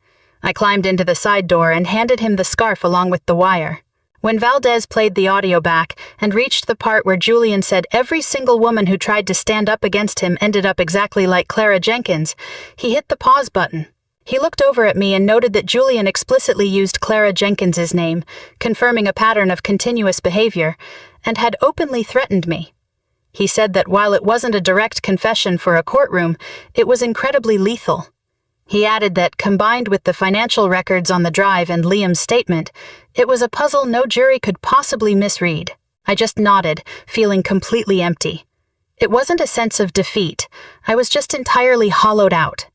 I climbed into the side door and handed him the scarf along with the wire. When Valdez played the audio back and reached the part where Julian said every single woman who tried to stand up against him ended up exactly like Clara Jenkins, he hit the pause button. He looked over at me and noted that Julian explicitly used Clara Jenkins's name, confirming a pattern of continuous behavior, and had openly threatened me. He said that while it wasn't a direct confession for a courtroom, it was incredibly lethal. He added that, combined with the financial records on the drive and Liam's statement, it was a puzzle no jury could possibly misread. I just nodded, feeling completely empty. It wasn't a sense of defeat. I was just entirely hollowed out.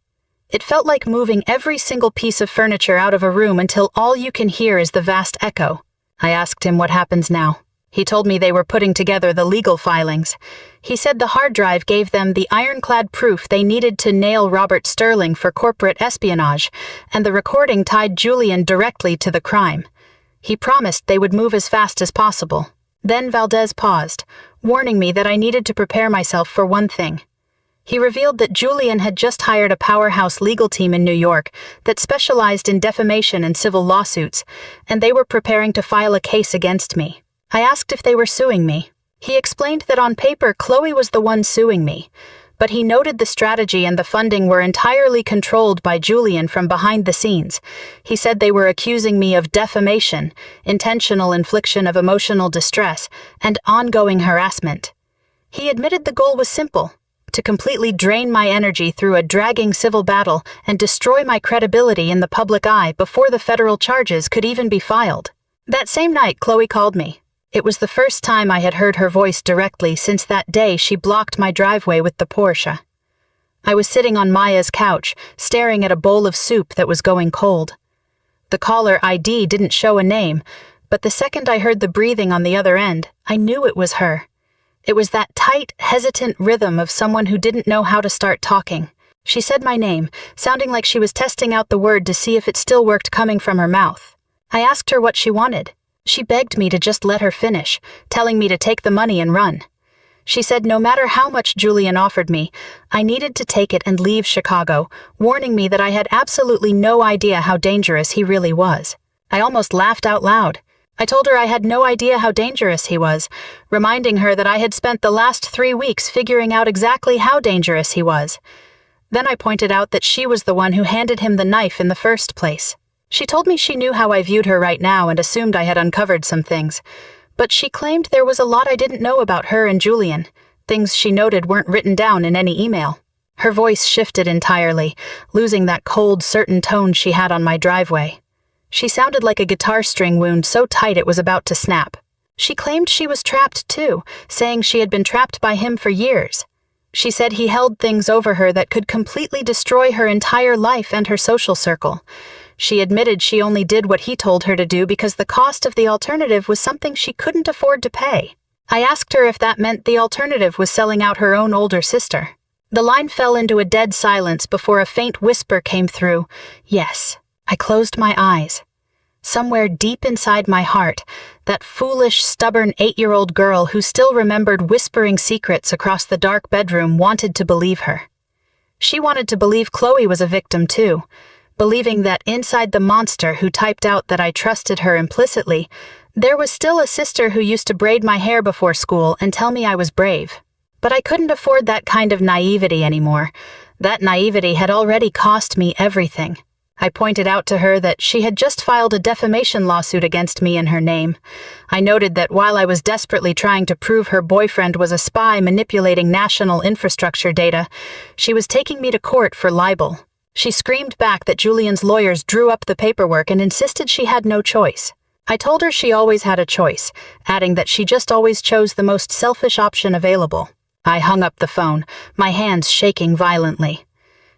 It felt like moving every single piece of furniture out of a room until all you can hear is the vast echo. I asked him what happens now. He told me they were putting together the legal filings. He said the hard drive gave them the ironclad proof they needed to nail Robert Sterling for corporate espionage, and the recording tied Julian directly to the crime. He promised they would move as fast as possible. Then Valdez paused, warning me that I needed to prepare myself for one thing. He revealed that Julian had just hired a powerhouse legal team in New York that specialized in defamation and civil lawsuits, and they were preparing to file a case against me. I asked if they were suing me. He explained that on paper Chloe was the one suing me, but he noted the strategy and the funding were entirely controlled by Julian from behind the scenes. He said they were accusing me of defamation, intentional infliction of emotional distress, and ongoing harassment. He admitted the goal was simple: to completely drain my energy through a dragging civil battle and destroy my credibility in the public eye before the federal charges could even be filed. That same night, Chloe called me. It was the first time I had heard her voice directly since that day she blocked my driveway with the Porsche. I was sitting on Maya's couch, staring at a bowl of soup that was going cold. The caller ID didn't show a name, but the second I heard the breathing on the other end, I knew it was her. It was that tight, hesitant rhythm of someone who didn't know how to start talking. She said my name, sounding like she was testing out the word to see if it still worked coming from her mouth. I asked her what she wanted. She begged me to just let her finish, telling me to take the money and run. She said no matter how much Julian offered me, I needed to take it and leave Chicago, warning me that I had absolutely no idea how dangerous he really was. I almost laughed out loud. I told her I had no idea how dangerous he was, reminding her that I had spent the last 3 weeks figuring out exactly how dangerous he was. Then I pointed out that she was the one who handed him the knife in the first place. She told me she knew how I viewed her right now and assumed I had uncovered some things, but she claimed there was a lot I didn't know about her and Julian, things she noted weren't written down in any email. Her voice shifted entirely, losing that cold, certain tone she had on my driveway. She sounded like a guitar string wound so tight it was about to snap. She claimed she was trapped too, saying she had been trapped by him for years. She said he held things over her that could completely destroy her entire life and her social circle. She admitted she only did what he told her to do because the cost of the alternative was something she couldn't afford to pay. I asked her if that meant the alternative was selling out her own older sister. The line fell into a dead silence before a faint whisper came through. Yes. I closed my eyes. Somewhere deep inside my heart, that foolish, stubborn 8-year-old girl who still remembered whispering secrets across the dark bedroom wanted to believe her. She wanted to believe Chloe was a victim too, believing that inside the monster who typed out that I trusted her implicitly, there was still a sister who used to braid my hair before school and tell me I was brave. But I couldn't afford that kind of naivety anymore. That naivety had already cost me everything. I pointed out to her that she had just filed a defamation lawsuit against me in her name. I noted that while I was desperately trying to prove her boyfriend was a spy manipulating national infrastructure data, she was taking me to court for libel. She screamed back that Julian's lawyers drew up the paperwork and insisted she had no choice. I told her she always had a choice, adding that she just always chose the most selfish option available. I hung up the phone, my hands shaking violently.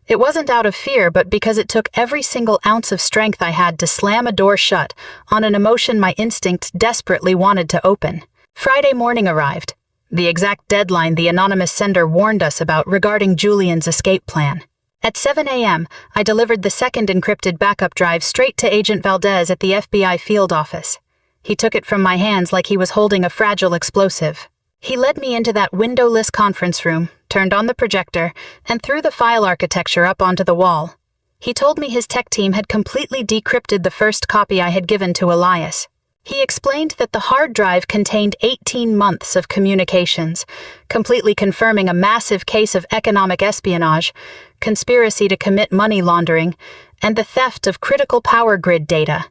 It wasn't out of fear, but because it took every single ounce of strength I had to slam a door shut on an emotion my instinct desperately wanted to open. Friday morning arrived, the exact deadline the anonymous sender warned us about regarding Julian's escape plan. At 7 a.m., I delivered the second encrypted backup drive straight to Agent Valdez at the FBI field office. He took it from my hands like he was holding a fragile explosive. He led me into that windowless conference room, turned on the projector, and threw the file architecture up onto the wall. He told me his tech team had completely decrypted the first copy I had given to Elias. He explained that the hard drive contained 18 months of communications, completely confirming a massive case of economic espionage, conspiracy to commit money laundering, and the theft of critical power grid data.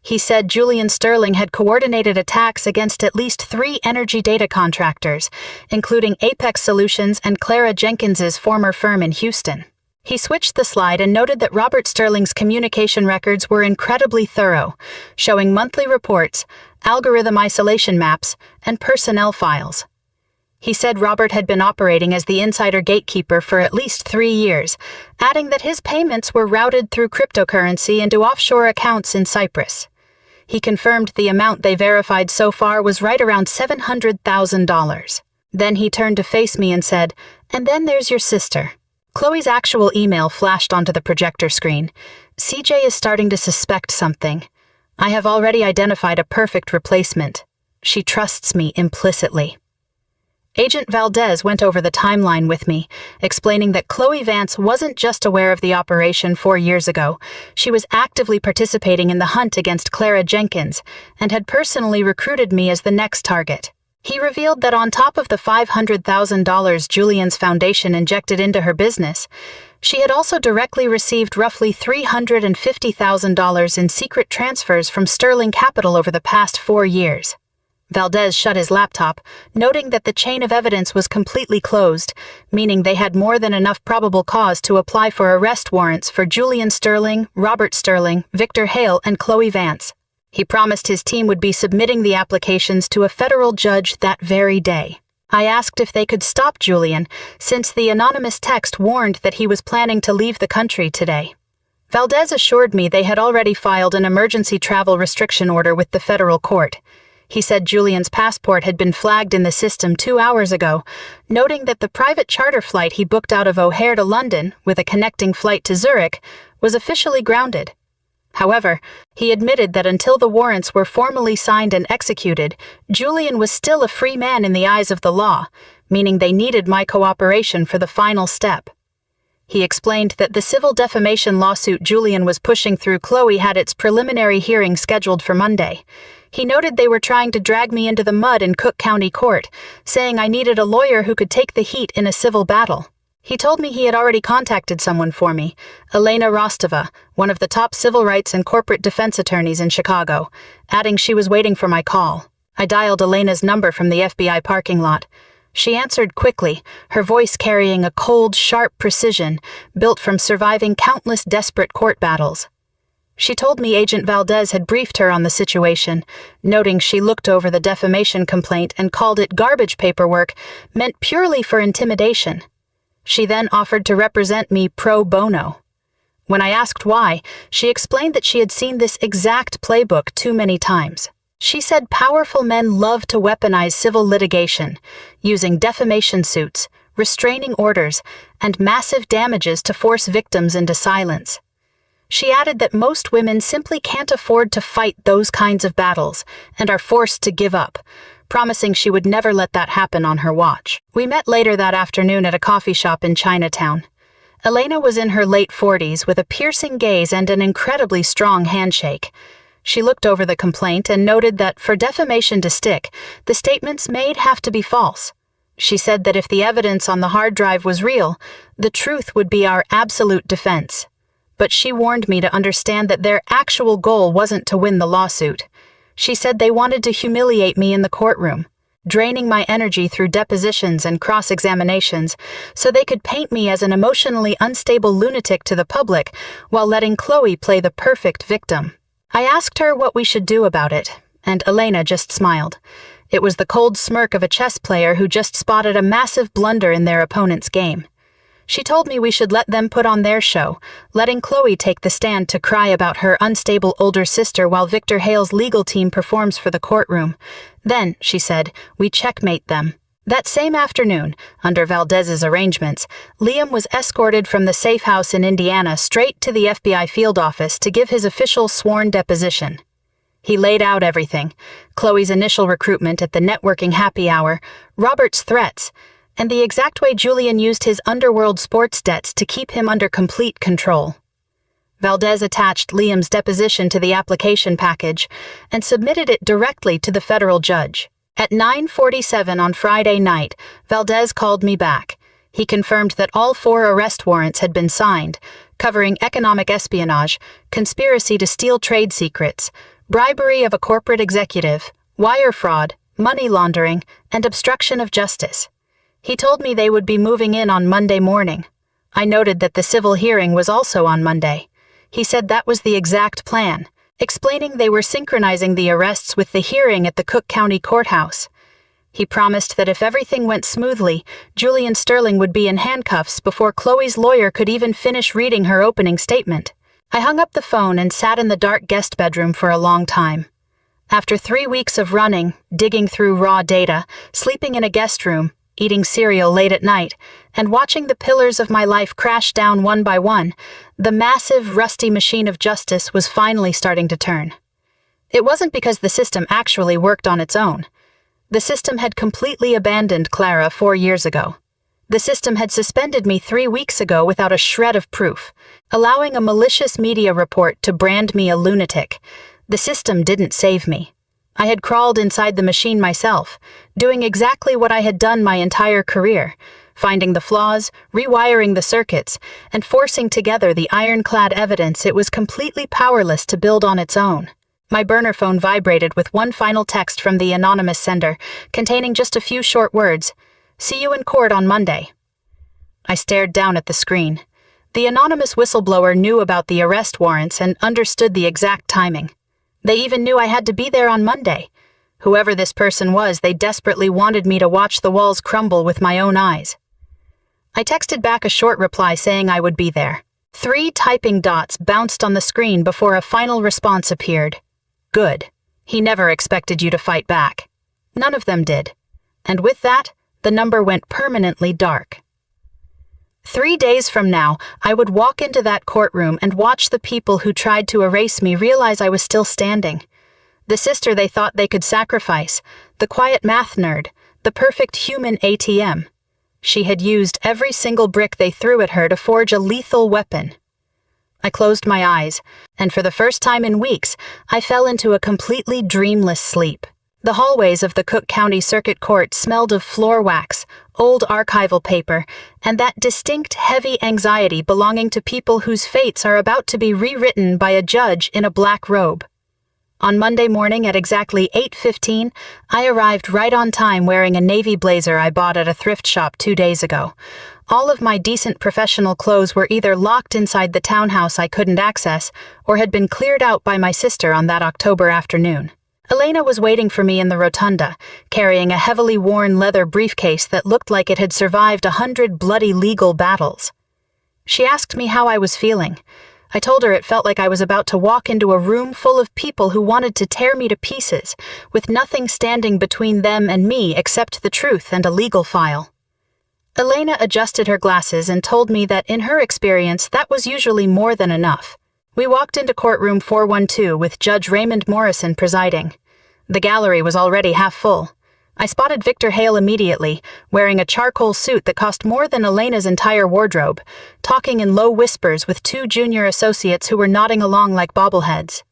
He said Julian Sterling had coordinated attacks against at least 3 energy data contractors, including Apex Solutions and Clara Jenkins's former firm in Houston. He switched the slide and noted that Robert Sterling's communication records were incredibly thorough, showing monthly reports, algorithm isolation maps, and personnel files. He said Robert had been operating as the insider gatekeeper for at least 3 years, adding that his payments were routed through cryptocurrency into offshore accounts in Cyprus. He confirmed the amount they verified so far was right around $700,000. Then he turned to face me and said, "And then there's your sister." Chloe's actual email flashed onto the projector screen. "CJ is starting to suspect something. I have already identified a perfect replacement. She trusts me implicitly." Agent Valdez went over the timeline with me, explaining that Chloe Vance wasn't just aware of the operation 4 years ago. She was actively participating in the hunt against Clara Jenkins and had personally recruited me as the next target. He revealed that on top of the $500,000 Julian's foundation injected into her business, she had also directly received roughly $350,000 in secret transfers from Sterling Capital over the past 4 years. Valdez shut his laptop, noting that the chain of evidence was completely closed, meaning they had more than enough probable cause to apply for arrest warrants for Julian Sterling, Robert Sterling, Victor Hale, and Chloe Vance. He promised his team would be submitting the applications to a federal judge that very day. I asked if they could stop Julian, since the anonymous text warned that he was planning to leave the country today. Valdez assured me they had already filed an emergency travel restriction order with the federal court. He said Julian's passport had been flagged in the system 2 hours ago, noting that the private charter flight he booked out of O'Hare to London, with a connecting flight to Zurich, was officially grounded. However, he admitted that until the warrants were formally signed and executed, Julian was still a free man in the eyes of the law, meaning they needed my cooperation for the final step. He explained that the civil defamation lawsuit Julian was pushing through Chloe had its preliminary hearing scheduled for Monday. He noted they were trying to drag me into the mud in Cook County Court, saying I needed a lawyer who could take the heat in a civil battle. He told me he had already contacted someone for me, Elena Rostova, one of the top civil rights and corporate defense attorneys in Chicago, adding she was waiting for my call. I dialed Elena's number from the FBI parking lot. She answered quickly, her voice carrying a cold, sharp precision built from surviving countless desperate court battles. She told me Agent Valdez had briefed her on the situation, noting she looked over the defamation complaint and called it garbage paperwork meant purely for intimidation. She then offered to represent me pro bono. When I asked why, she explained that she had seen this exact playbook too many times. She said powerful men love to weaponize civil litigation, using defamation suits, restraining orders, and massive damages to force victims into silence. She added that most women simply can't afford to fight those kinds of battles and are forced to give up, promising she would never let that happen on her watch. We met later that afternoon at a coffee shop in Chinatown. Elena was in her late 40s with a piercing gaze and an incredibly strong handshake. She looked over the complaint and noted that for defamation to stick, the statements made have to be false. She said that if the evidence on the hard drive was real, the truth would be our absolute defense. But she warned me to understand that their actual goal wasn't to win the lawsuit. She said they wanted to humiliate me in the courtroom, draining my energy through depositions and cross-examinations so they could paint me as an emotionally unstable lunatic to the public while letting Chloe play the perfect victim. I asked her what we should do about it, and Elena just smiled. It was the cold smirk of a chess player who just spotted a massive blunder in their opponent's game. She told me we should let them put on their show, letting Chloe take the stand to cry about her unstable older sister while Victor Hale's legal team performs for the courtroom. Then, she said, we checkmate them. That same afternoon, under Valdez's arrangements, Liam was escorted from the safe house in Indiana straight to the FBI field office to give his official sworn deposition. He laid out everything: Chloe's initial recruitment at the networking happy hour, Robert's threats, and the exact way Julian used his underworld sports debts to keep him under complete control. Valdez attached Liam's deposition to the application package and submitted it directly to the federal judge. At 9:47 on Friday night, Valdez called me back. He confirmed that all 4 arrest warrants had been signed, covering economic espionage, conspiracy to steal trade secrets, bribery of a corporate executive, wire fraud, money laundering, and obstruction of justice. He told me they would be moving in on Monday morning. I noted that the civil hearing was also on Monday. He said that was the exact plan, explaining they were synchronizing the arrests with the hearing at the Cook County Courthouse. He promised that if everything went smoothly, Julian Sterling would be in handcuffs before Chloe's lawyer could even finish reading her opening statement. I hung up the phone and sat in the dark guest bedroom for a long time. After 3 weeks of running, digging through raw data, sleeping in a guest room, eating cereal late at night, and watching the pillars of my life crash down one by one, the massive, rusty machine of justice was finally starting to turn. It wasn't because the system actually worked on its own. The system had completely abandoned Clara 4 years ago. The system had suspended me 3 weeks ago without a shred of proof, allowing a malicious media report to brand me a lunatic. The system didn't save me. I had crawled inside the machine myself, doing exactly what I had done my entire career, finding the flaws, rewiring the circuits, and forcing together the ironclad evidence it was completely powerless to build on its own. My burner phone vibrated with one final text from the anonymous sender, containing just a few short words. "See you in court on Monday." I stared down at the screen. The anonymous whistleblower knew about the arrest warrants and understood the exact timing. They even knew I had to be there on Monday. Whoever this person was, they desperately wanted me to watch the walls crumble with my own eyes. I texted back a short reply saying I would be there. 3 typing dots bounced on the screen before a final response appeared. Good. He never expected you to fight back. None of them did. And with that, the number went permanently dark. 3 days from now, I would walk into that courtroom and watch the people who tried to erase me realize I was still standing. The sister they thought they could sacrifice, the quiet math nerd, the perfect human ATM. She had used every single brick they threw at her to forge a lethal weapon. I closed my eyes, and for the first time in weeks, I fell into a completely dreamless sleep. The hallways of the Cook County Circuit Court smelled of floor wax, old archival paper, and that distinct heavy anxiety belonging to people whose fates are about to be rewritten by a judge in a black robe. On Monday morning at exactly 8:15, I arrived right on time wearing a navy blazer I bought at a thrift shop 2 days ago. All of my decent professional clothes were either locked inside the townhouse I couldn't access or had been cleared out by my sister on that October afternoon. Elena was waiting for me in the rotunda, carrying a heavily worn leather briefcase that looked like it had survived 100 bloody legal battles. She asked me how I was feeling. I told her it felt like I was about to walk into a room full of people who wanted to tear me to pieces, with nothing standing between them and me except the truth and a legal file. Elena adjusted her glasses and told me that in her experience that was usually more than enough. We walked into courtroom 412 with Judge Raymond Morrison presiding. The gallery was already half full. I spotted Victor Hale immediately, wearing a charcoal suit that cost more than Elena's entire wardrobe, talking in low whispers with 2 junior associates who were nodding along like bobbleheads.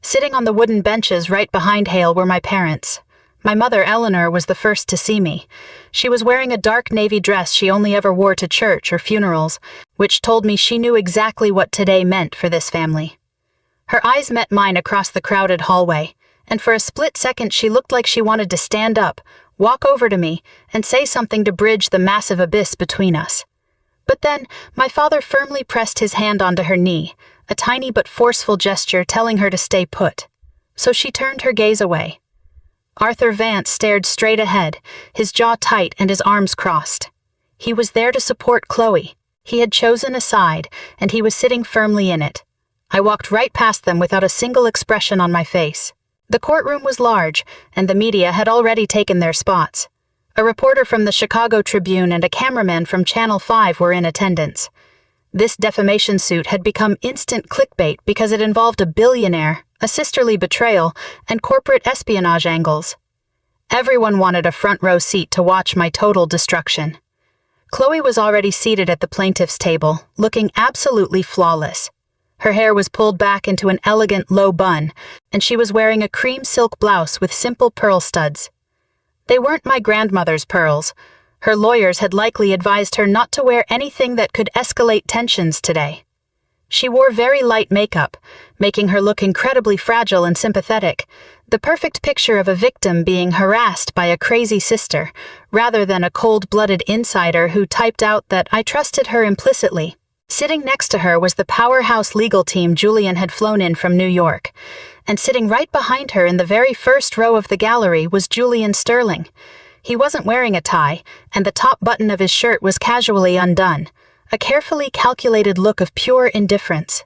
Sitting on the wooden benches right behind Hale were my parents. My mother, Eleanor, was the first to see me. She was wearing a dark navy dress she only ever wore to church or funerals, which told me she knew exactly what today meant for this family. Her eyes met mine across the crowded hallway, and for a split second she looked like she wanted to stand up, walk over to me, and say something to bridge the massive abyss between us. But then, my father firmly pressed his hand onto her knee, a tiny but forceful gesture telling her to stay put. So she turned her gaze away. Arthur Vance stared straight ahead, his jaw tight and his arms crossed. He was there to support Chloe. He had chosen a side, and he was sitting firmly in it. I walked right past them without a single expression on my face. The courtroom was large, and the media had already taken their spots. A reporter from the Chicago Tribune and a cameraman from Channel 5 were in attendance. This defamation suit had become instant clickbait because it involved a billionaire, a sisterly betrayal, and corporate espionage angles. Everyone wanted a front row seat to watch my total destruction. Chloe was already seated at the plaintiff's table, looking absolutely flawless. Her hair was pulled back into an elegant low bun, and she was wearing a cream silk blouse with simple pearl studs. They weren't my grandmother's pearls. Her lawyers had likely advised her not to wear anything that could escalate tensions today. She wore very light makeup, making her look incredibly fragile and sympathetic, the perfect picture of a victim being harassed by a crazy sister, rather than a cold-blooded insider who typed out that I trusted her implicitly. Sitting next to her was the powerhouse legal team Julian had flown in from New York, and sitting right behind her in the very first row of the gallery was Julian Sterling. He wasn't wearing a tie, and the top button of his shirt was casually undone, a carefully calculated look of pure indifference.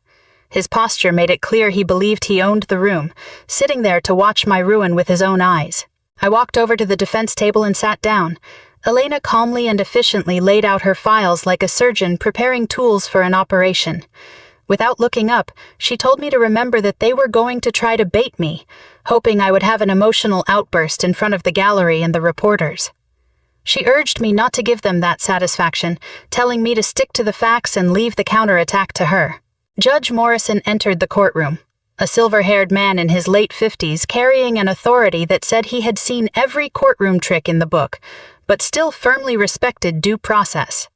His posture made it clear he believed he owned the room, sitting there to watch my ruin with his own eyes. I walked over to the defense table and sat down. Elena calmly and efficiently laid out her files like a surgeon preparing tools for an operation. Without looking up, she told me to remember that they were going to try to bait me, hoping I would have an emotional outburst in front of the gallery and the reporters. She urged me not to give them that satisfaction, telling me to stick to the facts and leave the counterattack to her. Judge Morrison entered the courtroom, a silver-haired man in his late 50s carrying an authority that said he had seen every courtroom trick in the book, but still firmly respected due process.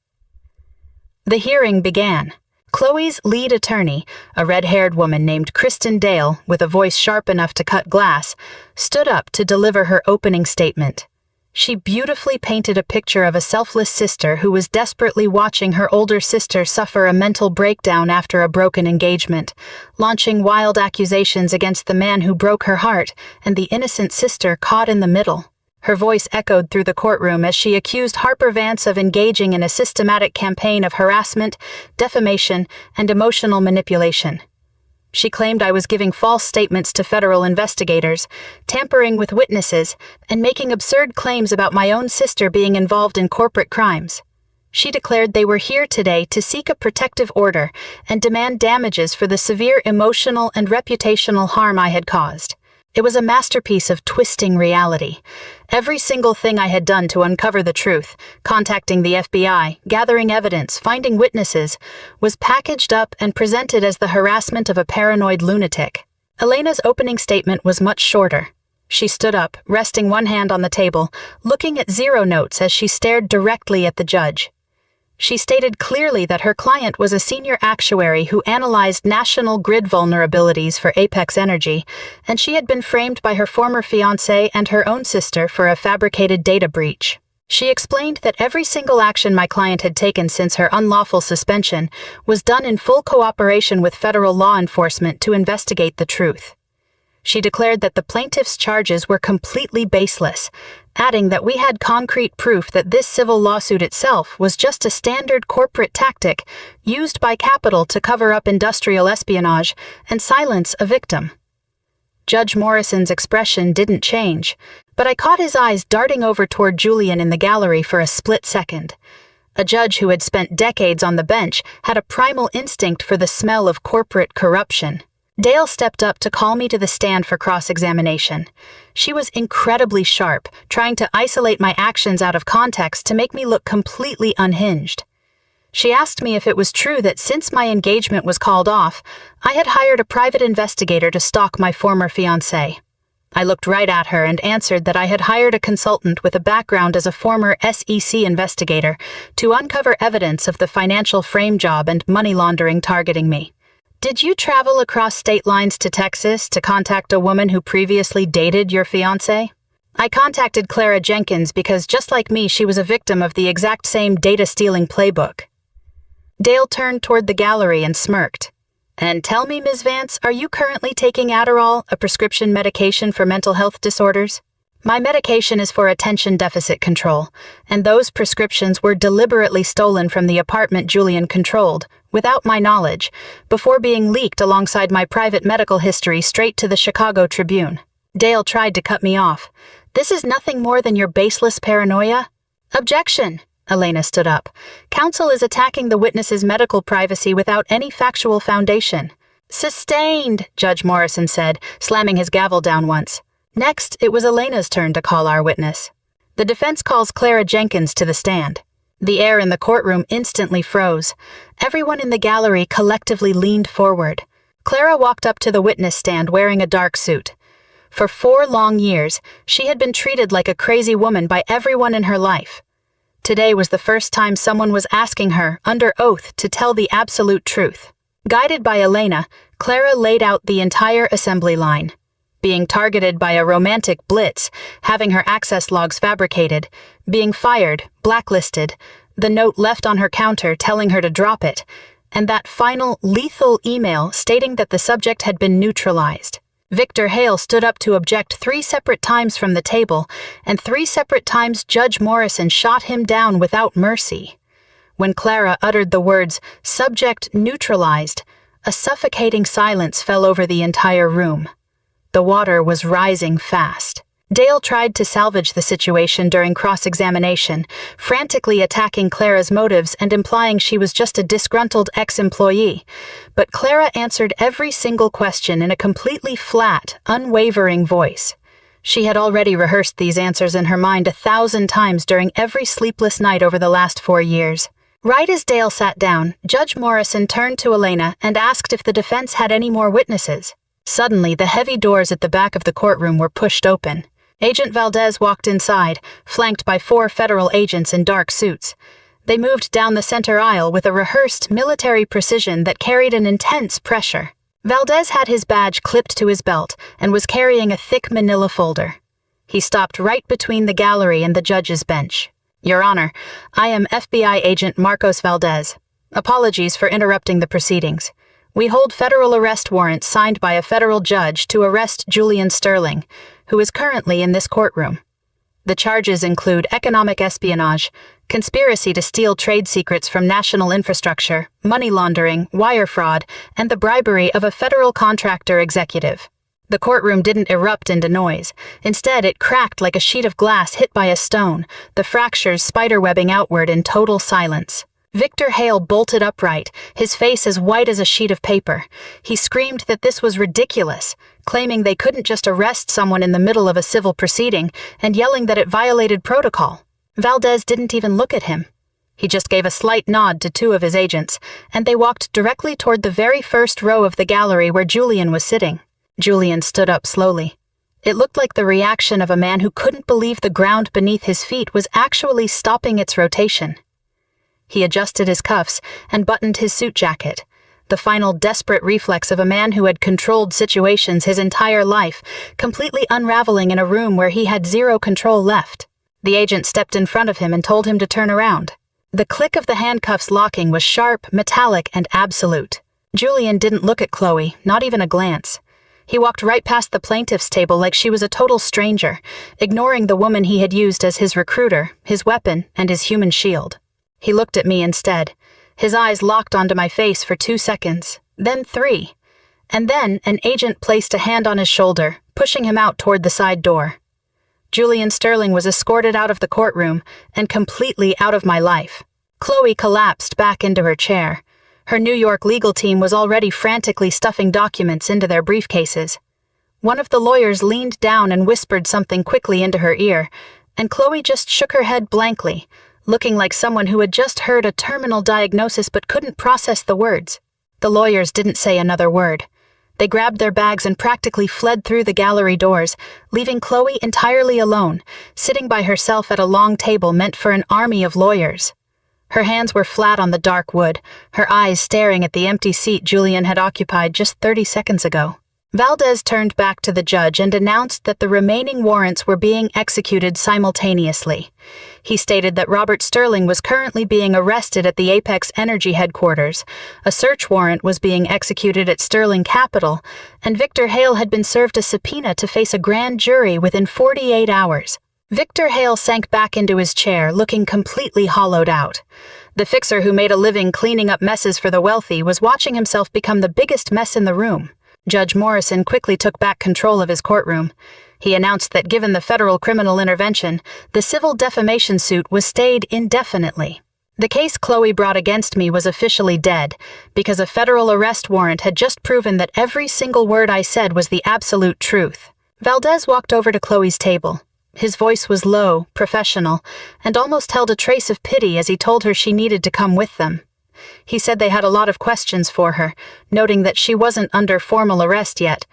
The hearing began. Chloe's lead attorney, a red-haired woman named Kristen Dale, with a voice sharp enough to cut glass, stood up to deliver her opening statement. She beautifully painted a picture of a selfless sister who was desperately watching her older sister suffer a mental breakdown after a broken engagement, launching wild accusations against the man who broke her heart and the innocent sister caught in the middle. Her voice echoed through the courtroom as she accused Harper Vance of engaging in a systematic campaign of harassment, defamation, and emotional manipulation. She claimed I was giving false statements to federal investigators, tampering with witnesses, and making absurd claims about my own sister being involved in corporate crimes. She declared they were here today to seek a protective order and demand damages for the severe emotional and reputational harm I had caused. It was a masterpiece of twisting reality. Every single thing I had done to uncover the truth, contacting the FBI, gathering evidence, finding witnesses, was packaged up and presented as the harassment of a paranoid lunatic. Elena's opening statement was much shorter. She stood up, resting one hand on the table, looking at zero notes as she stared directly at the judge. She stated clearly that her client was a senior actuary who analyzed national grid vulnerabilities for Apex Energy, and she had been framed by her former fiancé and her own sister for a fabricated data breach. She explained that every single action my client had taken since her unlawful suspension was done in full cooperation with federal law enforcement to investigate the truth. She declared that the plaintiff's charges were completely baseless, adding that we had concrete proof that this civil lawsuit itself was just a standard corporate tactic used by capital to cover up industrial espionage and silence a victim. Judge Morrison's expression didn't change, but I caught his eyes darting over toward Julian in the gallery for a split second. A judge who had spent decades on the bench had a primal instinct for the smell of corporate corruption. Dale stepped up to call me to the stand for cross-examination. She was incredibly sharp, trying to isolate my actions out of context to make me look completely unhinged. She asked me if it was true that since my engagement was called off, I had hired a private investigator to stalk my former fiancé. I looked right at her and answered that I had hired a consultant with a background as a former SEC investigator to uncover evidence of the financial frame job and money laundering targeting me. Did you travel across state lines to Texas to contact a woman who previously dated your fiancé? I contacted Clara Jenkins because, just like me, she was a victim of the exact same data-stealing playbook. Dale turned toward the gallery and smirked. And tell me, Ms. Vance, are you currently taking Adderall, a prescription medication for mental health disorders? My medication is for attention deficit control, and those prescriptions were deliberately stolen from the apartment Julian controlled, without my knowledge, before being leaked alongside my private medical history straight to the Chicago Tribune. Dale tried to cut me off. This is nothing more than your baseless paranoia? Objection! Elena stood up. Counsel is attacking the witness's medical privacy without any factual foundation. Sustained, Judge Morrison said, slamming his gavel down once. Next, it was Elena's turn to call our witness. The defense calls Clara Jenkins to the stand. The air in the courtroom instantly froze. Everyone in the gallery collectively leaned forward. Clara walked up to the witness stand wearing a dark suit. For 4 long years, she had been treated like a crazy woman by everyone in her life. Today was the first time someone was asking her, under oath, to tell the absolute truth. Guided by Elena, Clara laid out the entire assembly line. Being targeted by a romantic blitz, having her access logs fabricated, being fired, blacklisted, the note left on her counter telling her to drop it, and that final lethal email stating that the subject had been neutralized. Victor Hale stood up to object 3 separate times from the table, and 3 separate times Judge Morrison shot him down without mercy. When Clara uttered the words, "subject neutralized," a suffocating silence fell over the entire room. The water was rising fast. Dale tried to salvage the situation during cross-examination, frantically attacking Clara's motives and implying she was just a disgruntled ex-employee. But Clara answered every single question in a completely flat, unwavering voice. She had already rehearsed these answers in her mind 1,000 times during every sleepless night over the last 4 years. Right as Dale sat down, Judge Morrison turned to Elena and asked if the defense had any more witnesses. Suddenly, the heavy doors at the back of the courtroom were pushed open. Agent Valdez walked inside, flanked by 4 federal agents in dark suits. They moved down the center aisle with a rehearsed military precision that carried an intense pressure. Valdez had his badge clipped to his belt and was carrying a thick manila folder. He stopped right between the gallery and the judge's bench. "Your Honor, I am FBI agent Marcos Valdez. Apologies for interrupting the proceedings. We hold federal arrest warrants signed by a federal judge to arrest Julian Sterling, who is currently in this courtroom. The charges include economic espionage, conspiracy to steal trade secrets from national infrastructure, money laundering, wire fraud, and the bribery of a federal contractor executive." The courtroom didn't erupt into noise. Instead, it cracked like a sheet of glass hit by a stone, the fractures spiderwebbing outward in total silence. Victor Hale bolted upright, his face as white as a sheet of paper. He screamed that this was ridiculous, claiming they couldn't just arrest someone in the middle of a civil proceeding and yelling that it violated protocol. Valdez didn't even look at him. He just gave a slight nod to 2 of his agents, and they walked directly toward the very first row of the gallery where Julian was sitting. Julian stood up slowly. It looked like the reaction of a man who couldn't believe the ground beneath his feet was actually stopping its rotation. He adjusted his cuffs and buttoned his suit jacket, the final desperate reflex of a man who had controlled situations his entire life, completely unraveling in a room where he had 0 control left. The agent stepped in front of him and told him to turn around. The click of the handcuffs locking was sharp, metallic, and absolute. Julian didn't look at Chloe, not even a glance. He walked right past the plaintiff's table like she was a total stranger, ignoring the woman he had used as his recruiter, his weapon, and his human shield. He looked at me instead. His eyes locked onto my face for 2 seconds, then 3. And then an agent placed a hand on his shoulder, pushing him out toward the side door. Julian Sterling was escorted out of the courtroom and completely out of my life. Chloe collapsed back into her chair. Her New York legal team was already frantically stuffing documents into their briefcases. One of the lawyers leaned down and whispered something quickly into her ear, and Chloe just shook her head blankly, looking like someone who had just heard a terminal diagnosis but couldn't process the words. The lawyers didn't say another word. They grabbed their bags and practically fled through the gallery doors, leaving Chloe entirely alone, sitting by herself at a long table meant for an army of lawyers. Her hands were flat on the dark wood, her eyes staring at the empty seat Julian had occupied just 30 seconds ago. Valdez turned back to the judge and announced that the remaining warrants were being executed simultaneously. He stated that Robert Sterling was currently being arrested at the Apex Energy headquarters, a search warrant was being executed at Sterling Capital, and Victor Hale had been served a subpoena to face a grand jury within 48 hours. Victor Hale sank back into his chair, looking completely hollowed out. The fixer who made a living cleaning up messes for the wealthy was watching himself become the biggest mess in the room. Judge Morrison quickly took back control of his courtroom. He announced that given the federal criminal intervention, the civil defamation suit was stayed indefinitely. The case Chloe brought against me was officially dead, because a federal arrest warrant had just proven that every single word I said was the absolute truth. Valdez walked over to Chloe's table. His voice was low, professional, and almost held a trace of pity as he told her she needed to come with them. He said they had a lot of questions for her, noting that she wasn't under formal arrest yet,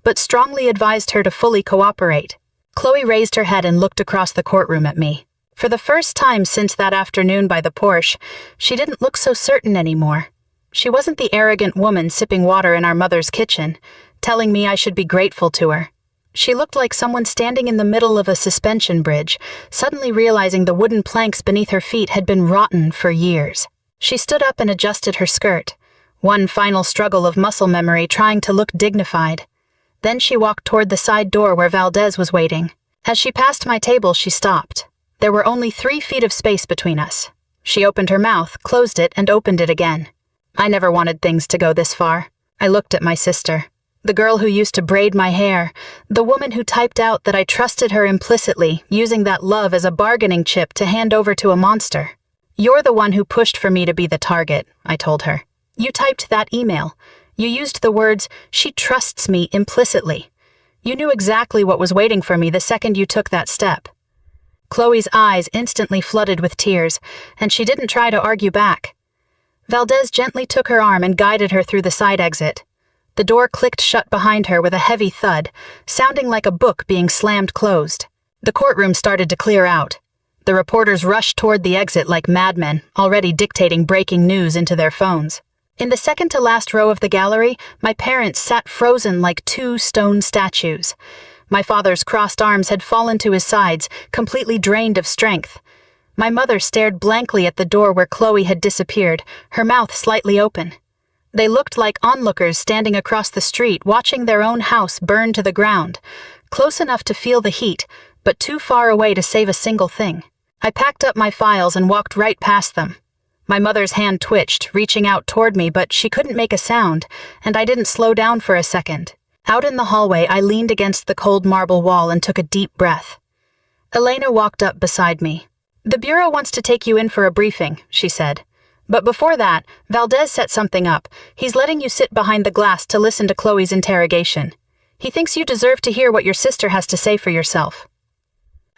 but strongly advised her to fully cooperate. Chloe raised her head and looked across the courtroom at me. For the first time since that afternoon by the Porsche, she didn't look so certain anymore. She wasn't the arrogant woman sipping water in our mother's kitchen, telling me I should be grateful to her. She looked like someone standing in the middle of a suspension bridge, suddenly realizing the wooden planks beneath her feet had been rotten for years. She stood up and adjusted her skirt, one final struggle of muscle memory trying to look dignified. Then she walked toward the side door where Valdez was waiting. As she passed my table, she stopped. There were only 3 feet of space between us. She opened her mouth, closed it, and opened it again. I never wanted things to go this far. I looked at my sister. The girl who used to braid my hair, the woman who typed out that I trusted her implicitly, using that love as a bargaining chip to hand over to a monster. "You're the one who pushed for me to be the target," I told her. "You typed that email. You used the words, 'she trusts me implicitly.' You knew exactly what was waiting for me the second you took that step." Chloe's eyes instantly flooded with tears, and she didn't try to argue back. Valdez gently took her arm and guided her through the side exit. The door clicked shut behind her with a heavy thud, sounding like a book being slammed closed. The courtroom started to clear out. The reporters rushed toward the exit like madmen, already dictating breaking news into their phones. In the second-to-last row of the gallery, my parents sat frozen like 2 stone statues. My father's crossed arms had fallen to his sides, completely drained of strength. My mother stared blankly at the door where Chloe had disappeared, her mouth slightly open. They looked like onlookers standing across the street, watching their own house burn to the ground, close enough to feel the heat, but too far away to save a single thing. I packed up my files and walked right past them. My mother's hand twitched, reaching out toward me, but she couldn't make a sound, and I didn't slow down for a second. Out in the hallway, I leaned against the cold marble wall and took a deep breath. Elena walked up beside me. "The Bureau wants to take you in for a briefing," she said. "But before that, Valdez set something up. He's letting you sit behind the glass to listen to Chloe's interrogation. He thinks you deserve to hear what your sister has to say for yourself."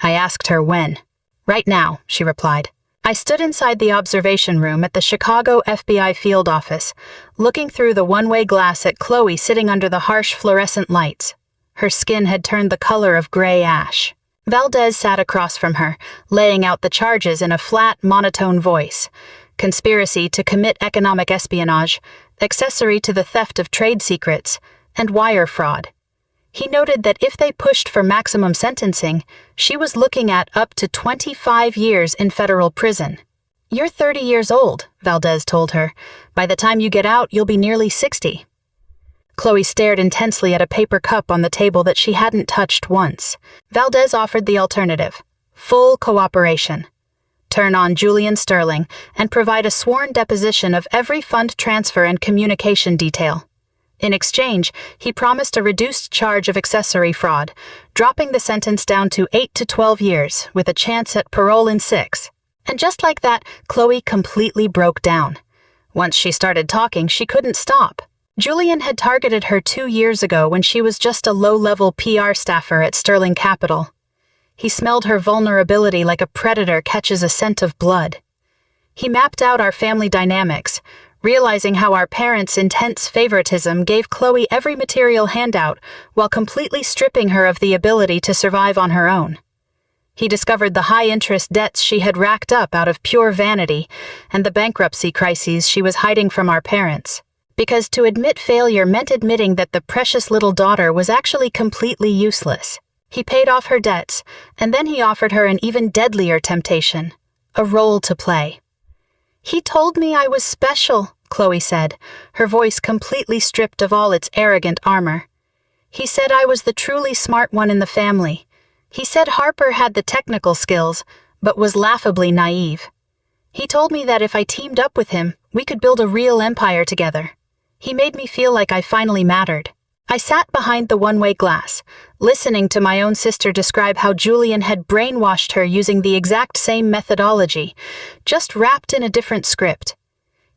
I asked her when. "Right now," she replied. I stood inside the observation room at the Chicago FBI field office, looking through the one-way glass at Chloe sitting under the harsh fluorescent lights. Her skin had turned the color of gray ash. Valdez sat across from her, laying out the charges in a flat, monotone voice. Conspiracy to commit economic espionage, accessory to the theft of trade secrets, and wire fraud. He noted that if they pushed for maximum sentencing, she was looking at up to 25 years in federal prison. "You're 30 years old," Valdez told her. "By the time you get out, you'll be nearly 60. Chloe stared intensely at a paper cup on the table that she hadn't touched once. Valdez offered the alternative: full cooperation. Turn on Julian Sterling and provide a sworn deposition of every fund transfer and communication detail. In exchange, he promised a reduced charge of accessory fraud, dropping the sentence down to 8 to 12 years, with a chance at parole in 6. And just like that, Chloe completely broke down. Once she started talking, she couldn't stop. Julian had targeted her 2 years ago when she was just a low-level PR staffer at Sterling Capital. He smelled her vulnerability like a predator catches a scent of blood. He mapped out our family dynamics, realizing how our parents' intense favoritism gave Chloe every material handout while completely stripping her of the ability to survive on her own. He discovered the high-interest debts she had racked up out of pure vanity and the bankruptcy crises she was hiding from our parents. Because to admit failure meant admitting that the precious little daughter was actually completely useless. He paid off her debts, and then he offered her an even deadlier temptation, a role to play. "He told me I was special," Chloe said, her voice completely stripped of all its arrogant armor. "He said I was the truly smart one in the family. He said Harper had the technical skills, but was laughably naive. He told me that if I teamed up with him, we could build a real empire together. He made me feel like I finally mattered." I sat behind the one-way glass, listening to my own sister describe how Julian had brainwashed her using the exact same methodology, just wrapped in a different script.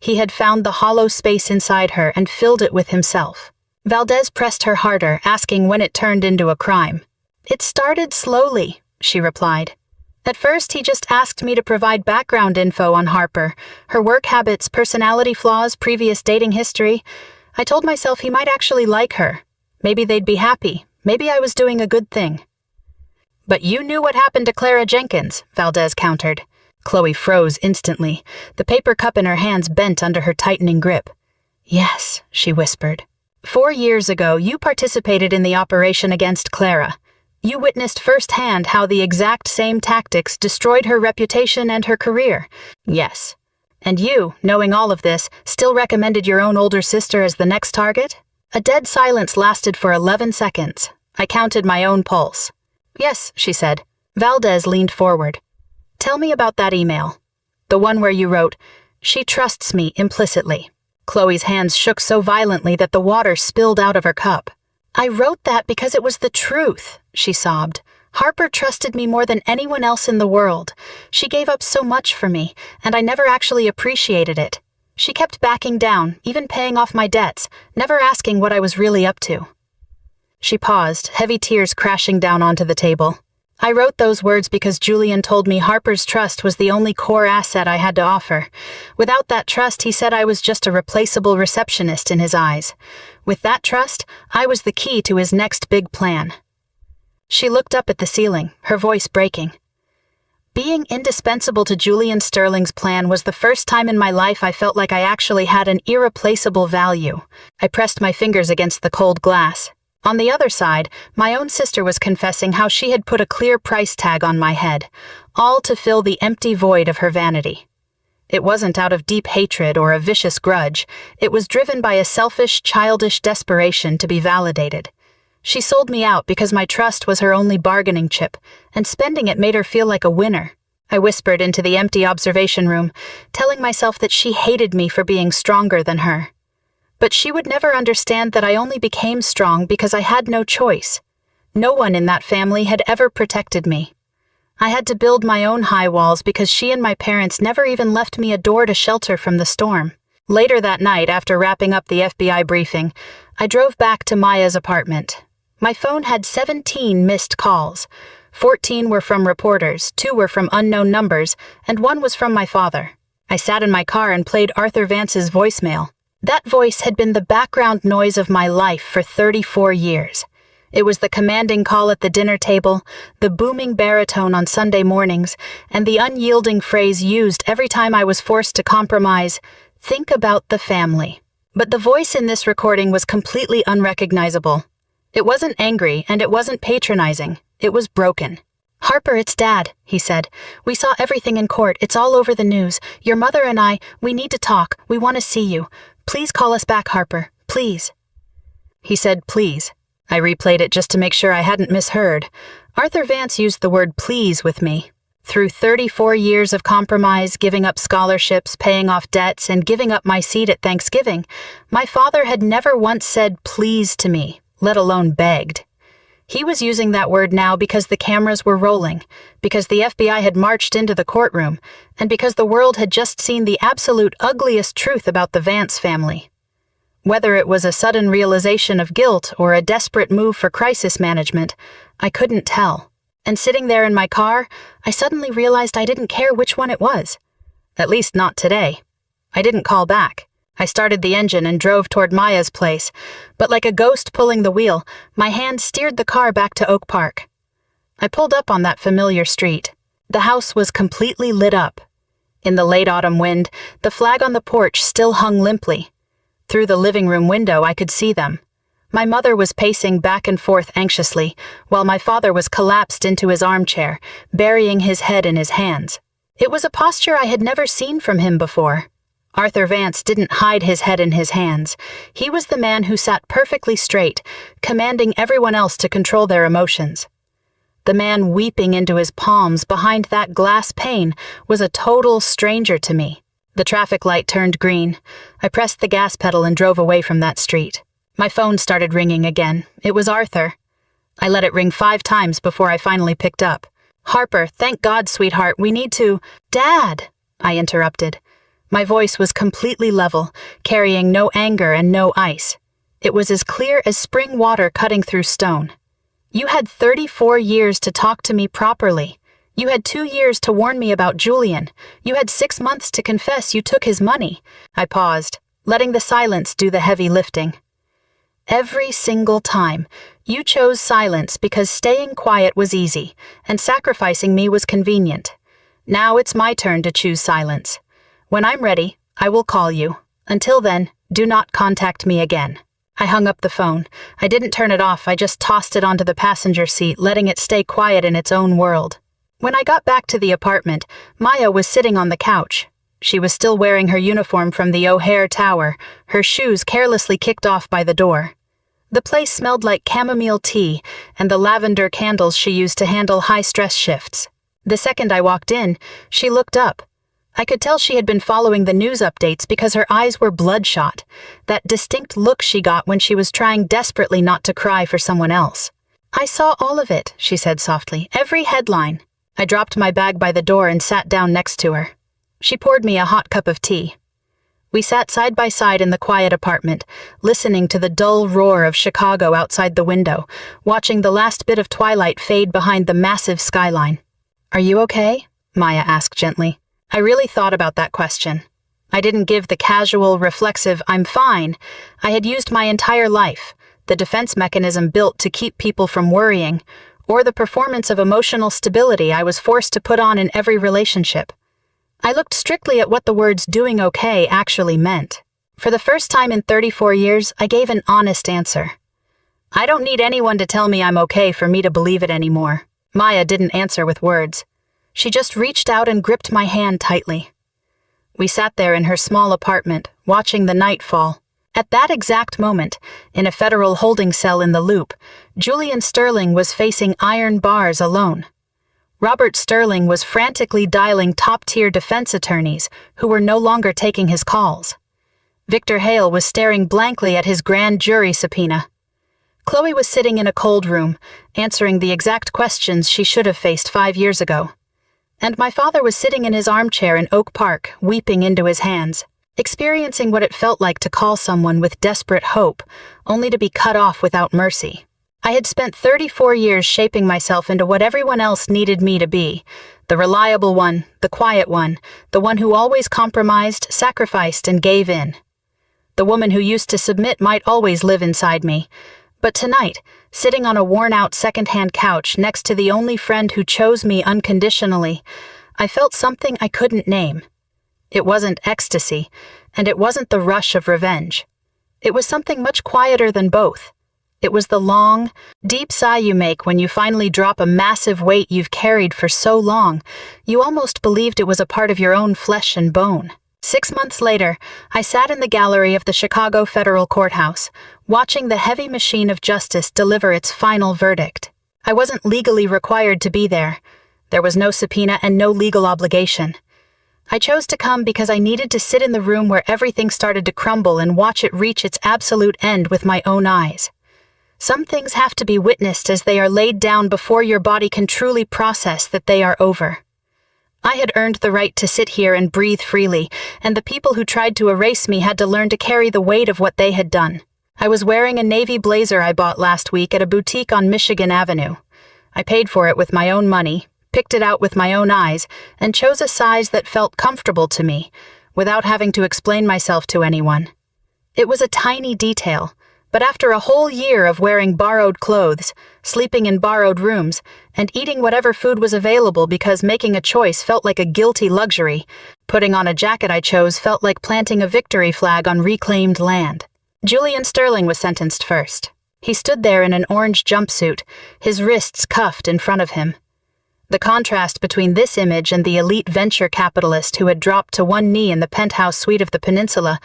He had found the hollow space inside her and filled it with himself. Valdez pressed her harder, asking when it turned into a crime. "It started slowly," she replied. "At first, he just asked me to provide background info on Harper, her work habits, personality flaws, previous dating history. I told myself he might actually like her. Maybe they'd be happy. Maybe I was doing a good thing." "But you knew what happened to Clara Jenkins," Valdez countered. Chloe froze instantly, the paper cup in her hands bent under her tightening grip. "Yes," she whispered. "4 years ago, you participated in the operation against Clara. You witnessed firsthand how the exact same tactics destroyed her reputation and her career. Yes. And you, knowing all of this, still recommended your own older sister as the next target?" A dead silence lasted for 11 seconds. I counted my own pulse. "Yes," she said. Valdez leaned forward. "Tell me about that email. The one where you wrote, 'She trusts me implicitly.'" Chloe's hands shook so violently that the water spilled out of her cup. "I wrote that because it was the truth," she sobbed. "Harper trusted me more than anyone else in the world. She gave up so much for me, and I never actually appreciated it. She kept backing down, even paying off my debts, never asking what I was really up to." She paused, heavy tears crashing down onto the table. "I wrote those words because Julian told me Harper's trust was the only core asset I had to offer. Without that trust, he said I was just a replaceable receptionist in his eyes. With that trust, I was the key to his next big plan." She looked up at the ceiling, her voice breaking. "Being indispensable to Julian Sterling's plan was the first time in my life I felt like I actually had an irreplaceable value." I pressed my fingers against the cold glass. On the other side, my own sister was confessing how she had put a clear price tag on my head, all to fill the empty void of her vanity. It wasn't out of deep hatred or a vicious grudge. It was driven by a selfish, childish desperation to be validated. She sold me out because my trust was her only bargaining chip, and spending it made her feel like a winner. I whispered into the empty observation room, telling myself that she hated me for being stronger than her. But she would never understand that I only became strong because I had no choice. No one in that family had ever protected me. I had to build my own high walls because she and my parents never even left me a door to shelter from the storm. Later that night, after wrapping up the FBI briefing, I drove back to Maya's apartment. My phone had 17 missed calls. 14 were from reporters, 2 were from unknown numbers, and 1 was from my father. I sat in my car and played Arthur Vance's voicemail. That voice had been the background noise of my life for 34 years. It was the commanding call at the dinner table, the booming baritone on Sunday mornings, and the unyielding phrase used every time I was forced to compromise, "Think about the family." But the voice in this recording was completely unrecognizable. It wasn't angry, and it wasn't patronizing. It was broken. "Harper, it's Dad," he said. "We saw everything in court. It's all over the news. Your mother and I, we need to talk. We want to see you. Please call us back, Harper. Please." He said, "Please." I replayed it just to make sure I hadn't misheard. Arthur Vance used the word please with me. Through 34 years of compromise, giving up scholarships, paying off debts, and giving up my seat at Thanksgiving, my father had never once said please to me, let alone begged. He was using that word now because the cameras were rolling, because the FBI had marched into the courtroom, and because the world had just seen the absolute ugliest truth about the Vance family. Whether it was a sudden realization of guilt or a desperate move for crisis management, I couldn't tell. And sitting there in my car, I suddenly realized I didn't care which one it was. At least not today. I didn't call back. I started the engine and drove toward Maya's place, but like a ghost pulling the wheel, my hand steered the car back to Oak Park. I pulled up on that familiar street. The house was completely lit up. In the late autumn wind, the flag on the porch still hung limply. Through the living room window, I could see them. My mother was pacing back and forth anxiously, while my father was collapsed into his armchair, burying his head in his hands. It was a posture I had never seen from him before. Arthur Vance didn't hide his head in his hands. He was the man who sat perfectly straight, commanding everyone else to control their emotions. The man weeping into his palms behind that glass pane was a total stranger to me. The traffic light turned green. I pressed the gas pedal and drove away from that street. My phone started ringing again. It was Arthur. I let it ring 5 times before I finally picked up. "Harper, thank God, sweetheart, we need to—" "Dad," I interrupted. My voice was completely level, carrying no anger and no ice. It was as clear as spring water cutting through stone. You had 34 years to talk to me properly. You had 2 years to warn me about Julian. You had 6 months to confess you took his money. I paused, letting the silence do the heavy lifting. Every single time, you chose silence because staying quiet was easy, and sacrificing me was convenient. Now it's my turn to choose silence. When I'm ready, I will call you. Until then, do not contact me again. I hung up the phone. I didn't turn it off, I just tossed it onto the passenger seat, letting it stay quiet in its own world. When I got back to the apartment, Maya was sitting on the couch. She was still wearing her uniform from the O'Hare Tower, her shoes carelessly kicked off by the door. The place smelled like chamomile tea and the lavender candles she used to handle high-stress shifts. The second I walked in, she looked up. I could tell she had been following the news updates because her eyes were bloodshot, that distinct look she got when she was trying desperately not to cry for someone else. "I saw all of it," she said softly, "every headline." I dropped my bag by the door and sat down next to her. She poured me a hot cup of tea. We sat side by side in the quiet apartment, listening to the dull roar of Chicago outside the window, watching the last bit of twilight fade behind the massive skyline. "Are you okay?" Maya asked gently. I really thought about that question. I didn't give the casual, reflexive, "I'm fine." I had used my entire life, the defense mechanism built to keep people from worrying, or the performance of emotional stability I was forced to put on in every relationship. I looked strictly at what the words "doing okay" actually meant. For the first time in 34 years, I gave an honest answer. I don't need anyone to tell me I'm okay for me to believe it anymore. Maya didn't answer with words. She just reached out and gripped my hand tightly. We sat there in her small apartment, watching the night fall. At that exact moment, in a federal holding cell in the Loop, Julian Sterling was facing iron bars alone. Robert Sterling was frantically dialing top-tier defense attorneys who were no longer taking his calls. Victor Hale was staring blankly at his grand jury subpoena. Chloe was sitting in a cold room, answering the exact questions she should have faced 5 years ago. And my father was sitting in his armchair in Oak Park, weeping into his hands, experiencing what it felt like to call someone with desperate hope, only to be cut off without mercy. I had spent 34 years shaping myself into what everyone else needed me to be, the reliable one, the quiet one, the one who always compromised, sacrificed, and gave in. The woman who used to submit might always live inside me, but tonight, sitting on a worn-out second-hand couch next to the only friend who chose me unconditionally, I felt something I couldn't name. It wasn't ecstasy, and it wasn't the rush of revenge. It was something much quieter than both. It was the long, deep sigh you make when you finally drop a massive weight you've carried for so long, you almost believed it was a part of your own flesh and bone. 6 months later, I sat in the gallery of the Chicago Federal Courthouse, watching the heavy machine of justice deliver its final verdict. I wasn't legally required to be there. There was no subpoena and no legal obligation. I chose to come because I needed to sit in the room where everything started to crumble and watch it reach its absolute end with my own eyes. Some things have to be witnessed as they are laid down before your body can truly process that they are over. I had earned the right to sit here and breathe freely, and the people who tried to erase me had to learn to carry the weight of what they had done. I was wearing a navy blazer I bought last week at a boutique on Michigan Avenue. I paid for it with my own money, picked it out with my own eyes, and chose a size that felt comfortable to me, without having to explain myself to anyone. It was a tiny detail, but after a whole year of wearing borrowed clothes, sleeping in borrowed rooms, and eating whatever food was available because making a choice felt like a guilty luxury, putting on a jacket I chose felt like planting a victory flag on reclaimed land. Julian Sterling was sentenced first. He stood there in an orange jumpsuit, his wrists cuffed in front of him. The contrast between this image and the elite venture capitalist who had dropped to one knee in the penthouse suite of the peninsula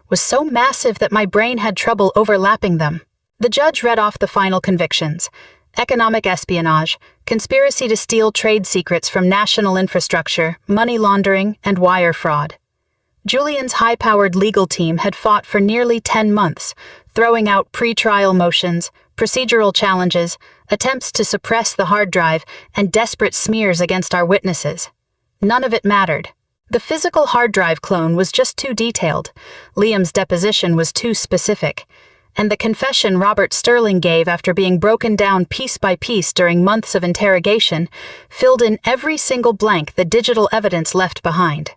was so massive that my brain had trouble overlapping them. The judge read off the final convictions: economic espionage, conspiracy to steal trade secrets from national infrastructure, money laundering, and wire fraud. Julian's high-powered legal team had fought for nearly 10 months, throwing out pre-trial motions, procedural challenges, attempts to suppress the hard drive, and desperate smears against our witnesses. None of it mattered. The physical hard drive clone was just too detailed. Liam's deposition was too specific. and the confession Robert Sterling gave after being broken down piece by piece during months of interrogation filled in every single blank the digital evidence left behind.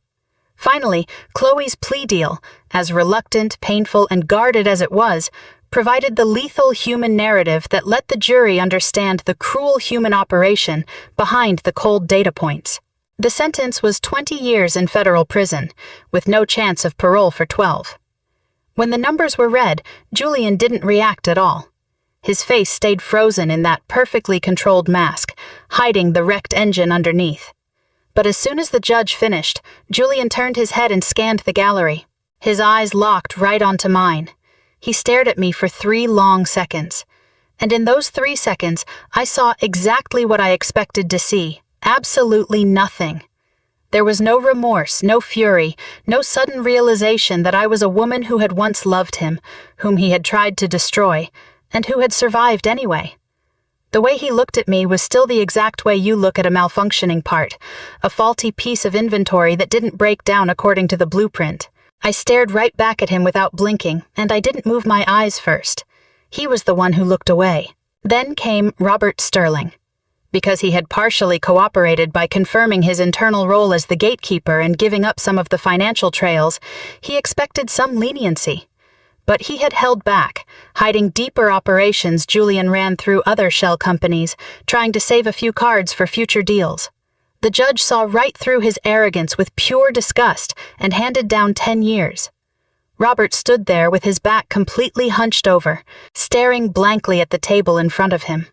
Finally, Chloe's plea deal, as reluctant, painful, and guarded as it was, provided the lethal human narrative that let the jury understand the cruel human operation behind the cold data points. The sentence was 20 years in federal prison, with no chance of parole for 12. When the numbers were read, Julian didn't react at all. His face stayed frozen in that perfectly controlled mask, hiding the wrecked engine underneath. But as soon as the judge finished, Julian turned his head and scanned the gallery. His eyes locked right onto mine. He stared at me for 3 long seconds. And in those 3 seconds, I saw exactly what I expected to see. Absolutely nothing. There was no remorse, no fury, no sudden realization that I was a woman who had once loved him, whom he had tried to destroy, and who had survived anyway. The way he looked at me was still the exact way you look at a malfunctioning part, a faulty piece of inventory that didn't break down according to the blueprint. I stared right back at him without blinking, and I didn't move my eyes first. He was the one who looked away. Then came Robert Sterling. Because he had partially cooperated by confirming his internal role as the gatekeeper and giving up some of the financial trails, he expected some leniency. But he had held back, hiding deeper operations Julian ran through other shell companies, trying to save a few cards for future deals. The judge saw right through his arrogance with pure disgust and handed down 10 years. Robert stood there with his back completely hunched over, staring blankly at the table in front of him.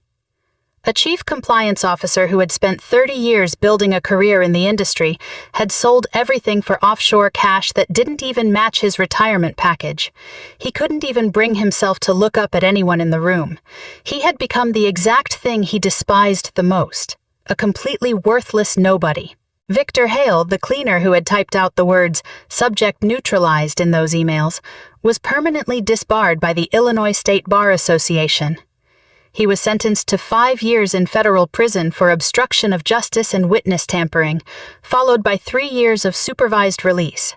A chief compliance officer who had spent 30 years building a career in the industry had sold everything for offshore cash that didn't even match his retirement package. He couldn't even bring himself to look up at anyone in the room. He had become the exact thing he despised the most, a completely worthless nobody. Victor Hale, the cleaner who had typed out the words "subject neutralized" in those emails, was permanently disbarred by the Illinois State Bar Association. He was sentenced to 5 years in federal prison for obstruction of justice and witness tampering, followed by 3 years of supervised release.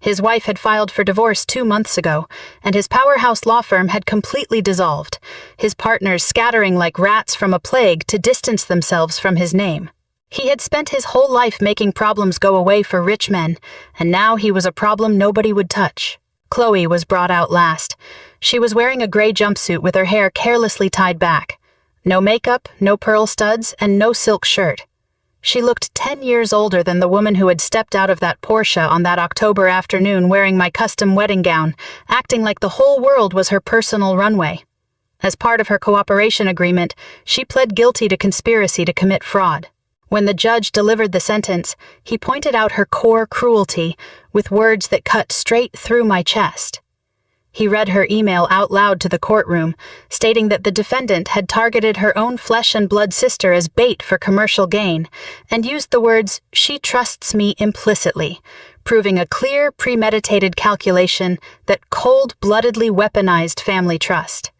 His wife had filed for divorce 2 months ago, and his powerhouse law firm had completely dissolved, his partners scattering like rats from a plague to distance themselves from his name. He had spent his whole life making problems go away for rich men, and now he was a problem nobody would touch. Chloe was brought out last. She was wearing a gray jumpsuit with her hair carelessly tied back. No makeup, no pearl studs, and no silk shirt. She looked 10 years older than the woman who had stepped out of that Porsche on that October afternoon wearing my custom wedding gown, acting like the whole world was her personal runway. As part of her cooperation agreement, she pled guilty to conspiracy to commit fraud. When the judge delivered the sentence, he pointed out her core cruelty with words that cut straight through my chest. He read her email out loud to the courtroom, stating that the defendant had targeted her own flesh and blood sister as bait for commercial gain, and used the words, "she trusts me implicitly," proving a clear, premeditated calculation that cold-bloodedly weaponized family trust.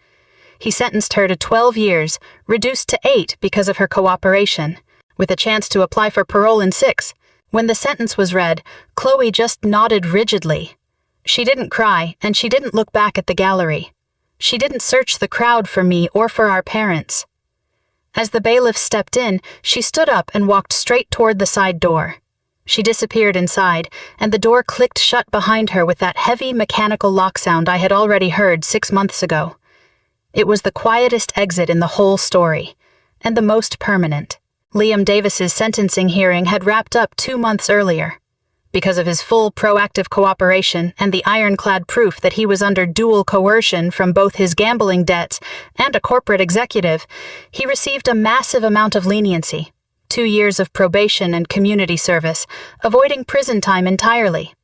He sentenced her to 12 years, reduced to 8 because of her cooperation, with a chance to apply for parole in 6. When the sentence was read, Chloe just nodded rigidly. She didn't cry, and she didn't look back at the gallery. She didn't search the crowd for me or for our parents. As the bailiff stepped in, she stood up and walked straight toward the side door. She disappeared inside, and the door clicked shut behind her with that heavy mechanical lock sound I had already heard 6 months ago. It was the quietest exit in the whole story, and the most permanent. Liam Davis's sentencing hearing had wrapped up 2 months earlier. Because of his full proactive cooperation and the ironclad proof that he was under dual coercion from both his gambling debts and a corporate executive, he received a massive amount of leniency, 2 years of probation and community service, avoiding prison time entirely.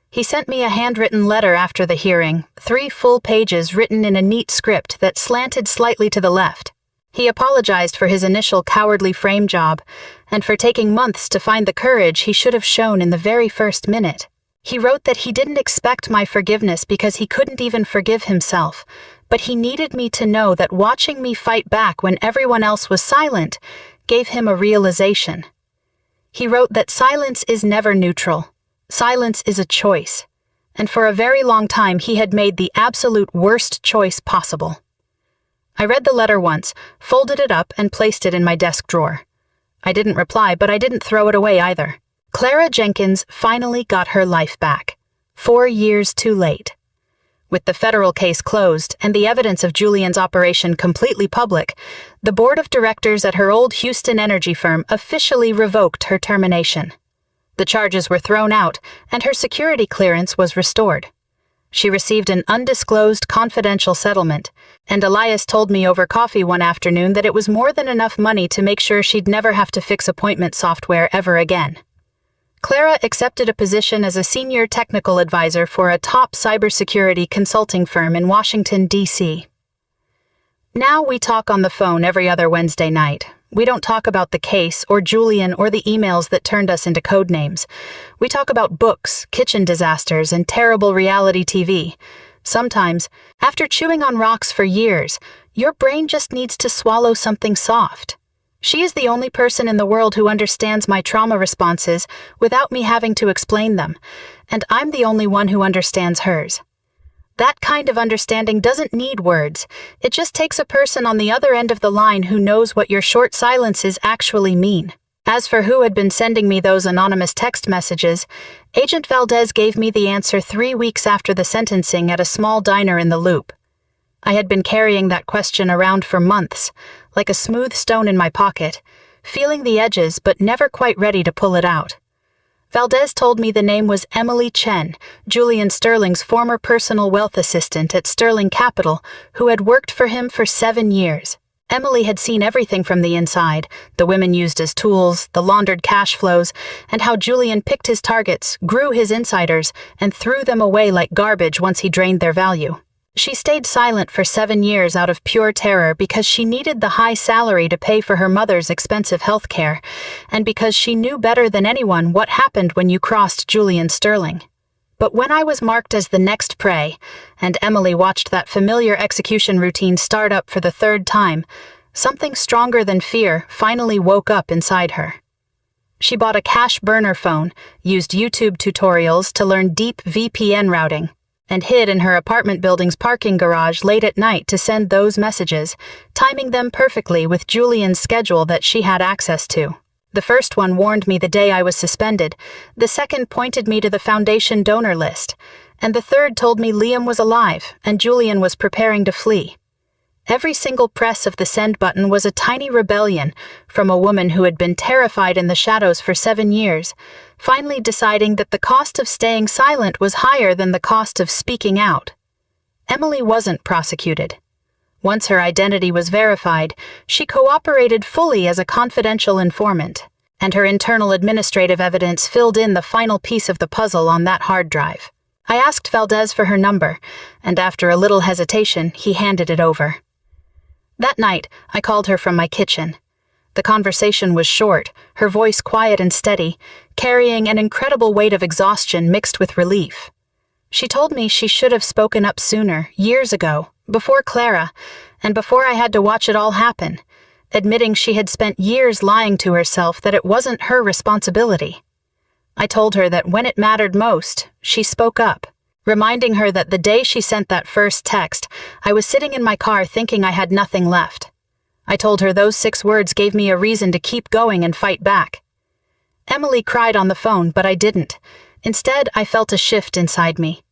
He sent me a handwritten letter after the hearing, 3 full pages written in a neat script that slanted slightly to the left. He apologized for his initial cowardly frame job, and for taking months to find the courage he should have shown in the very first minute. He wrote that he didn't expect my forgiveness because he couldn't even forgive himself, but he needed me to know that watching me fight back when everyone else was silent gave him a realization. He wrote that silence is never neutral. Silence is a choice, and for a very long time he had made the absolute worst choice possible. I read the letter once, folded it up, and placed it in my desk drawer. I didn't reply, but I didn't throw it away either. Clara Jenkins finally got her life back, 4 years too late. With the federal case closed and the evidence of Julian's operation completely public, the board of directors at her old Houston energy firm officially revoked her termination. The charges were thrown out, and her security clearance was restored. She received an undisclosed confidential settlement, and Elias told me over coffee one afternoon that it was more than enough money to make sure she'd never have to fix appointment software ever again. Clara accepted a position as a senior technical advisor for a top cybersecurity consulting firm in Washington, D.C. Now we talk on the phone every other Wednesday night. We don't talk about the case or Julian or the emails that turned us into code names. We talk about books, kitchen disasters, and terrible reality TV. Sometimes, after chewing on rocks for years, your brain just needs to swallow something soft. She is the only person in the world who understands my trauma responses without me having to explain them, and I'm the only one who understands hers. That kind of understanding doesn't need words. It just takes a person on the other end of the line who knows what your short silences actually mean. As for who had been sending me those anonymous text messages, Agent Valdez gave me the answer 3 weeks after the sentencing at a small diner in the Loop. I had been carrying that question around for months, like a smooth stone in my pocket, feeling the edges but never quite ready to pull it out. Valdez told me the name was Emily Chen, Julian Sterling's former personal wealth assistant at Sterling Capital, who had worked for him for 7 years. Emily had seen everything from the inside, the women used as tools, the laundered cash flows, and how Julian picked his targets, grew his insiders, and threw them away like garbage once he drained their value. She stayed silent for 7 years out of pure terror because she needed the high salary to pay for her mother's expensive health care, and because she knew better than anyone what happened when you crossed Julian Sterling. But when I was marked as the next prey, and Emily watched that familiar execution routine start up for the 3rd time, something stronger than fear finally woke up inside her. She bought a cash burner phone, used YouTube tutorials to learn deep VPN routing, and hid in her apartment building's parking garage late at night to send those messages, timing them perfectly with Julian's schedule that she had access to. The first one warned me the day I was suspended, the second pointed me to the foundation donor list, and the third told me Liam was alive and Julian was preparing to flee. Every single press of the send button was a tiny rebellion from a woman who had been terrified in the shadows for 7 years, finally deciding that the cost of staying silent was higher than the cost of speaking out. Emily wasn't prosecuted. Once her identity was verified, she cooperated fully as a confidential informant, and her internal administrative evidence filled in the final piece of the puzzle on that hard drive. I asked Valdez for her number, and after a little hesitation, he handed it over. That night, I called her from my kitchen. The conversation was short, her voice quiet and steady, carrying an incredible weight of exhaustion mixed with relief. She told me she should have spoken up sooner, years ago, before Clara, and before I had to watch it all happen, admitting she had spent years lying to herself that it wasn't her responsibility. I told her that when it mattered most, she spoke up, reminding her that the day she sent that first text, I was sitting in my car thinking I had nothing left. I told her those 6 words gave me a reason to keep going and fight back. Emily cried on the phone, but I didn't. Instead, I felt a shift inside me.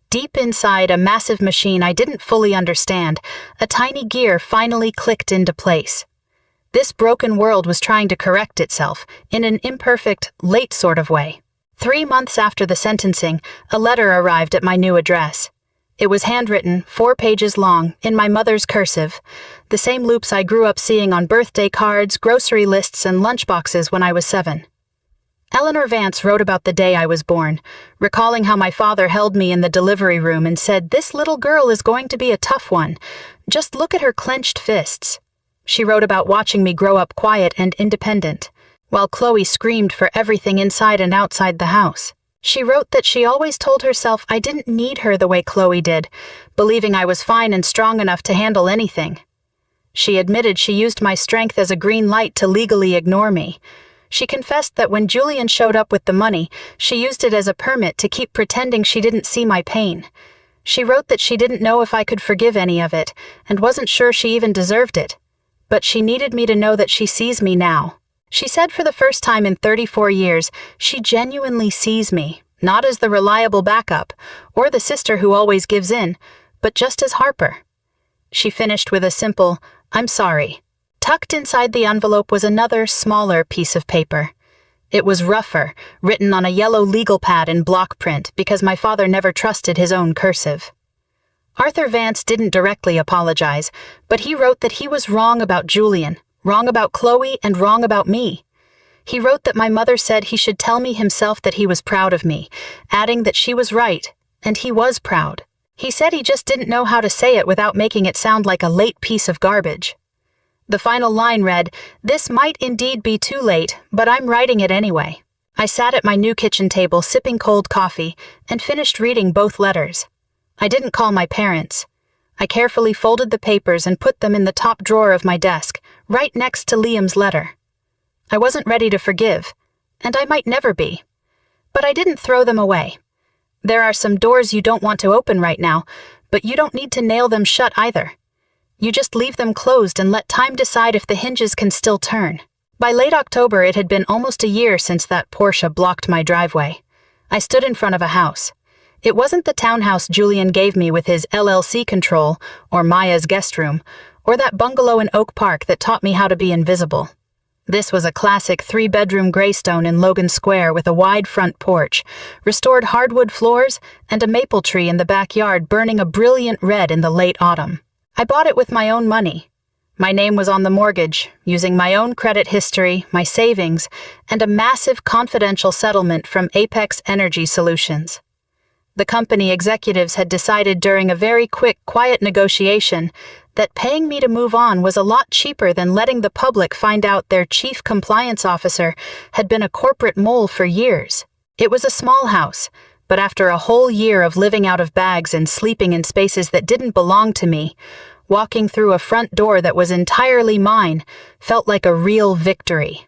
Deep inside a massive machine I didn't fully understand, a tiny gear finally clicked into place. This broken world was trying to correct itself in an imperfect, late sort of way. 3 months after the sentencing, a letter arrived at my new address. It was handwritten, 4 pages long, in my mother's cursive, the same loops I grew up seeing on birthday cards, grocery lists, and lunchboxes when I was 7. Eleanor Vance wrote about the day I was born, recalling how my father held me in the delivery room and said, "This little girl is going to be a tough one. Just look at her clenched fists." She wrote about watching me grow up quiet and independent, while Chloe screamed for everything inside and outside the house. She wrote that she always told herself I didn't need her the way Chloe did, believing I was fine and strong enough to handle anything. She admitted she used my strength as a green light to legally ignore me. She confessed that when Julian showed up with the money, she used it as a permit to keep pretending she didn't see my pain. She wrote that she didn't know if I could forgive any of it, and wasn't sure she even deserved it. But she needed me to know that she sees me now. She said for the first time in 34 years, she genuinely sees me, not as the reliable backup, or the sister who always gives in, but just as Harper. She finished with a simple, "I'm sorry." Tucked inside the envelope was another, smaller piece of paper. It was rougher, written on a yellow legal pad in block print because my father never trusted his own cursive. Arthur Vance didn't directly apologize, but he wrote that he was wrong about Julian, wrong about Chloe, and wrong about me. He wrote that my mother said he should tell me himself that he was proud of me, adding that she was right, and he was proud. He said he just didn't know how to say it without making it sound like a late piece of garbage. The final line read, "This might indeed be too late, but I'm writing it anyway." I sat at my new kitchen table sipping cold coffee and finished reading both letters. I didn't call my parents. I carefully folded the papers and put them in the top drawer of my desk, right next to Liam's letter. I wasn't ready to forgive, and I might never be. But I didn't throw them away. There are some doors you don't want to open right now, but you don't need to nail them shut either. You just leave them closed and let time decide if the hinges can still turn. By late October, it had been almost a year since that Porsche blocked my driveway. I stood in front of a house. It wasn't the townhouse Julian gave me with his LLC control, or Maya's guest room, or that bungalow in Oak Park that taught me how to be invisible. This was a classic 3-bedroom graystone in Logan Square with a wide front porch, restored hardwood floors, and a maple tree in the backyard burning a brilliant red in the late autumn. I bought it with my own money. My name was on the mortgage, using my own credit history, my savings, and a massive confidential settlement from Apex Energy Solutions. The company executives had decided during a very quick, quiet negotiation that paying me to move on was a lot cheaper than letting the public find out their chief compliance officer had been a corporate mole for years. It was a small house, but after a whole year of living out of bags and sleeping in spaces that didn't belong to me, walking through a front door that was entirely mine felt like a real victory.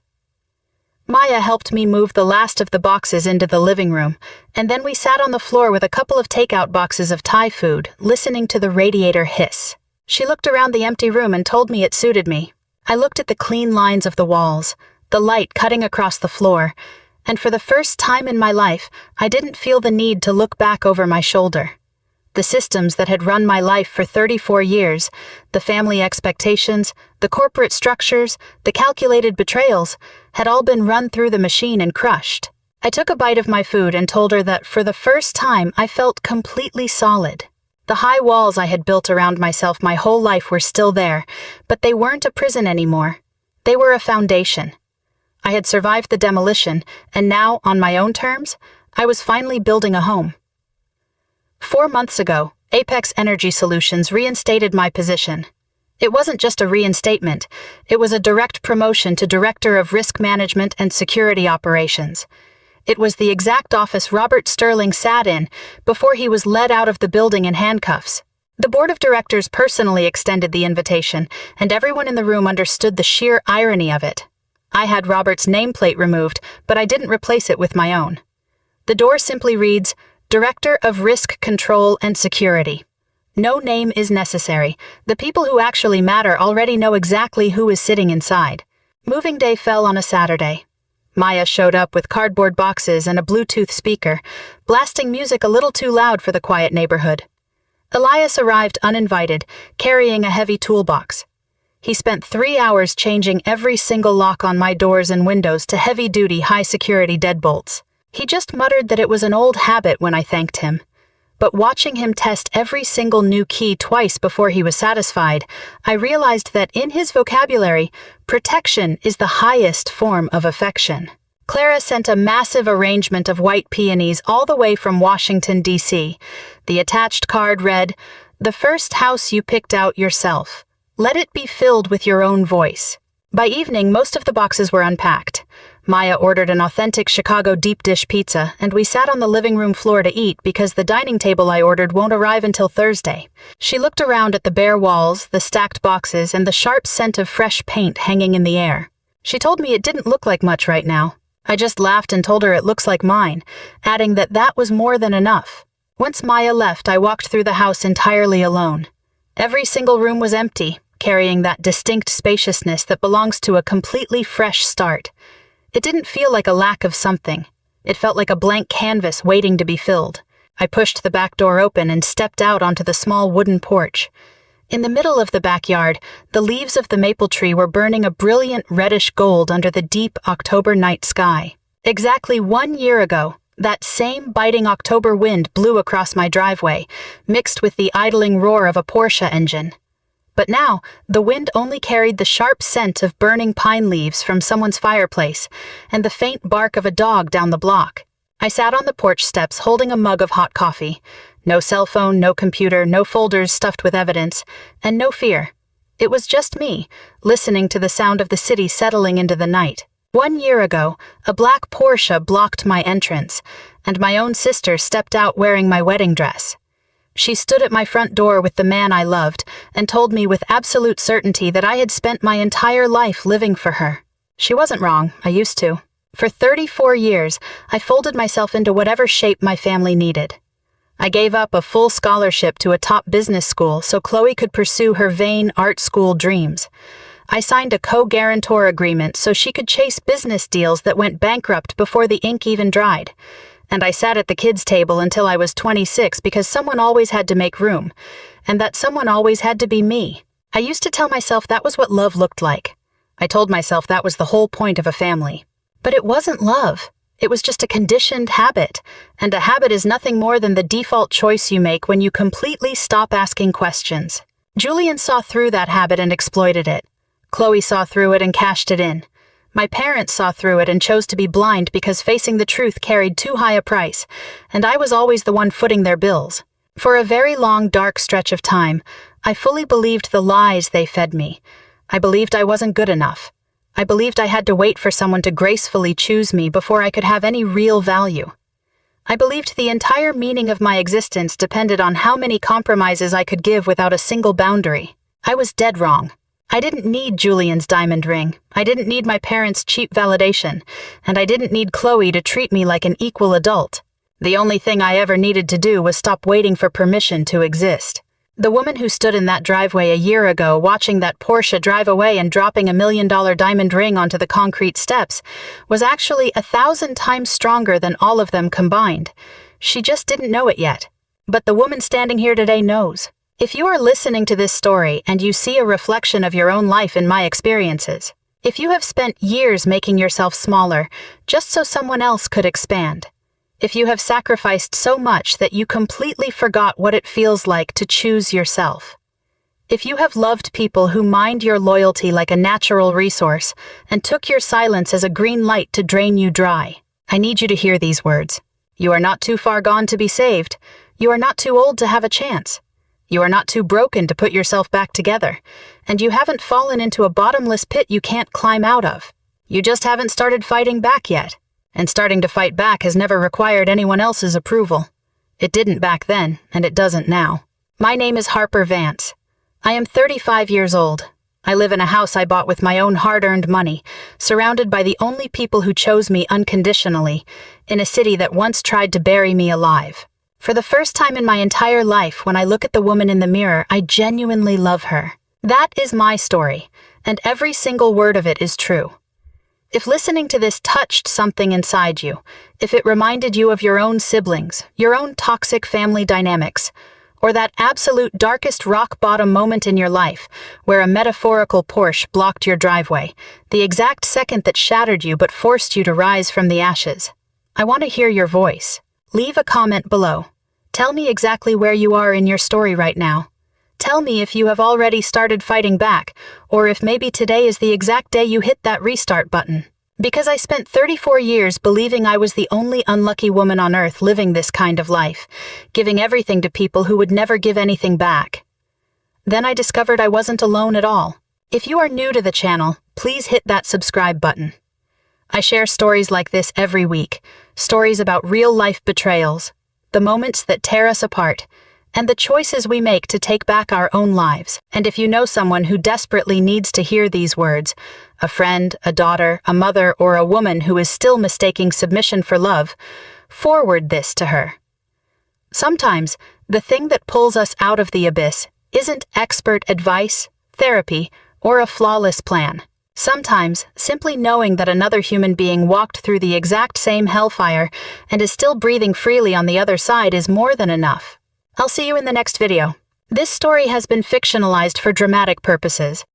Maya helped me move the last of the boxes into the living room, and then we sat on the floor with a couple of takeout boxes of Thai food, listening to the radiator hiss. She looked around the empty room and told me it suited me. I looked at the clean lines of the walls, the light cutting across the floor, and for the first time in my life, I didn't feel the need to look back over my shoulder. The systems that had run my life for 34 years, the family expectations, the corporate structures, the calculated betrayals, had all been run through the machine and crushed. I took a bite of my food and told her that for the first time I felt completely solid. The high walls I had built around myself my whole life were still there, but they weren't a prison anymore. They were a foundation. I had survived the demolition, and now, on my own terms, I was finally building a home. 4 months ago, Apex Energy Solutions reinstated my position. It wasn't just a reinstatement, it was a direct promotion to Director of Risk Management and Security Operations. It was the exact office Robert Sterling sat in before he was led out of the building in handcuffs. The board of directors personally extended the invitation, and everyone in the room understood the sheer irony of it. I had Robert's nameplate removed, but I didn't replace it with my own. The door simply reads, Director of Risk Control and Security. No name is necessary. The people who actually matter already know exactly who is sitting inside. Moving day fell on a Saturday. Maya showed up with cardboard boxes and a Bluetooth speaker, blasting music a little too loud for the quiet neighborhood. Elias arrived uninvited, carrying a heavy toolbox. He spent 3 hours changing every single lock on my doors and windows to heavy-duty, high-security deadbolts. He just muttered that it was an old habit when I thanked him. But watching him test every single new key twice before he was satisfied, I realized that in his vocabulary, protection is the highest form of affection. Clara sent a massive arrangement of white peonies all the way from Washington, D.C. The attached card read, "The first house you picked out yourself. Let it be filled with your own voice." By evening, most of the boxes were unpacked. Maya ordered an authentic Chicago deep dish pizza, and we sat on the living room floor to eat because the dining table I ordered won't arrive until Thursday. She looked around at the bare walls, the stacked boxes, and the sharp scent of fresh paint hanging in the air. She told me it didn't look like much right now. I just laughed and told her it looks like mine, adding that that was more than enough. Once Maya left, I walked through the house entirely alone. Every single room was empty, carrying that distinct spaciousness that belongs to a completely fresh start. It didn't feel like a lack of something. It felt like a blank canvas waiting to be filled. I pushed the back door open and stepped out onto the small wooden porch. In the middle of the backyard, the leaves of the maple tree were burning a brilliant reddish gold under the deep October night sky. Exactly 1 year ago, that same biting October wind blew across my driveway, mixed with the idling roar of a Porsche engine. But now, the wind only carried the sharp scent of burning pine leaves from someone's fireplace and the faint bark of a dog down the block. I sat on the porch steps holding a mug of hot coffee. No cell phone, no computer, no folders stuffed with evidence, and no fear. It was just me, listening to the sound of the city settling into the night. 1 year ago, a black Porsche blocked my entrance, and my own sister stepped out wearing my wedding dress. She stood at my front door with the man I loved and told me with absolute certainty that I had spent my entire life living for her. She wasn't wrong, I used to. For 34 years, I folded myself into whatever shape my family needed. I gave up a full scholarship to a top business school so Chloe could pursue her vain art school dreams. I signed a co-guarantor agreement so she could chase business deals that went bankrupt before the ink even dried. And I sat at the kids' table until I was 26 because someone always had to make room, and that someone always had to be me. I used to tell myself that was what love looked like. I told myself that was the whole point of a family. But it wasn't love. It was just a conditioned habit, and a habit is nothing more than the default choice you make when you completely stop asking questions. Julian saw through that habit and exploited it. Chloe saw through it and cashed it in. My parents saw through it and chose to be blind because facing the truth carried too high a price, and I was always the one footing their bills. For a very long, dark stretch of time, I fully believed the lies they fed me. I believed I wasn't good enough. I believed I had to wait for someone to gracefully choose me before I could have any real value. I believed the entire meaning of my existence depended on how many compromises I could give without a single boundary. I was dead wrong. I didn't need Julian's diamond ring. I didn't need my parents' cheap validation, and I didn't need Chloe to treat me like an equal adult. The only thing I ever needed to do was stop waiting for permission to exist. The woman who stood in that driveway a year ago watching that Porsche drive away and dropping a $1 million diamond ring onto the concrete steps was actually 1,000 times stronger than all of them combined. She just didn't know it yet. But the woman standing here today knows. If you are listening to this story and you see a reflection of your own life in my experiences, if you have spent years making yourself smaller just so someone else could expand, if you have sacrificed so much that you completely forgot what it feels like to choose yourself, if you have loved people who mined your loyalty like a natural resource and took your silence as a green light to drain you dry, I need you to hear these words. You are not too far gone to be saved. You are not too old to have a chance. You are not too broken to put yourself back together, and you haven't fallen into a bottomless pit you can't climb out of. You just haven't started fighting back yet, and starting to fight back has never required anyone else's approval. It didn't back then, and it doesn't now. My name is Harper Vance. I am 35 years old. I live in a house I bought with my own hard-earned money, surrounded by the only people who chose me unconditionally, in a city that once tried to bury me alive. For the first time in my entire life, when I look at the woman in the mirror, I genuinely love her. That is my story, and every single word of it is true. If listening to this touched something inside you, if it reminded you of your own siblings, your own toxic family dynamics, or that absolute darkest rock-bottom moment in your life where a metaphorical Porsche blocked your driveway, the exact second that shattered you but forced you to rise from the ashes, I want to hear your voice. Leave a comment below. Tell me exactly where you are in your story right now. Tell me if you have already started fighting back, or if maybe today is the exact day you hit that restart button. Because I spent 34 years believing I was the only unlucky woman on earth living this kind of life, giving everything to people who would never give anything back. Then I discovered I wasn't alone at all. If you are new to the channel, please hit that subscribe button. I share stories like this every week, stories about real-life betrayals, the moments that tear us apart, and the choices we make to take back our own lives. And if you know someone who desperately needs to hear these words, a friend, a daughter, a mother, or a woman who is still mistaking submission for love, forward this to her. Sometimes, the thing that pulls us out of the abyss isn't expert advice, therapy, or a flawless plan. Sometimes, simply knowing that another human being walked through the exact same hellfire and is still breathing freely on the other side is more than enough. I'll see you in the next video. This story has been fictionalized for dramatic purposes.